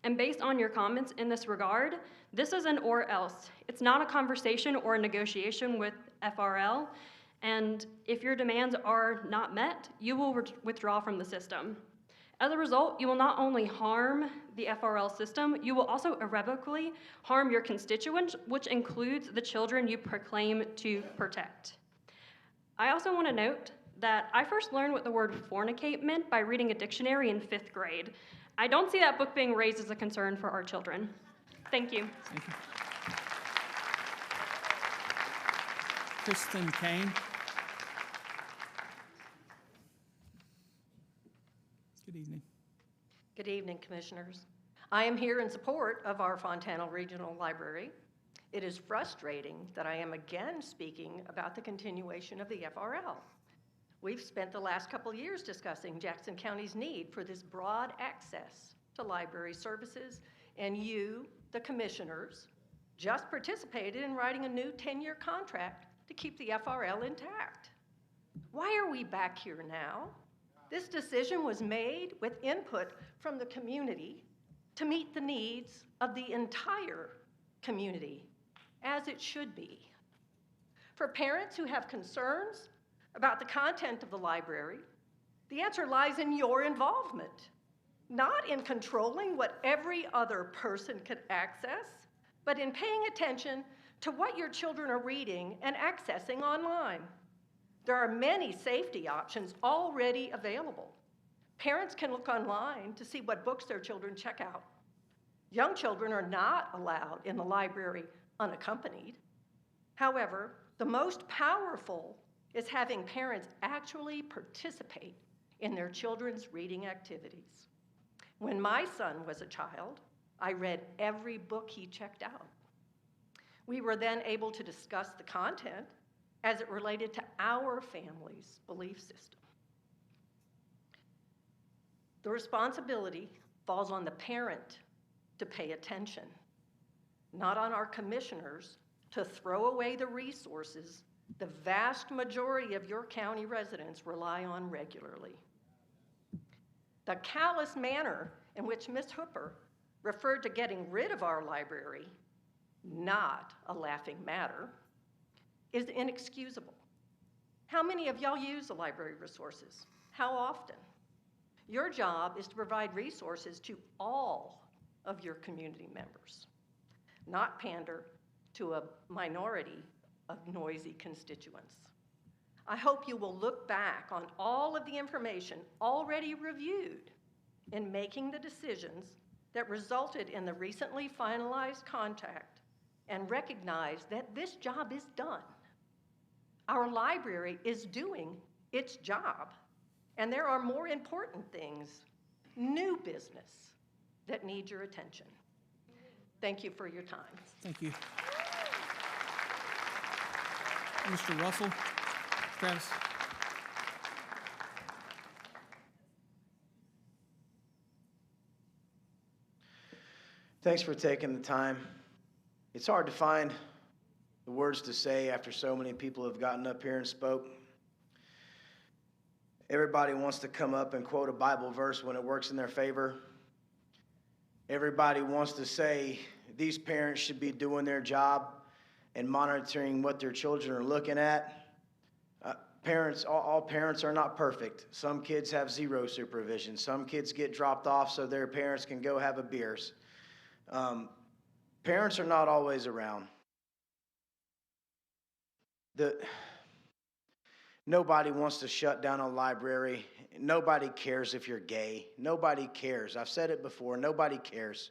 And based on your comments in this regard, this is an or else. It's not a conversation or a negotiation with FRL, and if your demands are not met, you will withdraw from the system. As a result, you will not only harm the FRL system, you will also irrevocably harm your constituents, which includes the children you proclaim to protect. I also want to note that I first learned what the word fornicate meant by reading a dictionary in 5th grade. I don't see that book being raised as a concern for our children. Thank you. Thank you. Kristen Kane. Good evening. Good evening, Commissioners. I am here in support of our Fontana Regional Library. It is frustrating that I am again speaking about the continuation of the FRL. We've spent the last couple years discussing Jackson County's need for this broad access to library services, and you, the Commissioners, just participated in writing a new 10-year contract to keep the FRL intact. Why are we back here now? This decision was made with input from the community to meet the needs of the entire community, as it should be. For parents who have concerns about the content of the library, the answer lies in your involvement, not in controlling what every other person can access, but in paying attention to what your children are reading and accessing online. There are many safety options already available. Parents can look online to see what books their children check out. Young children are not allowed in the library unaccompanied. However, the most powerful is having parents actually participate in their children's reading activities. When my son was a child, I read every book he checked out. We were then able to discuss the content as it related to our family's belief system. The responsibility falls on the parent to pay attention, not on our commissioners to throw away the resources the vast majority of your county residents rely on regularly. The callous manner in which Ms. Hooper referred to getting rid of our library, not a laughing matter, is inexcusable. How many of y'all use the library resources? How often? Your job is to provide resources to all of your community members, not pander to a minority of noisy constituents. I hope you will look back on all of the information already reviewed in making the decisions that resulted in the recently finalized contract and recognize that this job is done. Our library is doing its job, and there are more important things, new business, that need your attention. Thank you for your time. Thank you. Mr. Russell, Travis. Thanks for taking the time. It's hard to find the words to say after so many people have gotten up here and spoke. Everybody wants to come up and quote a Bible verse when it works in their favor. Everybody wants to say these parents should be doing their job and monitoring what their children are looking at. All parents are not perfect. Some kids have zero supervision. Some kids get dropped off so their parents can go have a beers. Parents are not always around. Nobody wants to shut down a library. Nobody cares if you're gay. Nobody cares. I've said it before. Nobody cares.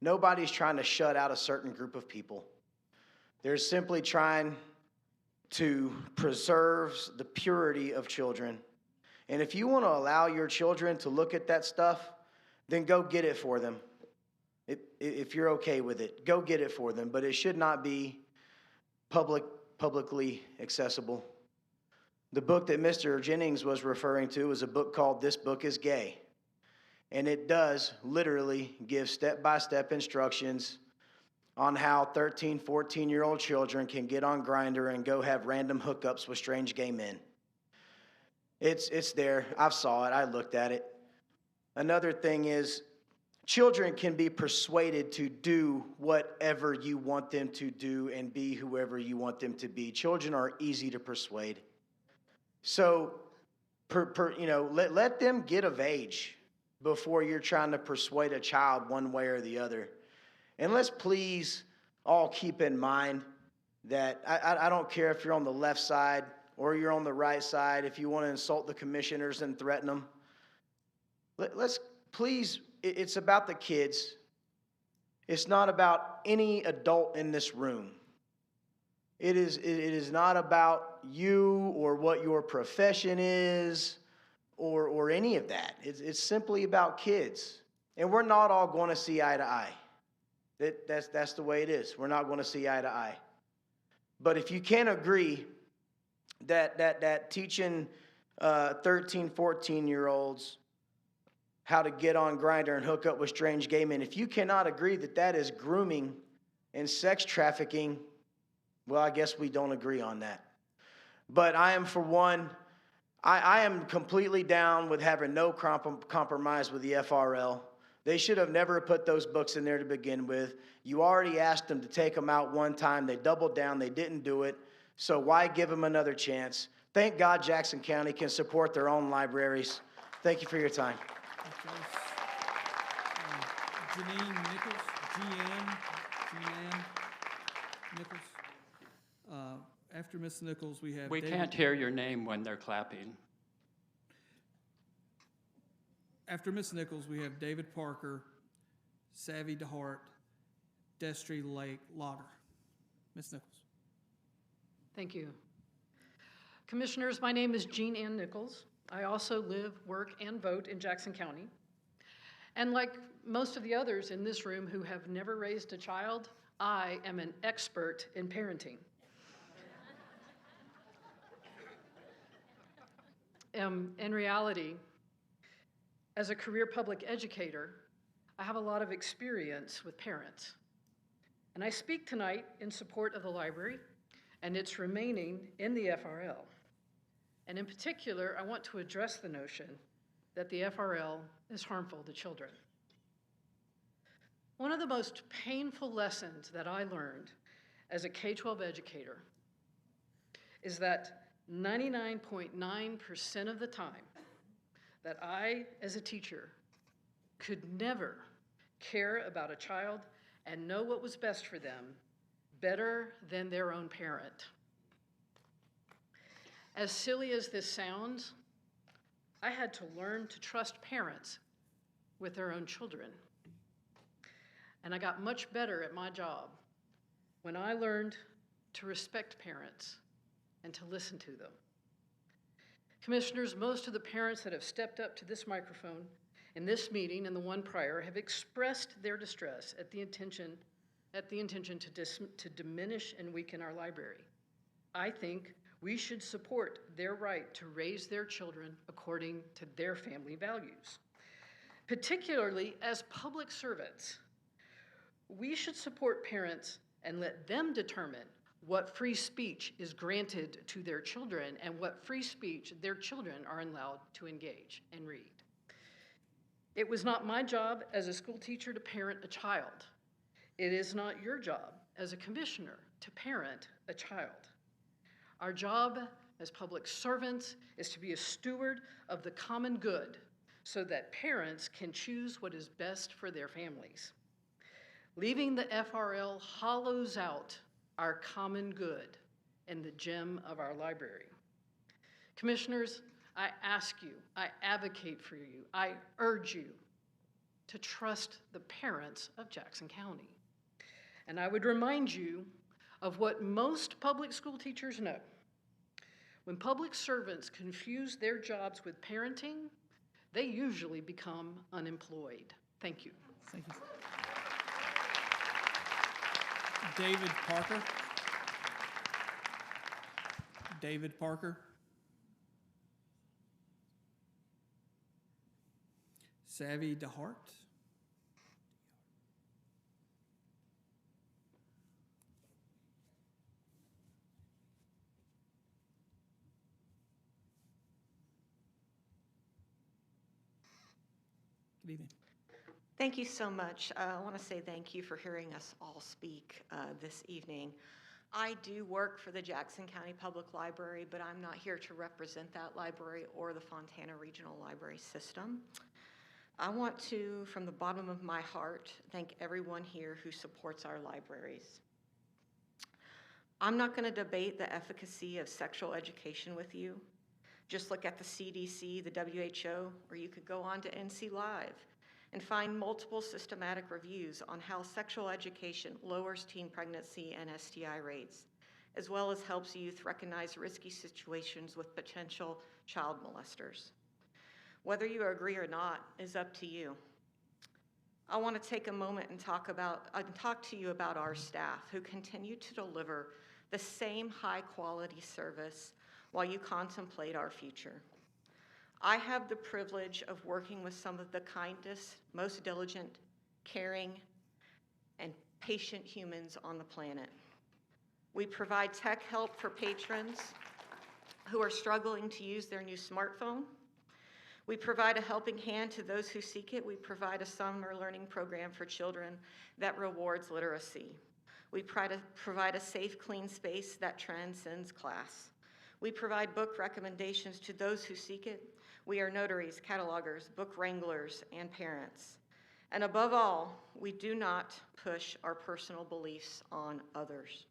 Nobody's trying to shut out a certain group of people. They're simply trying to preserve the purity of children. And if you want to allow your children to look at that stuff, then go get it for them. If you're okay with it, go get it for them. But it should not be publicly accessible. The book that Mr. Jennings was referring to is a book called This Book is Gay. And it does literally give step-by-step instructions on how 13, 14-year-old children can get on Grindr and go have random hookups with strange gay men. It's there. I saw it. I looked at it. Another thing is, children can be persuaded to do whatever you want them to do and be whoever you want them to be. Children are easy to persuade. So, let them get of age before you're trying to persuade a child one way or the other. And let's please all keep in mind that I don't care if you're on the left side or you're on the right side, if you want to insult the commissioners and threaten them. Let's please, it's about the kids. It's not about any adult in this room. It is not about you or what your profession is or any of that. It's simply about kids. And we're not all going to see eye to eye. That's the way it is. We're not going to see eye to eye. But if you can't agree that teaching 13, 14-year-olds how to get on Grindr and hook up with strange gay men, if you cannot agree that that is grooming and sex trafficking, well, I guess we don't agree on that. But I am, for one, I am completely down with having no compromise with the FRL. They should have never put those books in there to begin with. You already asked them to take them out one time. They doubled down. They didn't do it. So why give them another chance? Thank God Jackson County can support their own libraries. Thank you for your time. Janine Nichols, Jeanne Nichols. After Ms. Nichols, we have We David. can't hear your name when they're clapping. After Ms. Nichols, we have David Parker, Savvy DeHart, Destry Lake Lauder. Ms. Nichols. Thank you. Commissioners, my name is Jean Ann Nichols. I also live, work, and vote in Jackson County. And like most of the others in this room who have never raised a child, I am an expert in parenting. In reality, as a career public educator, I have a lot of experience with parents. And I speak tonight in support of the library and its remaining in the FRL. And in particular, I want to address the notion that the FRL is harmful to children. One of the most painful lessons that I learned as a K-12 educator is that 99.9% of the time that I, as a teacher, could never care about a child and know what was best for them better than their own parent. As silly as this sounds, I had to learn to trust parents with their own children. And I got much better at my job when I learned to respect parents and to listen to them. Commissioners, most of the parents that have stepped up to this microphone in this meeting and the one prior have expressed their distress at the intention to diminish and weaken our library. I think we should support their right to raise their children according to their family values. Particularly as public servants, we should support parents and let them determine what free speech is granted to their children and what free speech their children are allowed to engage and read. It was not my job as a school teacher to parent a child. It is not your job as a commissioner to parent a child. Our job as public servants is to be a steward of the common good so that parents can choose what is best for their families. Leaving the FRL hollows out our common good and the gem of our library. Commissioners, I ask you, I advocate for you, I urge you to trust the parents of Jackson County. And I would remind you of what most public school teachers know. When public servants confuse their jobs with parenting, they usually become unemployed. Thank you. Thank you. David Parker. David Parker. Savvy DeHart. Good evening. Thank you so much. I want to say thank you for hearing us all speak this evening. I do work for the Jackson County Public Library, but I'm not here to represent that library or the Fontana Regional Library System. I want to, from the bottom of my heart, thank everyone here who supports our libraries. I'm not going to debate the efficacy of sexual education with you. Just look at the CDC, the WHO, or you could go on to NC Live and find multiple systematic reviews on how sexual education lowers teen pregnancy and STI rates. as well as helps youth recognize risky situations with potential child molesters. Whether you agree or not is up to you. I want to take a moment and talk to you about our staff who continue to deliver the same high-quality service while you contemplate our future. I have the privilege of working with some of the kindest, most diligent, caring, and patient humans on the planet. We provide tech help for patrons who are struggling to use their new smartphone. We provide a helping hand to those who seek it. We provide a summer learning program for children that rewards literacy. We provide a safe, clean space that transcends class. We provide book recommendations to those who seek it. We are notaries, catalogers, book wranglers, and parents. And above all, we do not push our personal beliefs on others.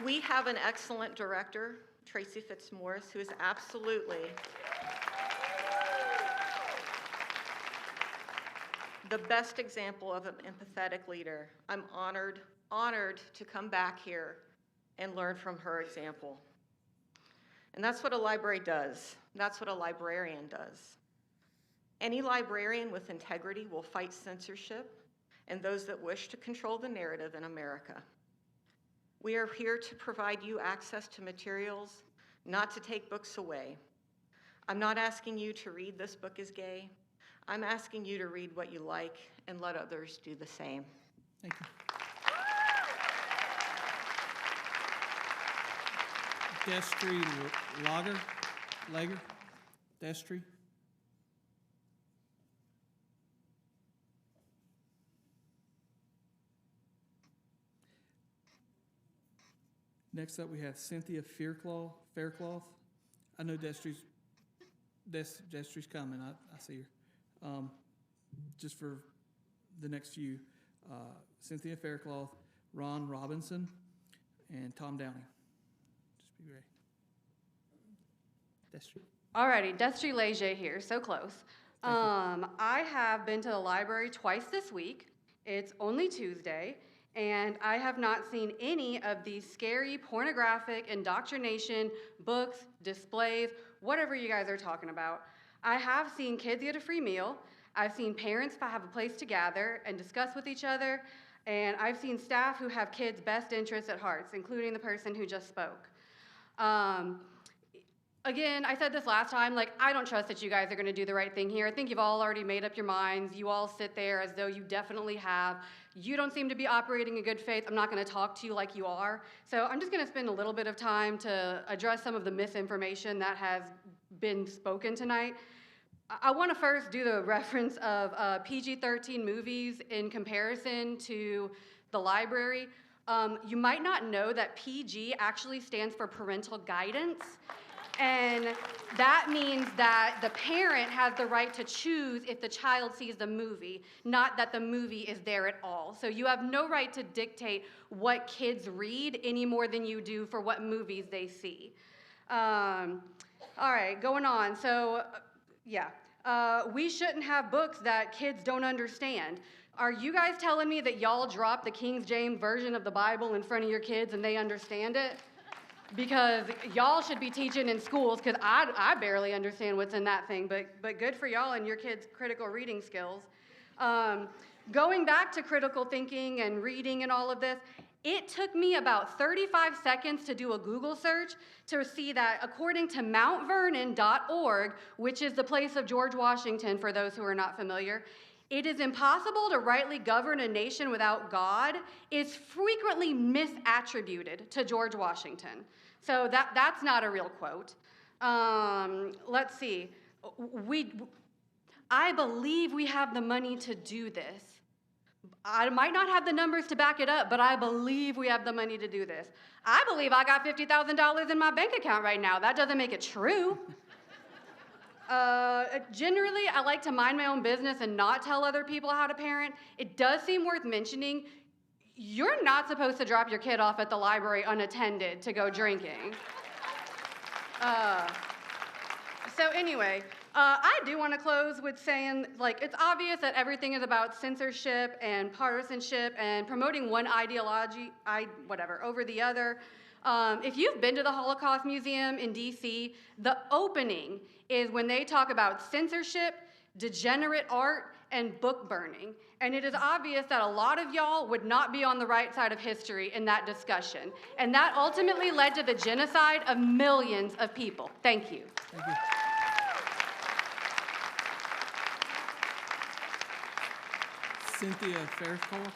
We have an excellent director, Tracy Fitzmaurice, who is absolutely the best example of an empathetic leader. I'm honored to come back here and learn from her example. And that's what a library does. That's what a librarian does. Any librarian with integrity will fight censorship and those that wish to control the narrative in America. We are here to provide you access to materials, not to take books away. I'm not asking you to read This Book is Gay. I'm asking you to read what you like and let others do the same. Thank you. Destry Lager, Destry. Next up, we have Cynthia Faircloth. I know Destry's coming. I see her. Just for the next few, Cynthia Faircloth, Ron Robinson, and Tom Downing. Just be ready. Destry. Alrighty, Destry Leger here, so close. I have been to the library twice this week. It's only Tuesday, and I have not seen any of these scary pornographic indoctrination books, displays, whatever you guys are talking about. I have seen kids get a free meal. I've seen parents have a place to gather and discuss with each other, and I've seen staff who have kids' best interests at heart, including the person who just spoke. Again, I said this last time, I don't trust that you guys are gonna do the right thing here. I think you've all already made up your minds. You all sit there as though you definitely have. You don't seem to be operating in good faith. I'm not gonna talk to you like you are. So I'm just gonna spend a little bit of time to address some of the misinformation that has been spoken tonight. I wanna first do the reference of PG-13 movies in comparison to the library. You might not know that PG actually stands for parental guidance. And that means that the parent has the right to choose if the child sees the movie, not that the movie is there at all. So you have no right to dictate what kids read any more than you do for what movies they see. All right, going on. So, we shouldn't have books that kids don't understand. Are you guys telling me that y'all dropped the King James Version of the Bible in front of your kids and they understand it? Because y'all should be teaching in schools, because I barely understand what's in that thing, but good for y'all and your kids' critical reading skills. Going back to critical thinking and reading and all of this, it took me about 35 seconds to do a Google search to see that according to mountvernon.org, which is the place of George Washington for those who are not familiar, it is impossible to rightly govern a nation without God is frequently misattributed to George Washington. So that's not a real quote. Let's see. I believe we have the money to do this. I might not have the numbers to back it up, but I believe we have the money to do this. I believe I got $50,000 in my bank account right now. That doesn't make it true. Generally, I like to mind my own business and not tell other people how to parent. It does seem worth mentioning, you're not supposed to drop your kid off at the library unattended to go drinking. So anyway, I do want to close with saying, like, it's obvious that everything is about censorship and partisanship and promoting one ideology, over the other. If you've been to the Holocaust Museum in DC, the opening is when they talk about censorship, degenerate art, and book burning. And it is obvious that a lot of y'all would not be on the right side of history in that discussion. And that ultimately led to the genocide of millions of people. Thank you. Thank you. Cynthia Fairclough.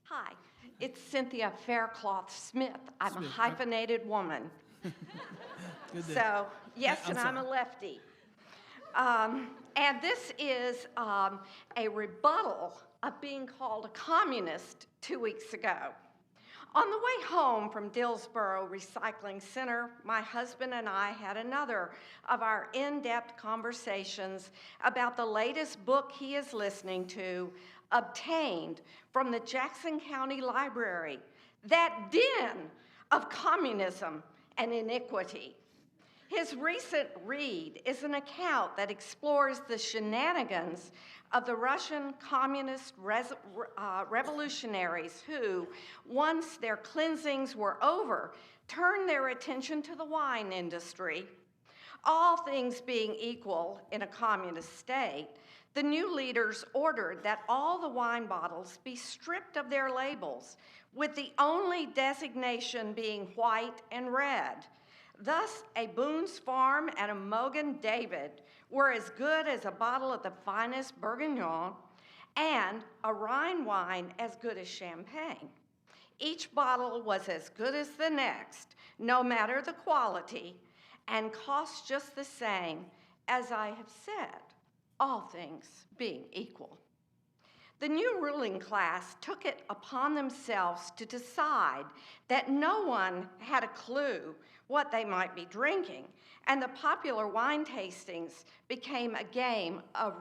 Hi, it's Cynthia Faircloth Smith. I'm Smith. a hyphenated woman. Good day. So, yes, I'm and I'm a sorry. lefty. And this is a rebuttal of being called a communist 2 weeks ago. On the way home from Dillsboro Recycling Center, my husband and I had another of our in-depth conversations about the latest book he is listening to, obtained from the Jackson County Library, That Den of Communism and Iniquity. His recent read is an account that explores the shenanigans of the Russian communist revolutionaries who, once their cleansings were over, turned their attention to the wine industry. All things being equal in a communist state, the new leaders ordered that all the wine bottles be stripped of their labels, with the only designation being white and red. Thus, a Boone's Farm and a Mogan David were as good as a bottle of the finest Bourguignon, and a Rhine wine as good as champagne. Each bottle was as good as the next, no matter the quality, and cost just the same, as I have said, all things being equal. The new ruling class took it upon themselves to decide that no one had a clue what they might be drinking, and the popular wine tastings became a game of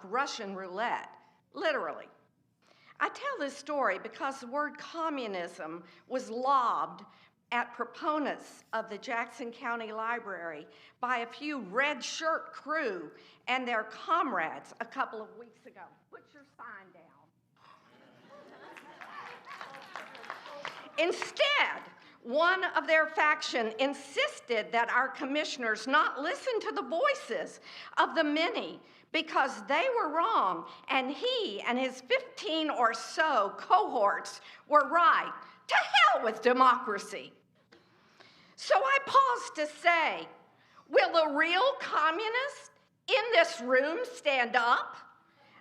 Russian roulette, literally. I tell this story because the word communism was lobbed at proponents of the Jackson County Library by a few red shirt crew and their comrades a couple of weeks ago. Put your sign down. Instead, one of their faction insisted that our commissioners not listen to the voices of the many because they were wrong, and he and his 15 or so cohorts were right. To hell with democracy. So I pause to say, will the real communists in this room stand up?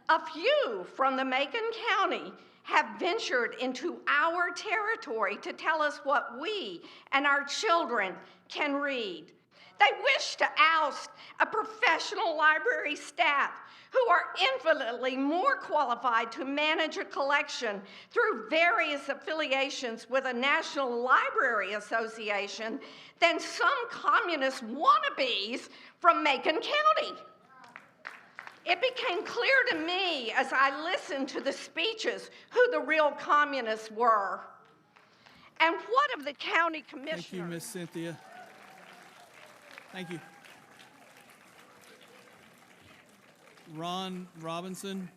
A few from the Macon County have ventured into our territory to tell us what we and our children can read. They wish to oust a professional library staff who are infinitely more qualified to manage a collection through various affiliations with a National Library Association than some communist wannabes from Macon County. It became clear to me as I listened to the speeches who the real communists were. And what of the county commissioner? Thank you, Miss Cynthia. Thank you. Ron Robinson.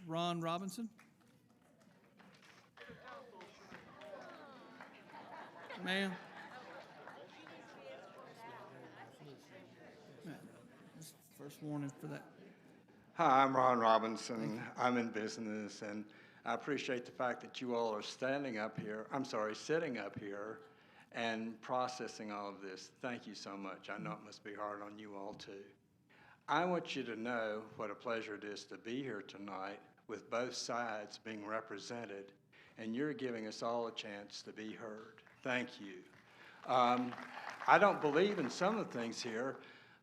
Ron Robinson? Ma'am? First warning for that. Hi, I'm Ron Robinson. I'm in business, and I appreciate the fact that you all are sitting up here and processing all of this. Thank you so much. I know it must be hard on you all too. I want you to know what a pleasure it is to be here tonight with both sides being represented, and you're giving us all a chance to be heard. Thank you. I don't believe in some of the things here,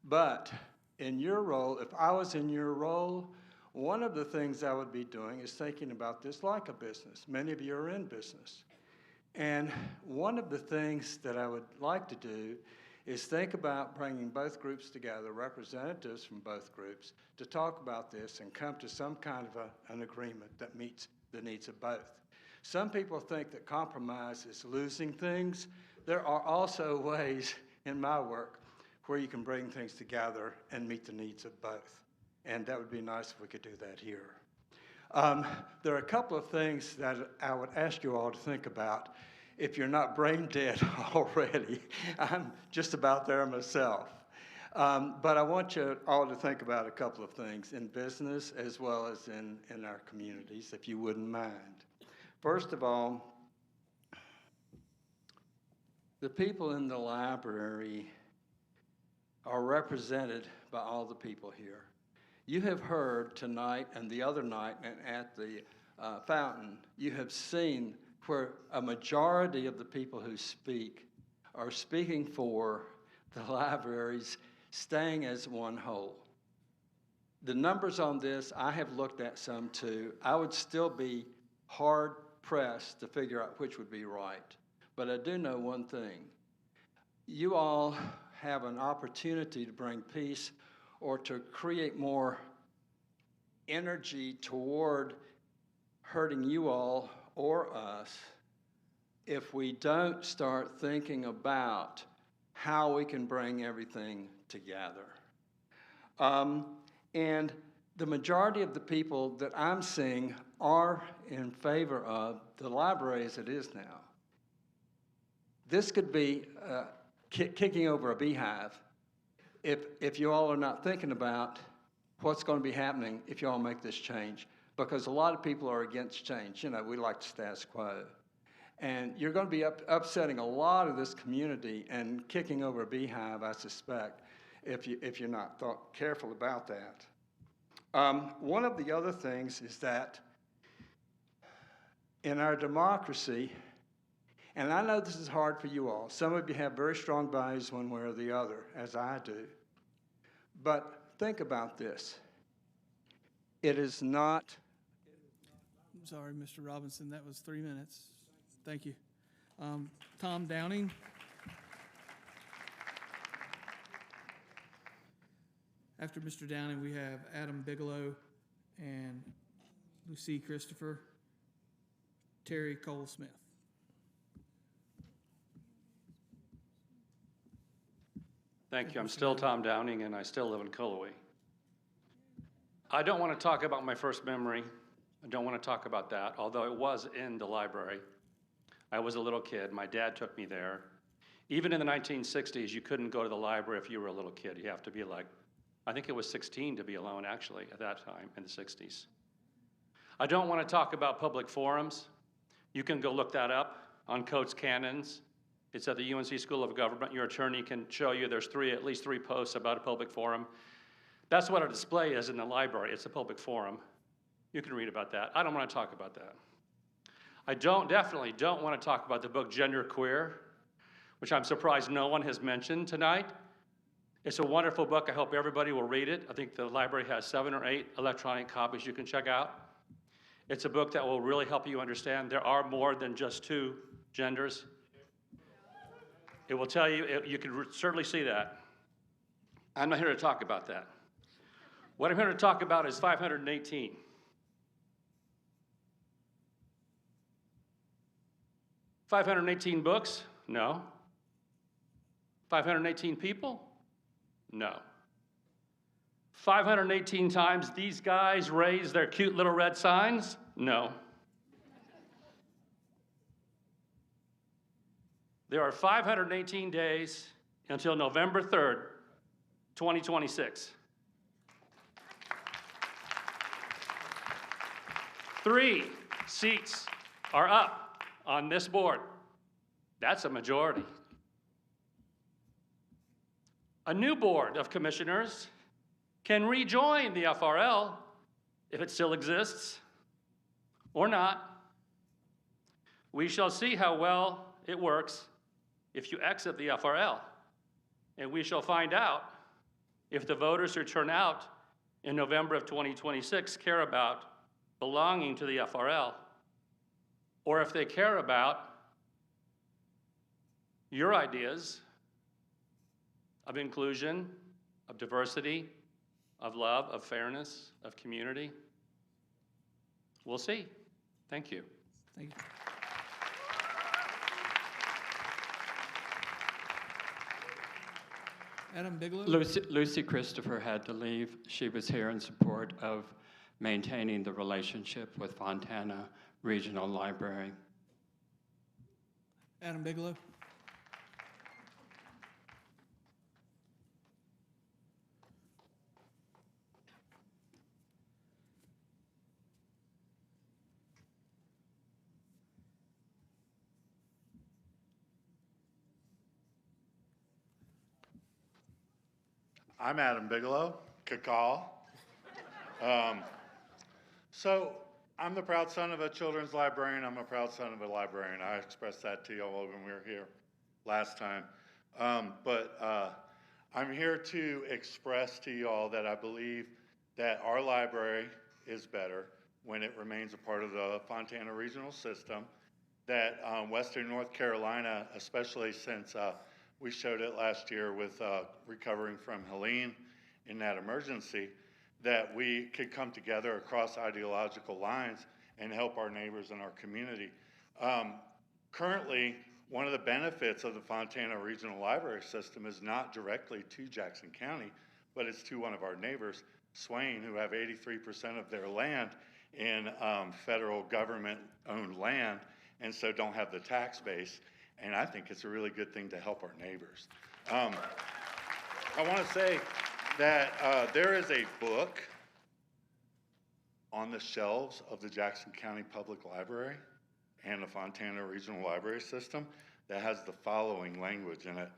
but in your role, if I was in your role, one of the things I would be doing is thinking about this like a business. Many of you are in business. And one of the things that I would like to do is think about bringing both groups together, representatives from both groups, to talk about this and come to some kind of an agreement that meets the needs of both. Some people think that compromise is losing things. There are also ways in my work where you can bring things together and meet the needs of both. And that would be nice if we could do that here. There are a couple of things that I would ask you all to think about. If you're not brain dead already, I'm just about there myself. But I want you all to think about a couple of things in business as well as in our communities, if you wouldn't mind. First of all, the people in the library are represented by all the people here. You have heard tonight and the other night and at the fountain, you have seen where a majority of the people who speak are speaking for the libraries staying as one whole. The numbers on this, I have looked at some too. I would still be hard pressed to figure out which would be right. But I do know one thing. You all have an opportunity to bring peace or to create more energy toward hurting you all or us if we don't start thinking about how we can bring everything together. And the majority of the people that I'm seeing are in favor of the library as it is now. This could be kicking over a beehive if you all are not thinking about what's going to be happening if you all make this change. Because a lot of people are against change. You know, we like the status quo. And you're going to be upsetting a lot of this community and kicking over a beehive, I suspect, if you're not careful about that. One of the other things is that in our democracy, and I know this is hard for you all. Some of you have very strong values one way or the other, as I do. But think about this. It is not... I'm sorry, Mr. Robinson, that was 3 minutes. Thank you. Tom Downing. After Mr. Downing, we have Adam Bigelow and Lucy Christopher, Terry Cole-Smith. Thank you. I'm still Tom Downing, and I still live in Cullowhee. I don't want to talk about my first memory. I don't want to talk about that, although it was in the library. I was a little kid. My dad took me there. Even in the 1960s, you couldn't go to the library if you were a little kid. You have to be like, I think it was 16 to be alone, actually, at that time in the 60s. I don't want to talk about public forums. You can go look that up on Coates Canons. It's at the UNC School of Government. Your attorney can show you there's at least three posts about a public forum. That's what a display is in the library. It's a public forum. You can read about that. I don't want to talk about that. I definitely don't want to talk about the book Gender Queer, which I'm surprised no one has mentioned tonight. It's a wonderful book. I hope everybody will read it. I think the library has 7 or 8 electronic copies you can check out. It's a book that will really help you understand there are more than just 2 genders. It will tell you, you can certainly see that. I'm not here to talk about that. What I'm here to talk about is 518. 518 books? No. 518 people? No. 518 times these guys raise their cute little red signs? No. There are 518 days until November 3rd, 2026. 3 seats are up on this board. That's a majority. A new board of commissioners can rejoin the FRL if it still exists or not. We shall see how well it works if you exit the FRL, and we shall find out if the voters who turn out in November of 2026 care about belonging to the FRL, or if they care about your ideas of inclusion, of diversity, of love, of fairness, of community. We'll see. Thank you. Thank you. Adam Bigelow? Lucy Christopher had to leave. She was here in support of maintaining the relationship with Fontana Regional Library. Adam Bigelow? I'm Adam Bigelow, Cacall. So I'm the proud son of a children's librarian. I'm a proud son of a librarian. I expressed that to y'all when we were here last time. I'm here to express to y'all that I believe that our library is better when it remains a part of the Fontana Regional System, that Western North Carolina, especially since we showed it last year with recovering from Helene in that emergency, that we could come together across ideological lines and help our neighbors in our community. Currently, one of the benefits of the Fontana Regional Library System is not directly to Jackson County, but it's to one of our neighbors, Swain, who have 83% of their land in federal government-owned land, and so don't have the tax base. And I think it's a really good thing to help our neighbors. I want to say that there is a book on the shelves of the Jackson County Public Library and the Fontana Regional Library System that has the following language in it.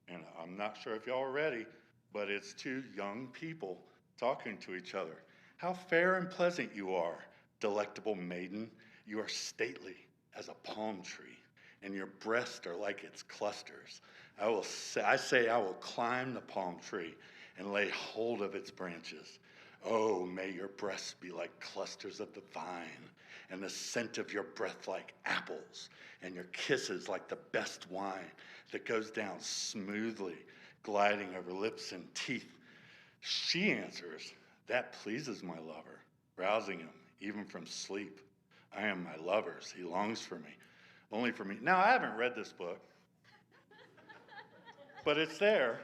And I'm not sure if y'all are ready, but it's two young people talking to each other. How fair and pleasant you are, delectable maiden. You are stately as a palm tree, and your breasts are like its clusters. I say I will climb the palm tree and lay hold of its branches. Oh, may your breasts be like clusters of the vine, and the scent of your breath like apples, and your kisses like the best wine that goes down smoothly, gliding over lips and teeth. She answers, that pleases my lover, rousing him even from sleep. I am my lover's, he longs for me, only for me. Now, I haven't read this book, but it's there,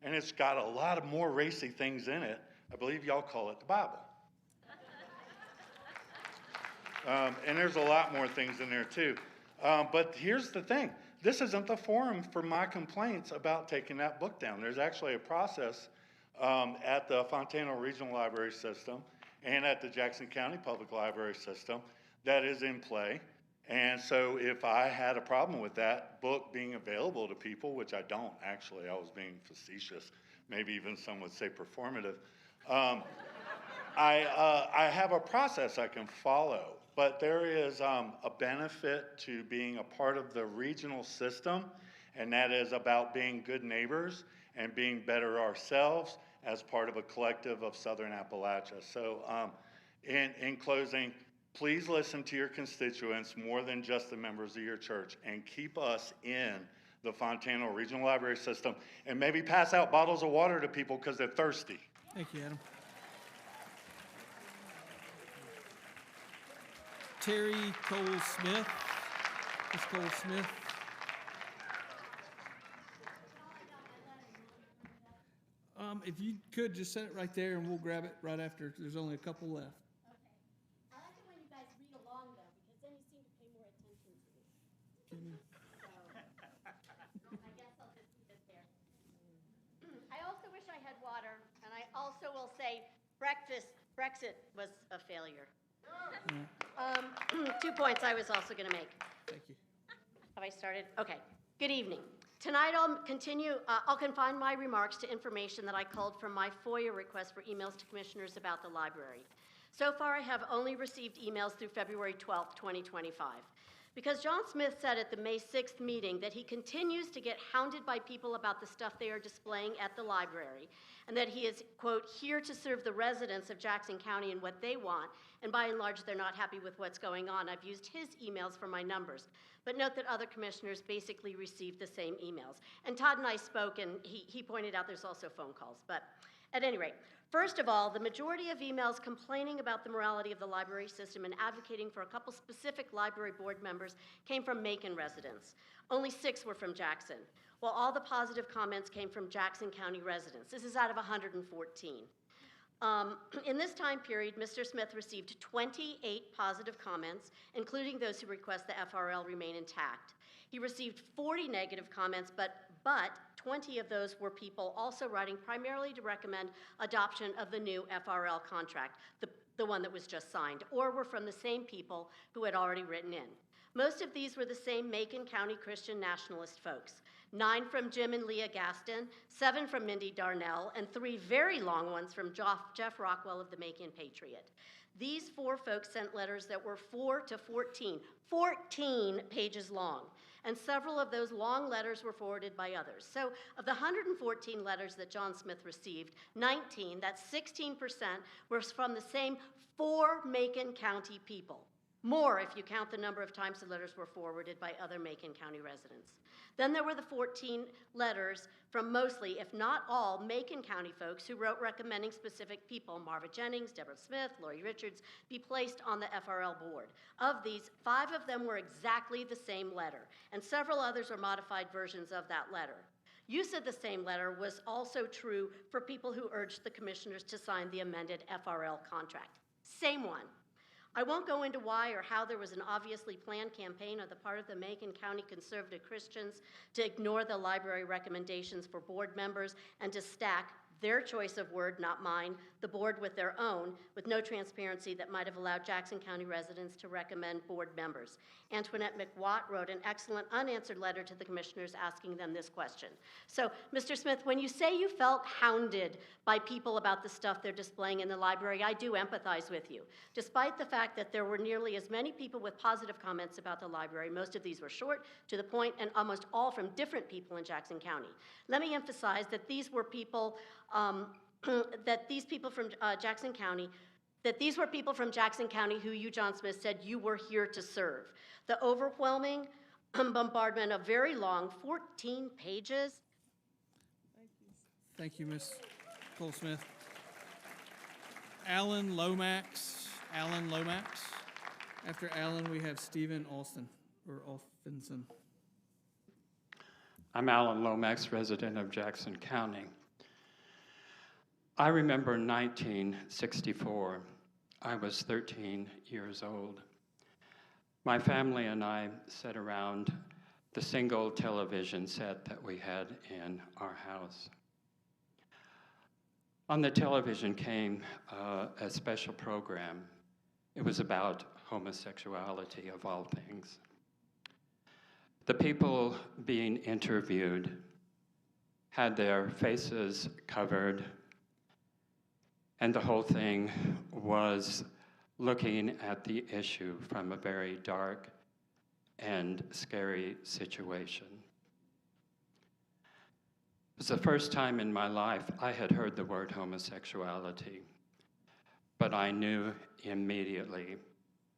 and it's got a lot of more racy things in it. I believe y'all call it the Bible. And there's a lot more things in there too. But here's the thing. This isn't the forum for my complaints about taking that book down. There's actually a process at the Fontana Regional Library System and at the Jackson County Public Library System that is in play. And so if I had a problem with that book being available to people, which I don't actually, I was being facetious, maybe even some would say performative, I have a process I can follow. But there is a benefit to being a part of the regional system, and that is about being good neighbors and being better ourselves as part of a collective of Southern Appalachia. So in closing, please listen to your constituents more than just the members of your church, and keep us in the Fontana Regional Library System, and maybe pass out bottles of water to people because they're thirsty. Thank you, Adam. Terry Cole Smith. Ms. Cole Smith. If you could just set it right there and we'll grab it right after. There's only a couple left. I like it when you guys read along, though, because then you seem to pay more attention to me. So, I guess I'll just leave it there. I also wish I had water, and I also will say Brexit was a failure. 2 points I was also going to make. Thank you. Have I started? Okay. Good evening. Tonight I'll confine my remarks to information that I culled from my FOIA request for emails to commissioners about the library. So far, I have only received emails through February 12th, 2025. Because John Smith said at the May 6th meeting that he continues to get hounded by people about the stuff they are displaying at the library, and that he is, quote, here to serve the residents of Jackson County and what they want, and by and large they're not happy with what's going on, I've used his emails for my numbers. But note that other commissioners basically received the same emails. And Todd and I spoke, and he pointed out there's also phone calls. But At any rate, first of all, the majority of emails complaining about the morality of the library system and advocating for a couple specific library board members came from Macon residents. Only 6 were from Jackson, while all the positive comments came from Jackson County residents. This is out of 114. In this time period, Mr. Smith received 28 positive comments, including those who request the FRL remain intact. He received 40 negative comments, but 20 of those were people also writing primarily to recommend adoption of the new FRL contract, the one that was just signed, or were from the same people who had already written in. Most of these were the same Macon County Christian nationalist folks. 9 from Jim and Leah Gaston, 7 from Mindy Darnell, and 3 very long ones from Jeff Rockwell of the Macon Patriot. These 4 folks sent letters that were 4 to 14 pages long, and several of those long letters were forwarded by others. So of the 114 letters that John Smith received, 19, that's 16%, were from the same 4 Macon County people. More if you count the number of times the letters were forwarded by other Macon County residents. Then there were the 14 letters from mostly, if not all, Macon County folks who wrote recommending specific people, Marva Jennings, Deborah Smith, Lori Richards, be placed on the FRL board. Of these, 5 of them were exactly the same letter, and several others were modified versions of that letter. Use of the same letter was also true for people who urged the commissioners to sign the amended FRL contract. Same one. I won't go into why or how there was an obviously planned campaign on the part of the Macon County conservative Christians to ignore the library recommendations for board members and to stack their choice of word, not mine, the board with their own, with no transparency that might have allowed Jackson County residents to recommend board members. Antoinette McWatt wrote an excellent unanswered letter to the commissioners asking them this question. So, Mr. Smith, when you say you felt hounded by people about the stuff they're displaying in the library, I do empathize with you. Despite the fact that there were nearly as many people with positive comments about the library, most of these were short, to the point, and almost all from different people in Jackson County. Let me emphasize that these were people from Jackson County, that these were people from Jackson County who you, John Smith, said you were here to serve. The overwhelming bombardment of very long, 14 pages. Thank you, Ms. Cole-Smith. Alan Lomax. After Alan, we have Stephen Alston, or Alfinson. I'm Alan Lomax, resident of Jackson County. I remember 1964. I was 13 years old. My family and I sat around the single television set that we had in our house. On the television came a special program. It was about homosexuality, of all things. The people being interviewed had their faces covered, and the whole thing was looking at the issue from a very dark and scary situation. It was the first time in my life I had heard the word homosexuality, but I knew immediately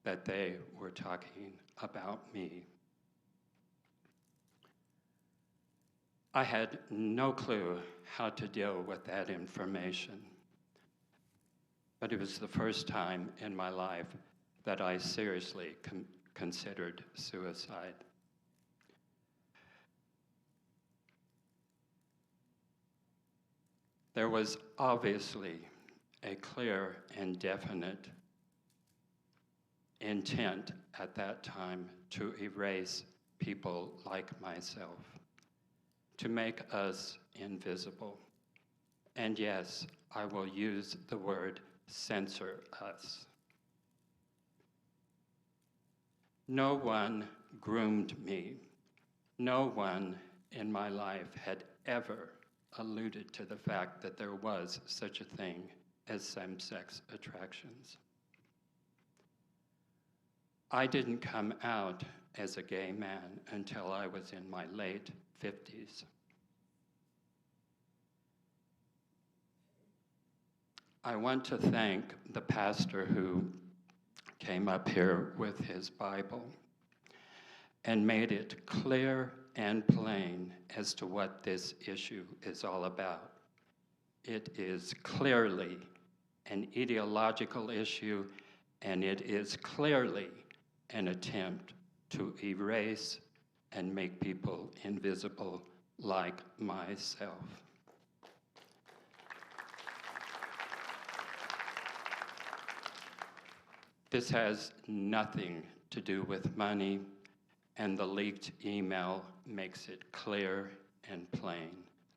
that they were talking about me. I had no clue how to deal with that information, but it was the first time in my life that I seriously considered suicide. There was obviously a clear and definite intent at that time to erase people like myself, to make us invisible. And yes, I will use the word censor us. No one groomed me. No one in my life had ever alluded to the fact that there was such a thing as same-sex attractions. I didn't come out as a gay man until I was in my late 50s. I want to thank the pastor who came up here with his Bible and made it clear and plain as to what this issue is all about. It is clearly an ideological issue, and it is clearly an attempt to erase and make people invisible like myself. This has nothing to do with money, and the leaked email makes it clear and plain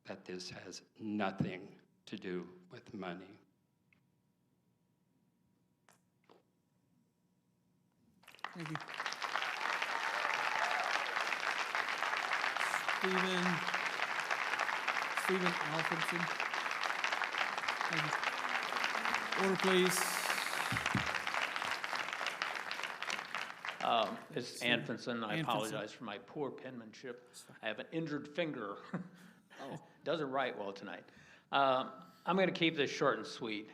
that this has nothing to do with money. Thank you. Stephen Alfredson. Thank you. Order, please. It's Anfinson. I Anfinson. apologize for my poor penmanship. I have an injured finger. Doesn't write well tonight. I'm going to keep this short and sweet.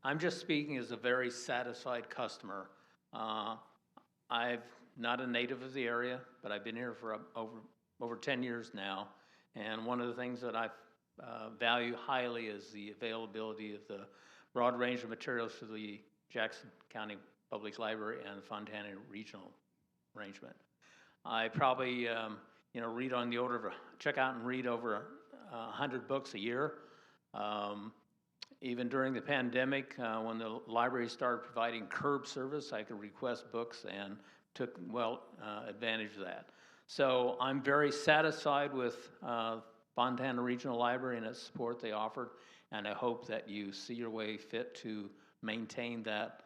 I'm just speaking as a very satisfied customer. I'm not a native of the area, but I've been here for over 10 years now. And one of the things that I value highly is the availability of the broad range of materials for the Jackson County Public Library and Fontana Regional arrangement. I probably, read on the order of, check out and read over 100 books a year. Even during the pandemic, when the library started providing curb service, I could request books and took advantage of that. So I'm very satisfied with Fontana Regional Library and its support they offered, and I hope that you see your way fit to maintain that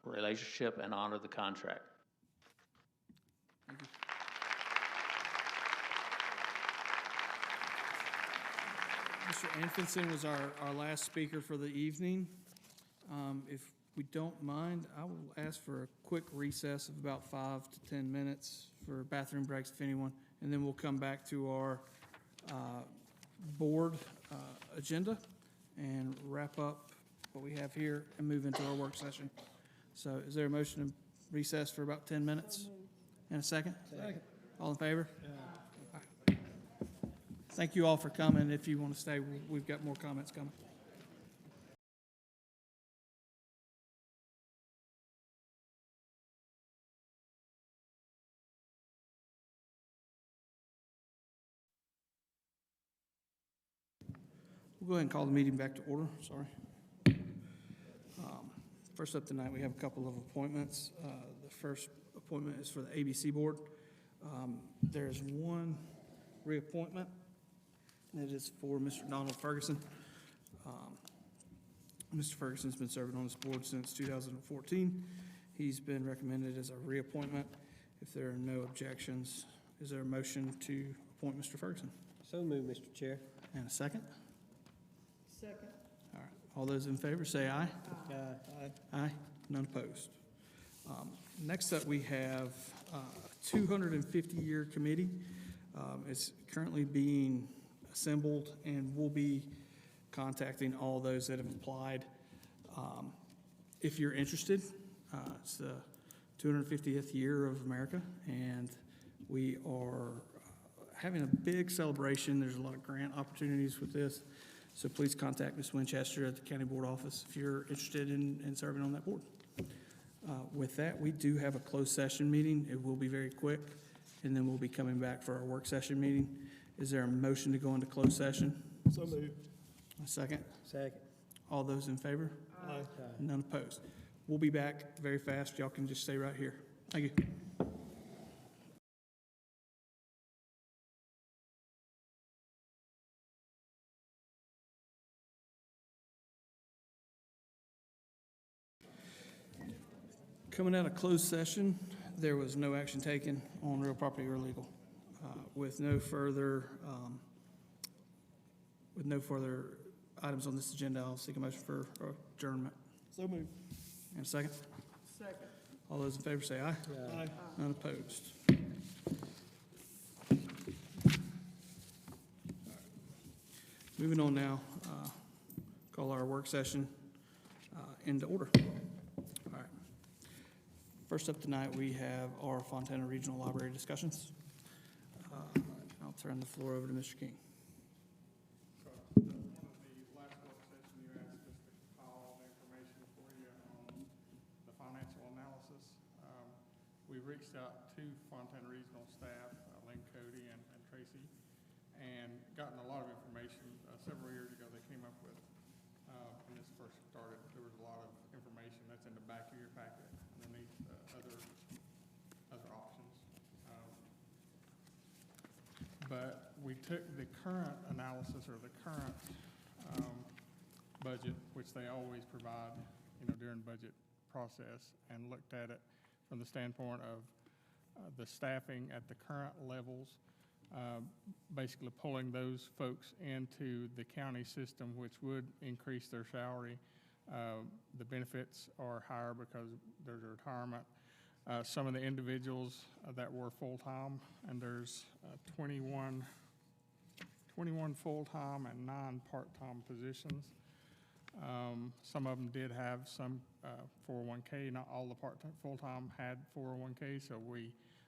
relationship and honor the contract. Thank you. Mr. Anfinson was our last speaker for the evening. If we don't mind, I will ask for a quick recess of about 5 to 10 minutes for bathroom breaks, if anyone, and then we'll come back to our board agenda and wrap up what we have here and move into our work session. So is there a motion to recess for about 10 minutes? And a second? Second. All in favor? Yeah. Thank you all for coming. If you want to stay, we've got more comments coming. We'll go ahead and call the meeting back to order. Sorry. First up tonight, we have a couple of appointments. The first appointment is for the ABC Board. There's one reappointment, and it is for Mr. Donald Ferguson. Mr. Ferguson's been serving on this board since 2014. He's been recommended as a reappointment. If there are no objections, is there a motion to appoint Mr. Ferguson? So moved, Mr. Chair. And a second? Second. All right. All those in favor say aye. Aye. Aye. None opposed. Next up, we have a 250-year committee. It's currently being assembled, and we'll be contacting all those that have applied. If you're interested, it's the 250th year of America, and we are having a big celebration. There's a lot of grant opportunities with this, so please contact Ms. Winchester at the County Board Office if you're interested in serving on that board. With that, we do have a closed session meeting. It will be very quick, and then we'll be coming back for our work session meeting. Is there a motion to go into closed session? So moved. A second? Second. All those in favor? Aye. None opposed. We'll be back very fast. Y'all can just stay right here. Thank you. Coming out of closed session, there was no action taken on real property or legal. With no further items on this agenda, I'll seek a motion for adjournment. So moved. And a second? Second. All those in favor say aye. Aye. None opposed. Moving on now, call our work session into order. All right. First up tonight, we have our Fontana Regional Library discussions. I'll turn the floor over to Mr. King. One of the reached out to Fontana Regional staff, Lynn Cody and Tracy, and gotten a lot of information. Several years ago, they came up with, when this first started, there was a lot of information that's in the back of your packet underneath other options. But we took the current analysis or the current budget, which they always provide, during budget process, and looked at it from the standpoint of the staffing at the current levels, basically pulling those folks into the county system, which would increase their salary. The benefits are higher because there's a retirement. Some of the individuals that were full-time, and there's 21 full-time and 9 part-time positions. Some of them did have some 401k. Not all the part-time, full-time had 401k, so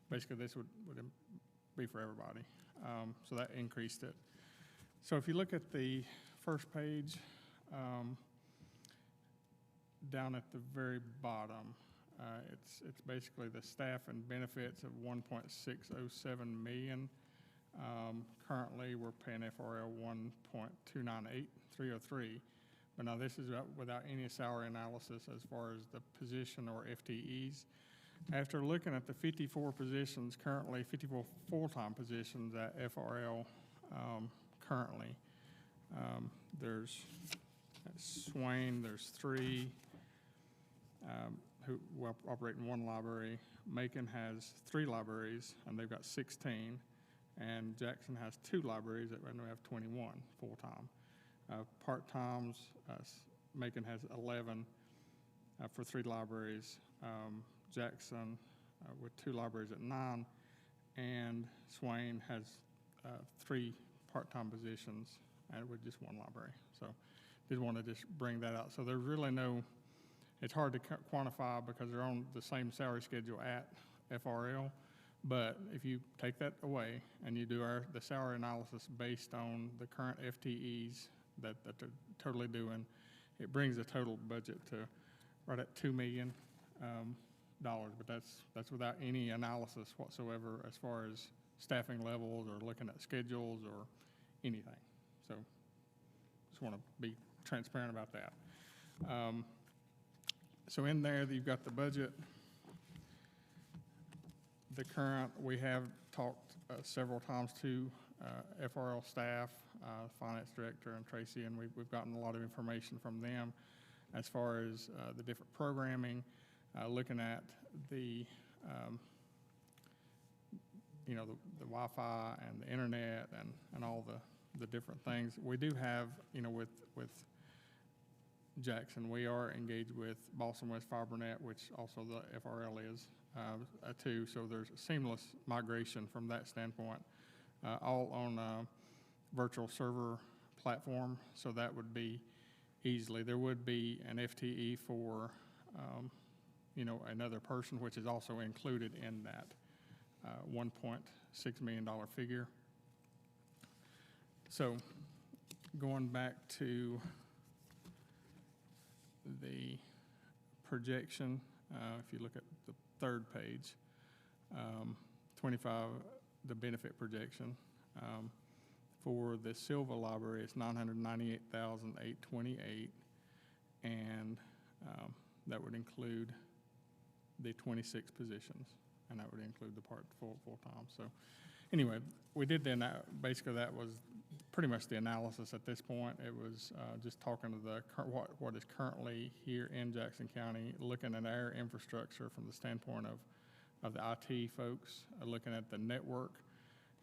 basically this would be for everybody. So that increased it. So if you look at the first page, down at the very bottom, it's basically the staff and benefits of $1.607 million. Currently, we're paying FRL $1.298303. But now this is without any salary analysis as far as the position or FTEs. After looking at the 54 positions currently, 54 full-time positions at FRL currently, there's Swain, there's 3 who operate in 1 library. Macon has 3 libraries, and they've got 16. And Jackson has 2 libraries, and we have 21 full-time. Part-times, Macon has 11 for 3 libraries. Jackson with 2 libraries at 9, and Swain has 3 part-time positions and with just 1 library. So did want to just bring that out. So there's really it's hard to quantify because they're on the same salary schedule at FRL. But if you take that away and you do the salary analysis based on the current FTEs that they're totally doing, it brings the total budget to right at $2 million. But that's without any analysis whatsoever as far as staffing levels or looking at schedules or anything. So just want to be transparent about that. So in there, you've got the budget. The current, we have talked several times to FRL staff, finance director and Tracy, and we've gotten a lot of information from them as far as the different programming, looking at the the Wi-Fi and the internet and all the different things. We do have, with Jackson, we are engaged with Boston West FiberNet, which also the FRL is too. So there's a seamless migration from that standpoint, all on a virtual server platform. So that would be easily. There would be an FTE for another person, which is also included in that $1.6 million figure. So going back to the projection, if you look at the 3rd page, 25, the benefit projection. For the Silva Library, it's $998,828, and that would include the 26 positions, and that would include the full-time. So anyway, we did then, basically that was pretty much the analysis at this point. It was just talking to what is currently here in Jackson County, looking at our infrastructure from the standpoint of the IT folks, looking at the network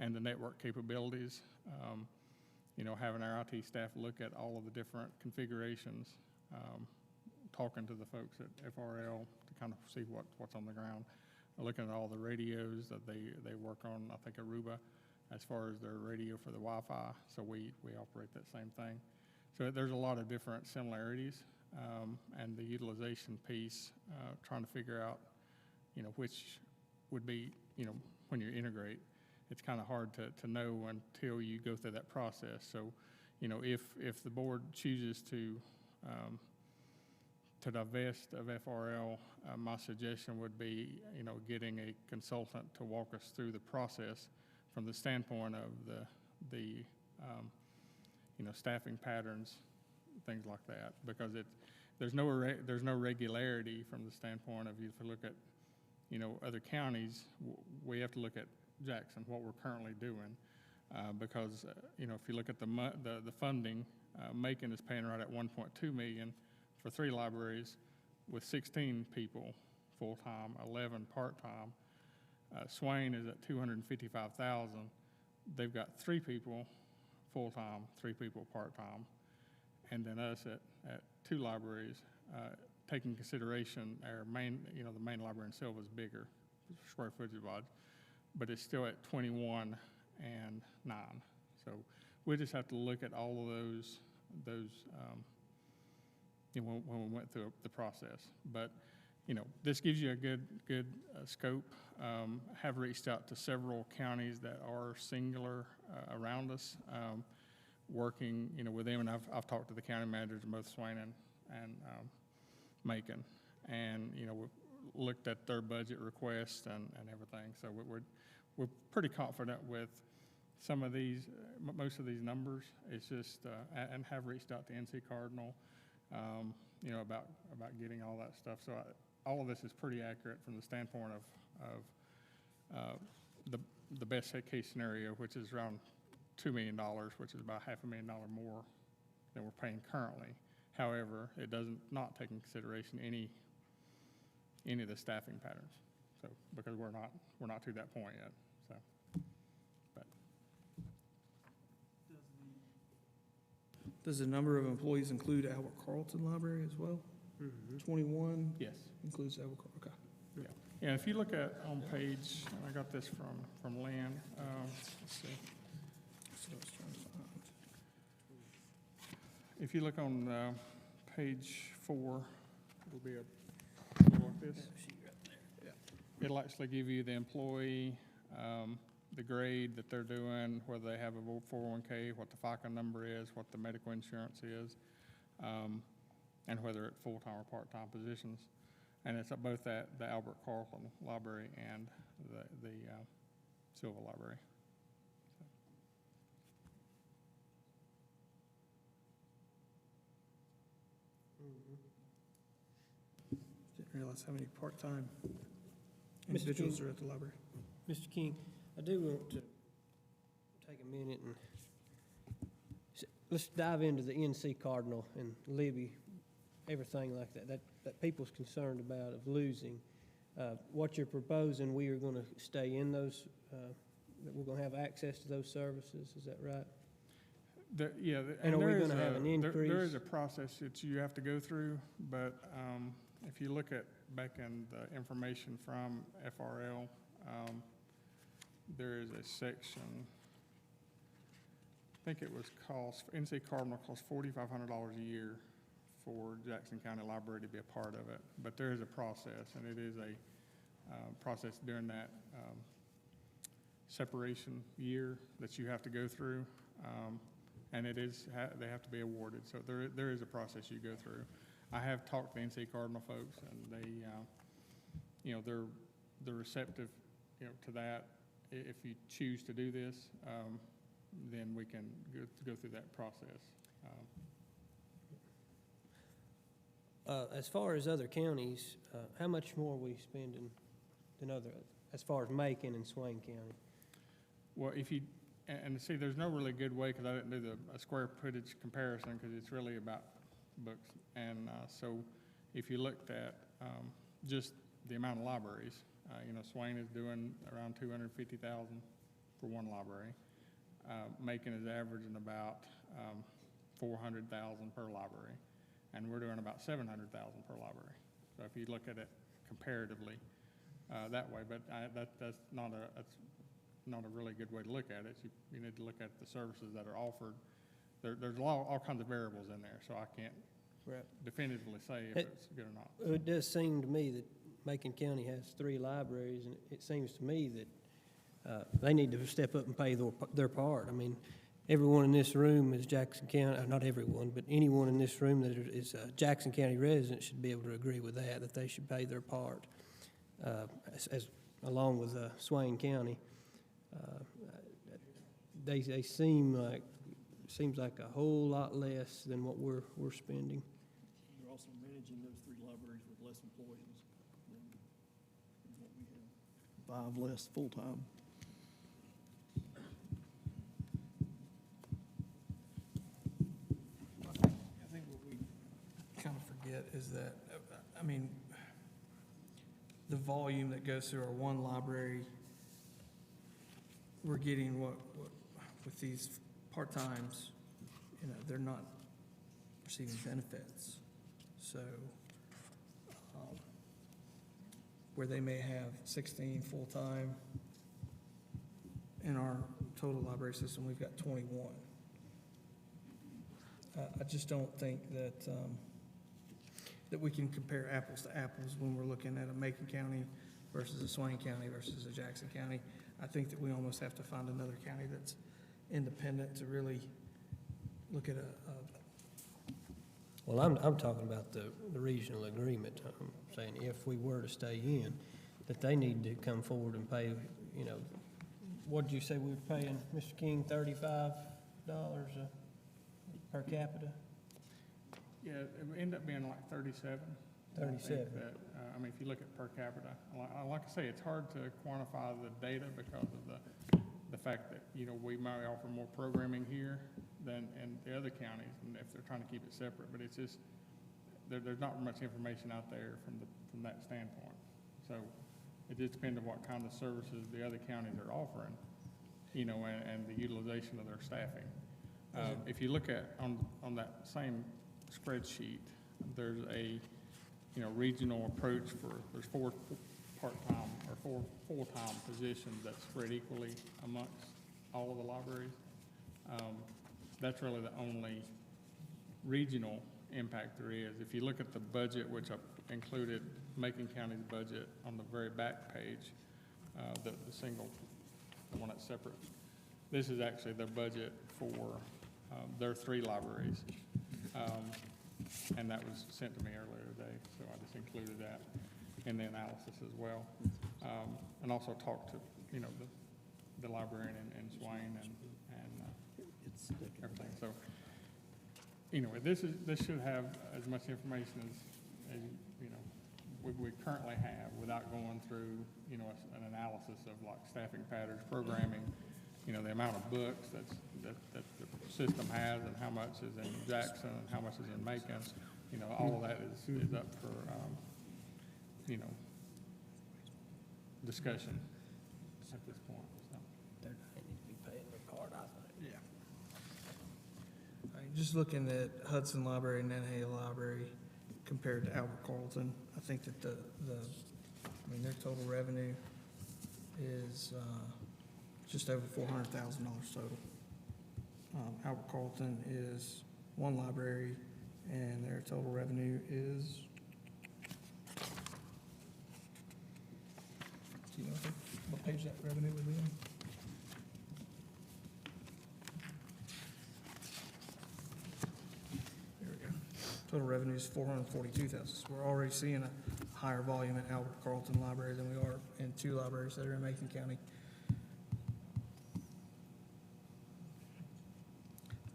and the network capabilities, having our IT staff look at all of the different configurations, talking to the folks at FRL to kind of see what's on the ground, looking at all the radios that they work on, I think Aruba, as far as their radio for the Wi-Fi. So we operate that same thing. So there's a lot of different similarities, and the utilization piece, trying to figure out, which would be, when you integrate, it's kind of hard to know until you go through that process. So, if the board chooses to to divest of FRL, my suggestion would be, getting a consultant to walk us through the process from the standpoint of the staffing patterns, things like that, because there's no regularity from the standpoint of, if you look at, other counties, we have to look at Jackson, what we're currently doing, because, if you look at the funding, Macon is paying right at $1.2 million for 3 libraries with 16 people full-time, 11 part-time. Swain is at $255,000. They've got 3 people full-time, 3 people part-time, and then us at 2 libraries, taking consideration our main, the main library in Silva is bigger, square footage-wise, but it's still at 21 and 9. So we just have to look at all of those when we went through the process. But this gives you a good scope. Have reached out to several counties that are singular around us, working with them, and I've talked to the county managers of both Swain and Macon, and we've looked at their budget requests and everything. So we're pretty confident with some of these, most of these numbers. It's just and have reached out to NC Cardinal, about getting all that stuff. So all of this is pretty accurate from the standpoint of the best case scenario, which is around $2 million, which is about $500,000 more than we're paying currently. However, it doesn't not take into consideration any of the staffing patterns. So because we're not to that point yet. So, but Does the number of employees include Albert Carlton Library as well? 21? Yes. Includes Albert Carlton, okay. Yeah, if you look at on page, I got this from Lynn. Let's see. So I was trying to find. If you look on page 4, it'll be a little like this. It'll actually give you the employee, the grade that they're doing, whether they have a 401k, what the FICA number is, what the medical insurance is, and whether it's full-time or part-time positions. And it's at both at the Albert Carlton Library and the Silva Library. Didn't realize how many part-time individuals are at the library. Mr. King, I do want to take a minute and let's dive into the NC Cardinal and Libby, everything like that people's concerned about of losing. What you're proposing, we are going to stay in those, that we're going to have access to those services, is that right? And are we going to have an increase? There is a process that you have to go through, but if you look at back in the information from FRL, there is a section, I think it was NC Cardinal costs $4,500 a year for Jackson County Library to be a part of it. But there is a process, and it is a process during that separation year that you have to go through. And it is, they have to be awarded. So there is a process you go through. I have talked to the NC Cardinal folks, and they, they're receptive, to that. If you choose to do this, then we can go through that process. As far as other counties, how much more are we spending than other, as far as Macon and Swain County? Well, if you, and see, there's no really good way, because I didn't do a square footage comparison, because it's really about books. And so if you looked at just the amount of libraries, Swain is doing around $250,000 for one library. Macon is averaging about $400,000 per library, and we're doing about $700,000 per library. So if you look at it comparatively that way, but that's not a really good way to look at it. You need to look at the services that are offered. There's all kinds of variables in there, so I can't definitively say if it's good or not. It does seem to me that Macon County has 3 libraries, and it seems to me that they need to step up and pay their part. I mean, everyone in this room is Jackson County, not everyone, but anyone in this room that is a Jackson County resident should be able to agree with that they should pay their part, along with Swain County. They seems like a whole lot less than what we're spending. You're also managing those 3 libraries with less employees than what we have. 5 less full-time. I think what we kind of forget is that, I mean, the volume that goes through our one library, we're getting what with these part-times, you know, they're not receiving benefits. So, where they may have 16 full-time, in our total library system, we've got 21. I just don't think that, that we can compare apples to apples when we're looking at a Macon County versus a Swain County versus a Jackson County. I think that we almost have to find another county that's independent to really look at Well, I'm talking about the regional agreement. I'm saying if we were to stay in, that they need to come forward and pay, you know, what'd you say we were paying, Mr. King, $35 per capita? Yeah, it would end up being like 37. 37. I mean, if you look at per capita, like I say, it's hard to quantify the data because of the fact that, you know, we might offer more programming here than in the other counties, and if they're trying to keep it separate, but it's just, there's not much information out there from that standpoint. So it just depends on what kind of services the other counties are offering, you know, and the utilization of their staffing. If you look at, on that same spreadsheet, there's a, you know, regional approach there's 4 part-time or 4 full-time positions that spread equally amongst all of the libraries. That's really the only regional impact there is. If you look at the budget, which I included Macon County's budget on the very back page, the one that's separate, this is actually their budget for their 3 libraries. And that was sent to me earlier today, so I just included that in the analysis as well. And also talked to, you know, the librarian in Swain and everything. So, anyway, this should have as much information as you know, we currently have without going through, you know, an analysis of like staffing patterns, programming, you know, the amount of books that the system has and how much is in Jackson and how much is in Macon. You know, all of that is up for, you know, discussion at this point. So. They need to be paying their part, I think. Yeah. All right, just looking at Hudson Library and Nantahala Library compared to Albert Carlton, I think that I mean, their total revenue is just over $400,000 total. Albert Carlton is one library, and their total revenue is, do you know what page that revenue would be in? There we go. Total revenue is $442,000. So we're already seeing a higher volume at Albert Carlton Library than we are in 2 libraries that are in Macon County.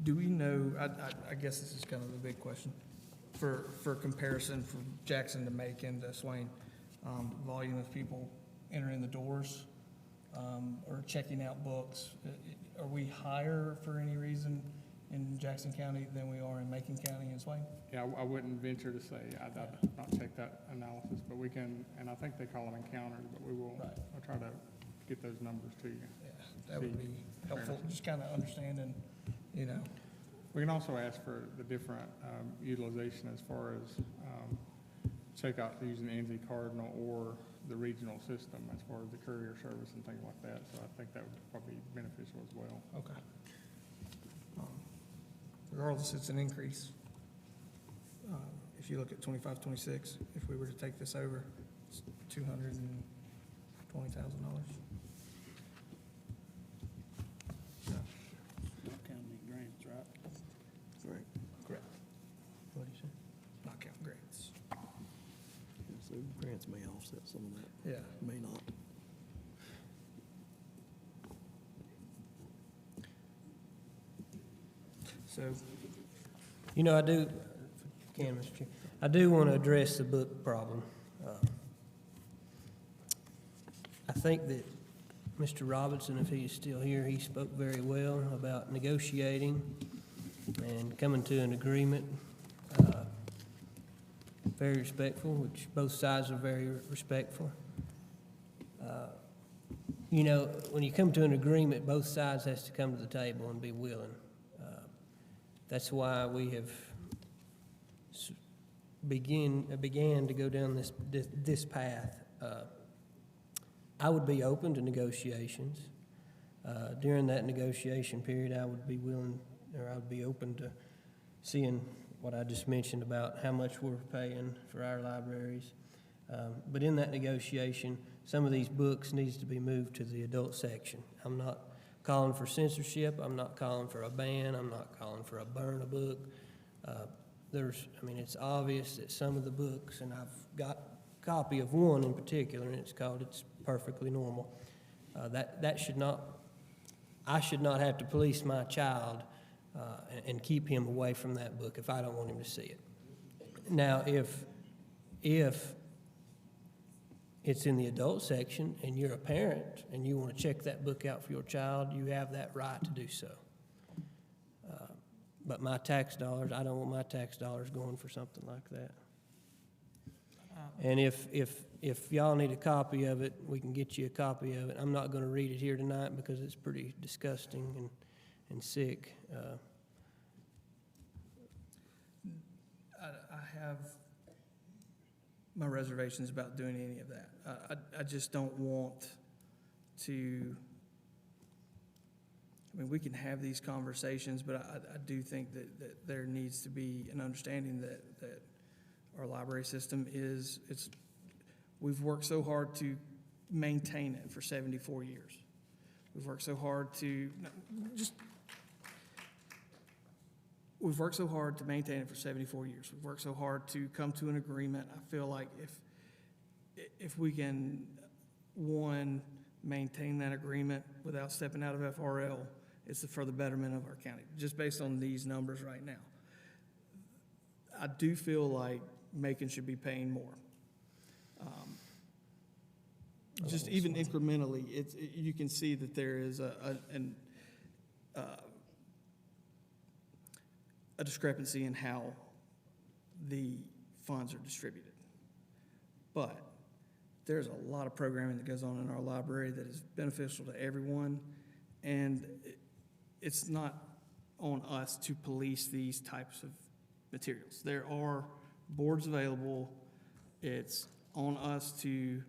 Do we know, I guess this is kind of the big question, for comparison from Jackson to Macon to Swain, volume of people entering the doors or checking out books, are we higher for any reason in Jackson County than we are in Macon County and Swain? Yeah, I wouldn't venture to say. I've not checked that analysis, but we can, and I think they call them encounters, but we will, I'll try to get those numbers to you. Yeah, that would be helpful, just kind of understanding, you know. We can also ask for the different utilization as far as check out using the NZ Cardinal or the regional system as far as the courier service and things like that. So I think that would probably be beneficial as well. Okay. Regardless, it's an increase. If you look at 25, 26, if we were to take this over, it's $220,000. offset some of that. Yeah. May not. So, You know, I do, Mr. Chair, I do want to address the book problem. I think that Mr. Robinson, if he is still here, he spoke very well about negotiating and coming to an agreement. Very respectful, which both sides are very respectful. You know, when you come to an agreement, both sides has to come to the table and be willing. That's why we have began to go down this path. I would be open to negotiations. During that negotiation period, I would be willing, or I would be open to seeing what I just mentioned about how much we're paying for our libraries. But in that negotiation, some of these books needs to be moved to the adult section. I'm not calling for censorship. I'm not calling for a ban. I'm not calling for a burn a book. It's obvious that some of the books, and I've got a copy of one in particular, and it's called It's Perfectly Normal. I should not have to police my child and keep him away from that book if I don't want him to see it. Now, if it's in the adult section and you're a parent and you want to check that book out for your child, you have that right to do so. But my tax dollars, I don't want my tax dollars going for something like that. And if y'all need a copy of it, we can get you a copy of it. I'm not going to read it here tonight because it's pretty disgusting and sick. I have my reservations about doing any of that. I just don't want to, we can have these conversations, but I do think that there needs to be an understanding that our library system we've worked so hard to maintain it for 74 years. We've worked so hard to maintain it for 74 years. We've worked so hard to come to an agreement. I feel like if we can, one, maintain that agreement without stepping out of FRL, it's for the betterment of our county, just based on these numbers right now. I do feel like Macon should be paying more. Just even incrementally, you can see that there is a discrepancy in how the funds are distributed. But there's a lot of programming that goes on in our library that is beneficial to everyone, and it's not on us to police these types of materials. There are boards available. It's on us to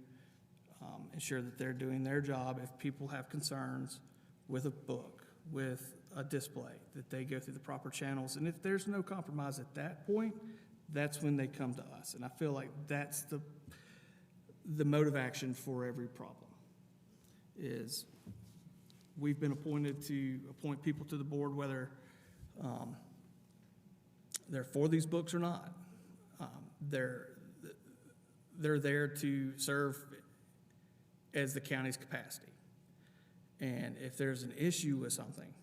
ensure that they're doing their job. If people have concerns with a book, with a display, that they go through the proper channels. And if there's no compromise at that point, that's when they come to us. And I feel like that's the mode of action for every problem. Is we've been appointed to appoint people to the board, whether they're for these books or not. They're there to serve as the county's capacity. And if there's an issue with something,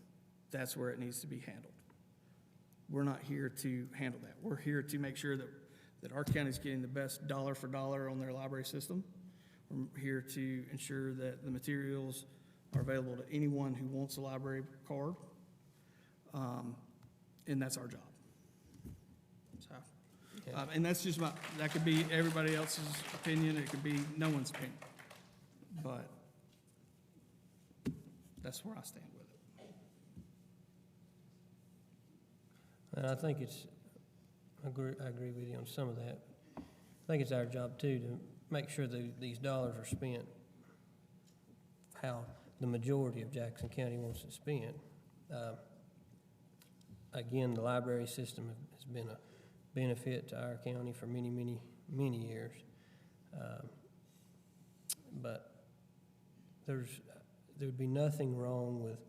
that's where it needs to be handled. We're not here to handle that. We're here to make sure that our county's getting the best dollar for dollar on their library system. We're here to ensure that the materials are available to anyone who wants a library card. And that's our job. So, and that's just that could be everybody else's opinion. It could be no one's opinion. But that's where I stand with it. And I think I agree with you on some of that. I think it's our job too to make sure that these dollars are spent how the majority of Jackson County wants it spent. Again, the library system has been a benefit to our county for many, many, many years. But there would be nothing wrong with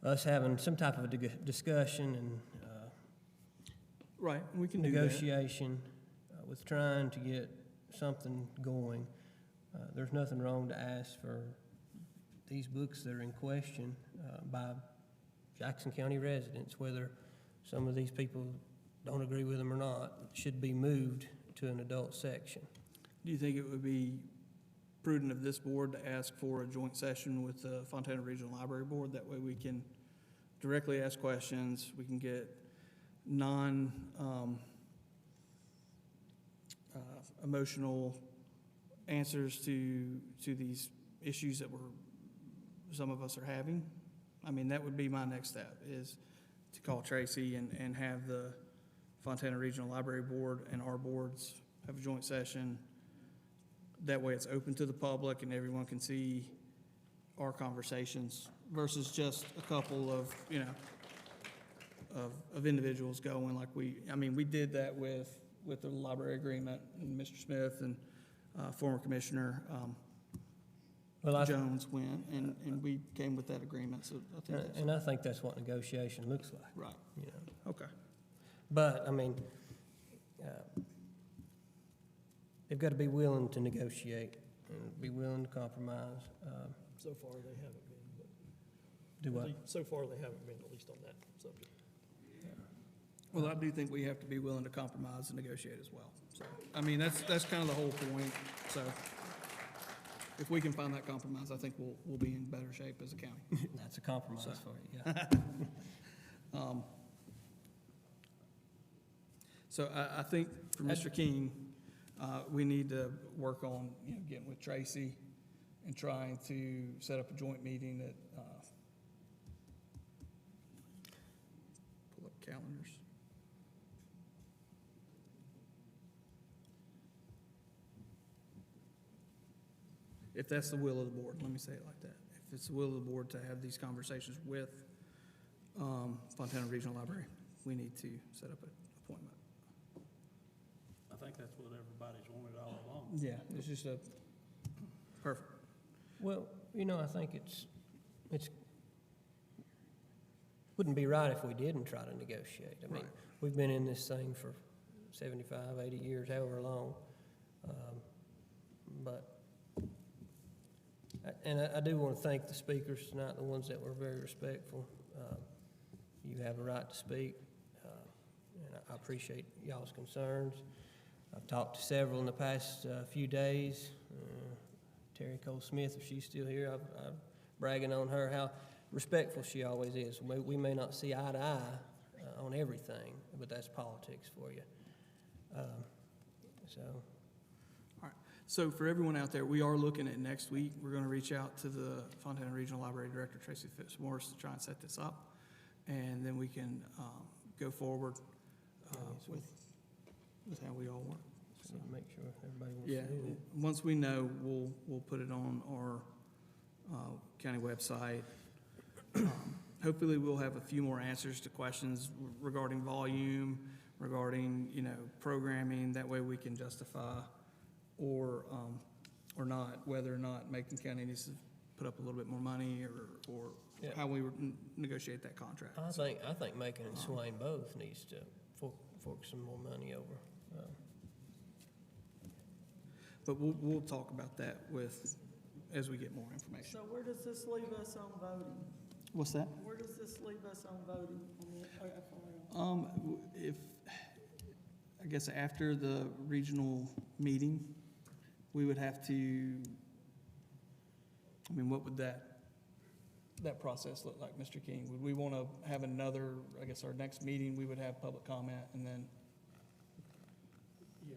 us having some type of a discussion and right, we can negotiation with trying to get something going. There's nothing wrong to ask for these books that are in question by Jackson County residents, whether some of these people don't agree with them or not, should be moved to an adult section. Do you think it would be prudent of this board to ask for a joint session with the Fontana Regional Library Board? That way we can directly ask questions, we can get emotional answers to these issues that some of us are having. I mean, that would be my next step, is to call Tracy and have the Fontana Regional Library Board and our boards have a joint session. That way it's open to the public and everyone can see our conversations versus just a couple of, of individuals going like we did that with the library agreement, and Mr. Smith and former Commissioner Jones went, and we came with that agreement, so I think that's... And I think that's what negotiation looks like. Right. You know. Okay. But, I mean, they've got to be willing to negotiate and be willing to compromise. So far, they haven't been, but. Do what? So far, they haven't been, at least on that subject. Well, I do think we have to be willing to compromise and negotiate as well. So, I mean, that's kind of the whole point. So if we can find that compromise, I think we'll be in better shape as a county. That's a compromise for you, yeah. So I think for Mr. King, we need to work on, getting with Tracy and trying to set up a joint meeting that, pull up calendars. If that's the will of the board, let me say it like that. If it's the will of the board to have these conversations with Fontana Regional Library, we need to set up an appointment. I think that's what everybody's wanted all along. Yeah, it's just perfect. Well, I think it's wouldn't be right if we didn't try to negotiate. I mean, Right. We've been in this thing for 75, 80 years, however long. I do want to thank the speakers tonight, the ones that were very respectful. You have a right to speak, and I appreciate y'all's concerns. I've talked to several in the past few days. Terry Cole Smith, if she's still here, I'm bragging on her how respectful she always is. We may not see eye to eye on everything, but that's politics for you. So for everyone out there, we are looking at next week. We're going to reach out to the Fontana Regional Library Director, Tracy Fitzmaurice, to try and set this up. And then we can go forward with how we all work. So make sure everybody wants Yeah, to do it. once we know, we'll put it on our county website. Hopefully, we'll have a few more answers to questions regarding volume, regarding, programming. That way we can justify or not, whether or not Macon County needs to put up a little bit more money or Yeah. how we would negotiate that contract. I think Macon and Swain both needs to fork some more money over. But we'll talk about that as we get more information. So where does this leave us on voting? What's that? Where does this leave us on voting on the FRL? I guess after the regional meeting, we would have to, what would that process look like, Mr. King? Would we want to have another, I guess our next meeting, we would have public comment and then? Yeah,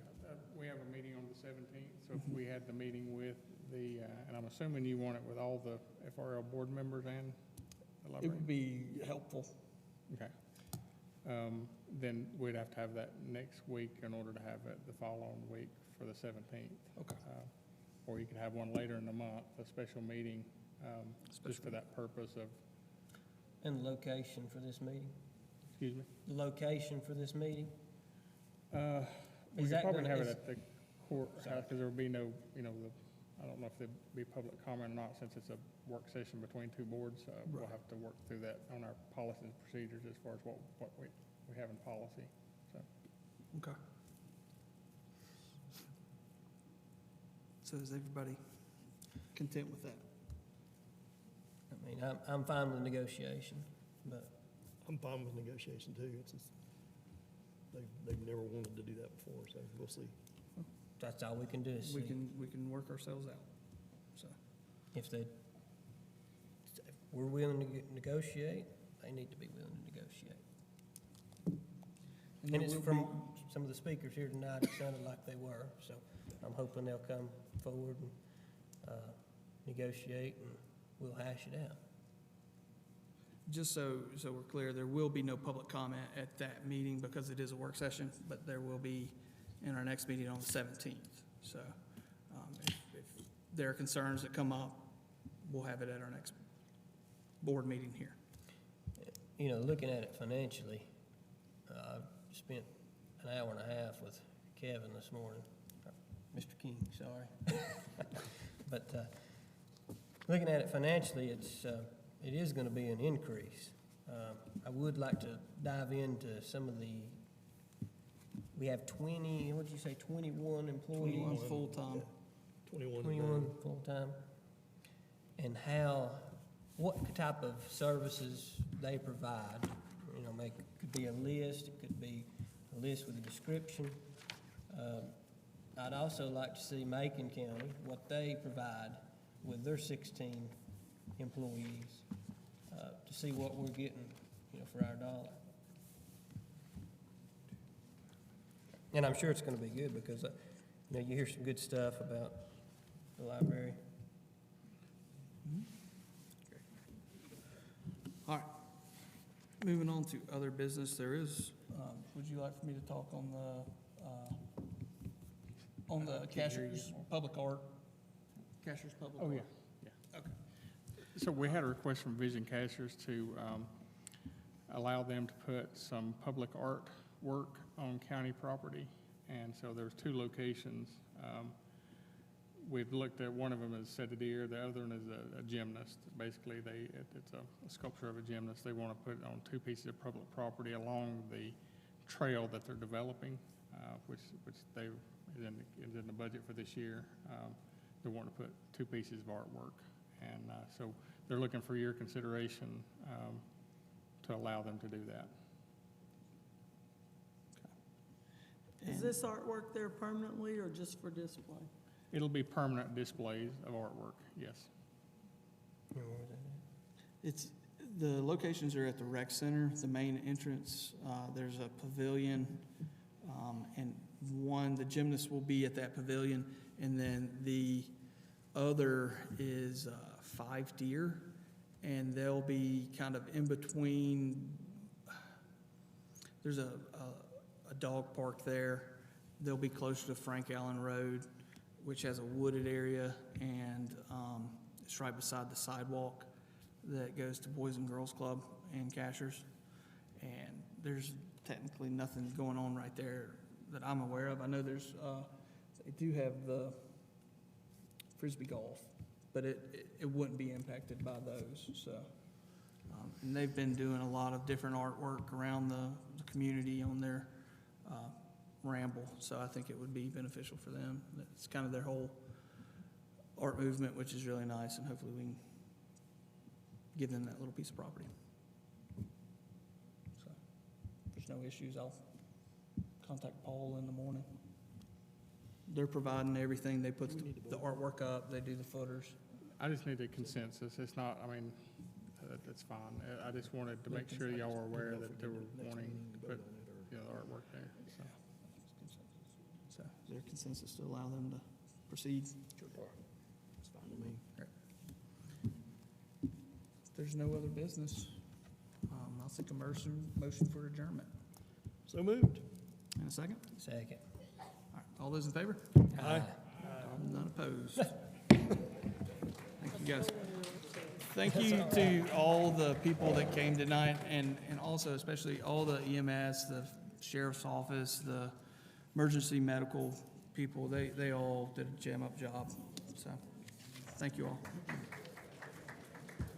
we have a meeting on the 17th, so if we had the meeting with and I'm assuming you want it with all the FRL board members and the library? It would be helpful. Okay. Then we'd have to have that next week in order to have it the following week for the 17th. Okay. Or you could have one later in the month, a special meeting, just for that purpose of. And the location for this meeting? Excuse me? The location for this meeting? We Is could that probably gonna- have it is- at the courthouse, because there would be no, I don't know if there'd be public comment or not, since it's a work session between two boards. We'll Right. have to work through that on our policies and procedures as far as what we have in policy, so. Okay. So is everybody content with that? I mean, I'm fine with negotiation, but I'm fine with negotiation too. It's just, they've never wanted to do that before, so we'll see. that's all we can do is We see. can work ourselves out, so. If we're willing to negotiate, they need to be willing to negotiate. And it's from some of the speakers here tonight, it sounded like they were, so I'm hoping they'll come forward and negotiate, and we'll hash it out. Just so we're clear, there will be no public comment at that meeting because it is a work session, but there will be in our next meeting on the 17th. So if there are concerns that come up, we'll have it at our next board meeting here. You know, looking at it financially, I spent an hour and a half with Kevin this morning, Mr. King, sorry. But looking at it financially, it is going to be an increase. I would like to dive into some of the, we have 20, what'd you say, 21 employees? 21 full-time. 21 full-time. And what type of services they provide. You know, it could be a list, it could be a list with a description. I'd also like to see Macon County, what they provide with their 16 employees, to see what we're getting, you know, for our dollar. And I'm sure it's gonna be good because, you know, you hear some good stuff about the library. All right. Moving on to other business, there is, would you like for me to talk on the cashier's public art? Cashier's public art? Oh, yeah. Okay. So we had a request from Vision Cashers to allow them to put some public art work on county property. And so there's 2 locations. We've looked at, one of them is Settedier, the other one is a gymnast. Basically, it's a sculpture of a gymnast. They want to put it on 2 pieces of public property along the trail that they're developing, which is in the budget for this year. They want to put 2 pieces of artwork. And so they're looking for your consideration to allow them to do that. Is this artwork there permanently or just for display? It'll be permanent displays of artwork, yes. The locations are at the rec center, the main entrance. There's a pavilion, and the gymnast will be at that pavilion, and then the other is 5 Deer, and they'll be kind of in between. There's a dog park there. They'll be closer to Frank Allen Road, which has a wooded area, and it's right beside the sidewalk that goes to Boys and Girls Club and Cashers. And there's technically nothing going on right there that I'm aware of. I know they do have the Frisbee golf, but it wouldn't be impacted by those, so. And they've been doing a lot of different artwork around the community on their ramble, so I think it would be beneficial for them. It's kind of their whole art movement, which is really nice, and hopefully we can give them that little piece of property. So if there's no issues, I'll contact Paul in the morning. They're providing everything. They put the artwork up, they do the footers. I just need a consensus. It's not, I mean, that's fine. I just wanted to make sure y'all were aware that they were wanting to put the artwork there, so. So is there consensus to allow them to proceed? Sure. It's fine to me. If there's no other business, I'll seek a motion for adjournment. So moved. And a second? Second. All right, all those in favor? Aye. None opposed. Thank you, guys. Thank you to all the people that came tonight, and also especially all the EMS, the sheriff's office, the emergency medical people. They all did a jam-up job. So thank you all.